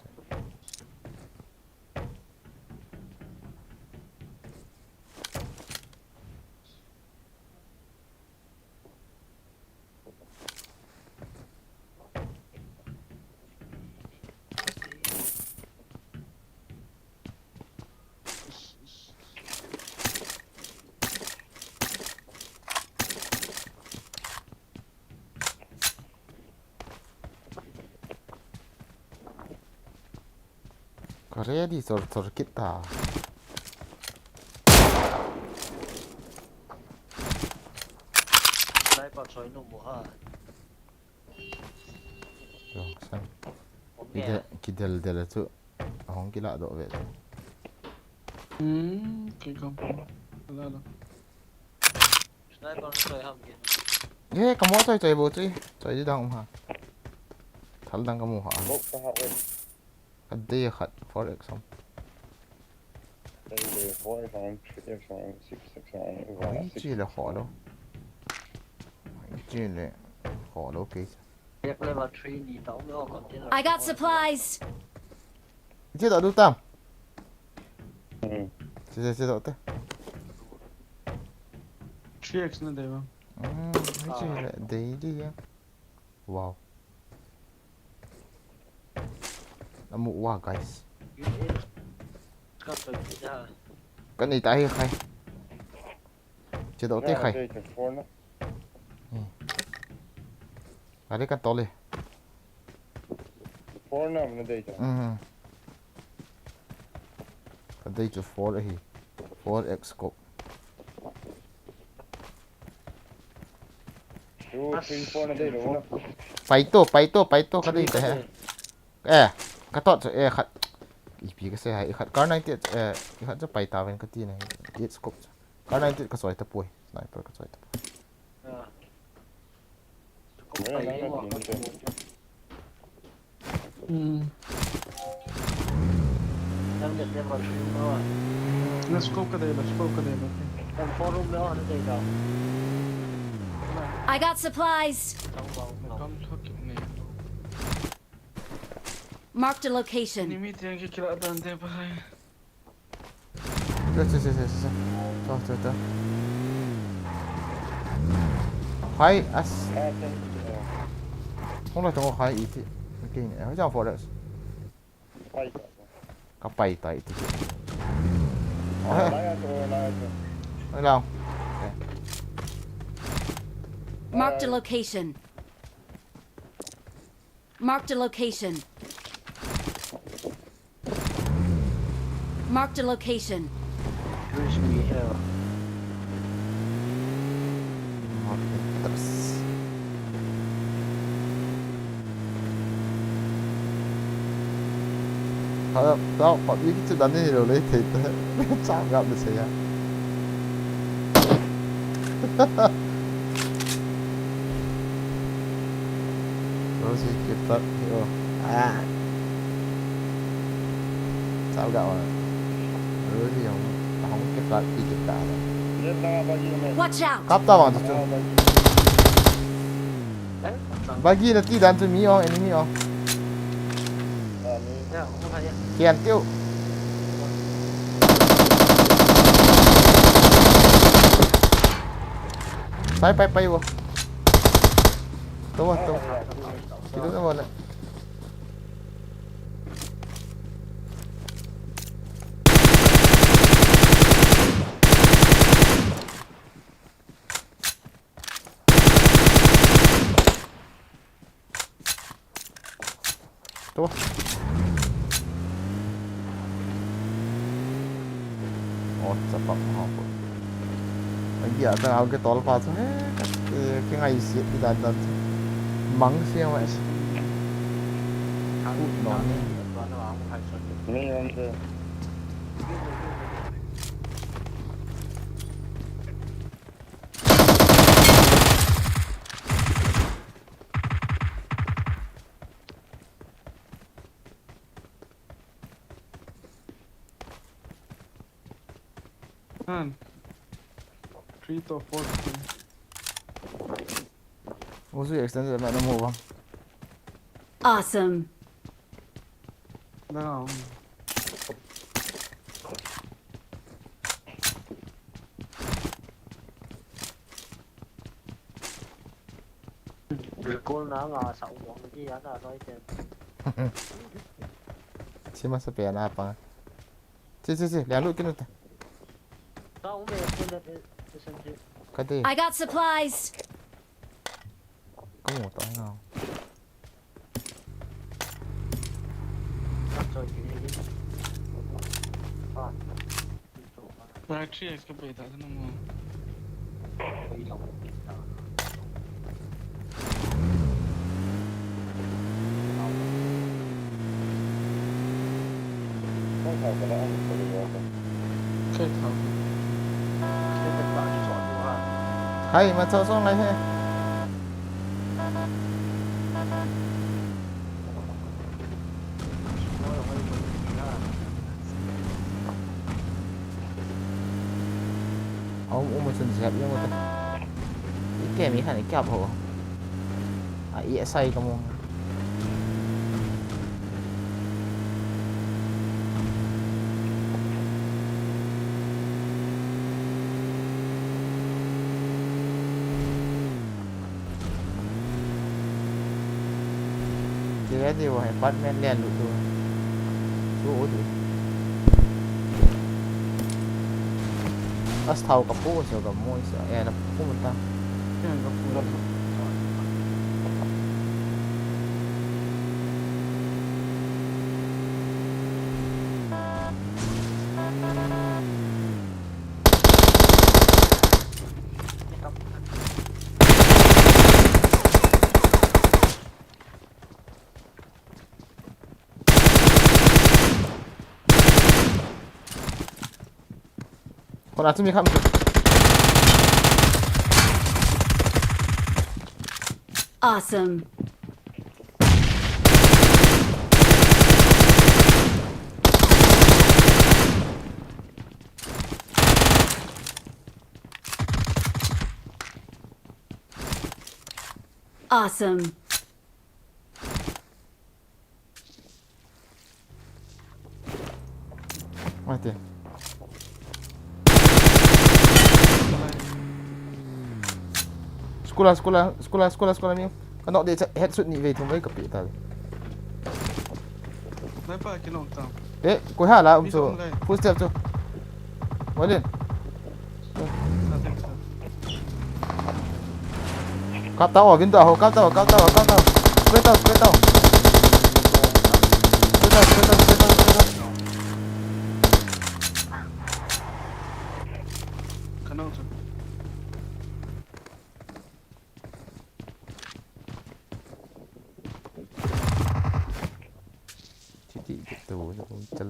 Ready sor kita. Lại bảo chơi nụ mùa ha. Yo, san. Okay. Kidel del tu. Hong kila do ve. Cái không. Là. Sniper nó chơi hầm kìa. Ye, kamo chơi bo chơi. Chơi đi dang ha. Thal dang kamo ha. Bốc ka ha we. Adde khat for exam. Đây 4 5 3 6 6 Ai chi là khó đâu. Ai chi là khó đâu cái. Việc level 3 đi tao mới còn tiền. I got supplies. Chi đó đủ tam. Ừ. Chi đó te. 3x nó đây không? Ai chi là đấy đi á. Wow. Namu wow guys. Con chơi gì ha? Cái này tay khai. Chi đó te khai. Đây cái phone nó. Ở đây cái to lên. Phone nó nó đây cho. Cái đây cho 4 ấy. 4x scope. 2 3 4 nó đây đúng không? Pai to cái đây te ha. Cái to khát. Ipi cái xe hay khát. Cái này tiệt khát cho pai ta ven cái tí này. It scope. Cái này tiệt cái soi tập bùi. Sniper cái soi tập. Mới là nó nó chỉ nó. Đang được level 3 nữa. Nó scope cái đây là. Còn forum nữa nó đây đâu. I got supplies. Come talk này. Marked a location. Ini meeting cái kira dan dia bahai. Cho. Hai as. Không là trong hai ý thì cái này nó cho forest. Pai. Cái pai tay thì. Lại cho. Nói đâu? Marked a location. Marked a location. Marked a location. Bridge me here. Đó, bọn ý chứ đánh đi rồi lấy thịt sao gặp được xảy ra. Rồi gì Kipat hiểu sao gạo à rồi gì không Kipat đi Kipat Watch out! cắp tao vào cho bagi là tí đàn cho mí không enemy không Không phải. kiền tiêu ไปบ่ตัวคิดดูกันหมดเลยตัวoh cepat apa lagi ada aku tol pas cái ngày xịt đi đặt đặt mắng xem vậy พูดน้องนี่ตอนระหว่างใครสน นี่มันคือ นั่น3 to 4 Usu extended mana mau bang Awesome. แล้ว cô nó ngờ sậu bọn cái gì đó là thôi chứ si masa pe apa si lihat lu kena tao cũng về trên đây để xem chứ kata I got supplies. kamu tahu nggak bắt rồi thì đi à แบตเตอรี่ก็ไปแต่นั่นมั้ง đi lòng không phải cái đó anh có được không เคยท cái tình bạn đi chọn của hàng hai macam song lagi he nó là hơi mình đó ông macam siap ya macam ini mi kan ini apa ho iya sai kamu dia dia wah hebat men lian lu tu tu as tahu kapu so kamu so na kapu mentah ำเนี่ยก็พูด คนอาจจะมีคำ Awesome. Awesome. mati sekolah ni kan dia headshot ni về chúng mấy cặp ta ไม่เปิดกินลงตาม cô ha là ông số full step cho mới lên น่าจะเป็น cáp tàu ở bên tàu cáp tàu quét tàuขนมจุด thì tàu chân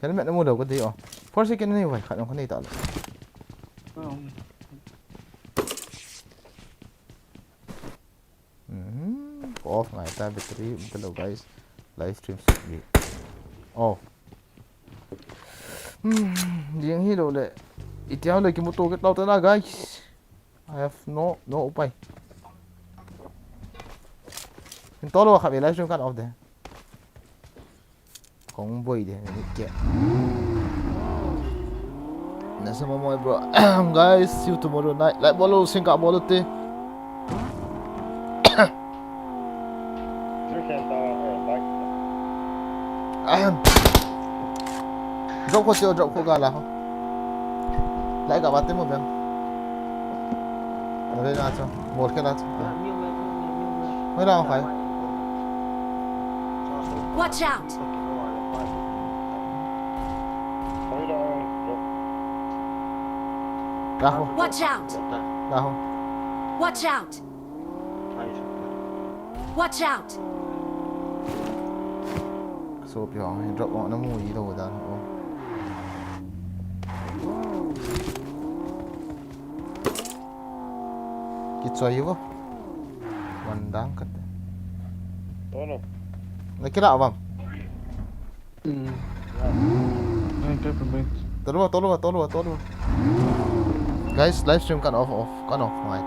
cái mẹ nó mua đầu cái gì for second này phải khả năng cái này tạo อ้าว off ngày ta battery betul lo guys live stream sendiri oh riêng hi đâu đấy ít theo lời cái mô tô cái tàu tới là guys I have no upay mình to lo khả bị live stream cắt off đấy không vui đấy kệ Nasa mamoy bro. Guys, see you tomorrow night. Like bolo sing ka bolo te. Du känner like. Drop ko siyo, drop ko gala ko. Lại cả bạn tên một bên. Ở đây là cho một cái là cho. Mới đâu phải. Watch out! Oj då. Ra không? Watch out! Ra không? Watch out! Watch out! Số biểu drop bọn nó mùi đâu ra. Kichoy vô. Mandang kat. Tolong. Nakira bang. Cái phần bên. Tolu. Guys, live stream kan off. Kan off. Mai.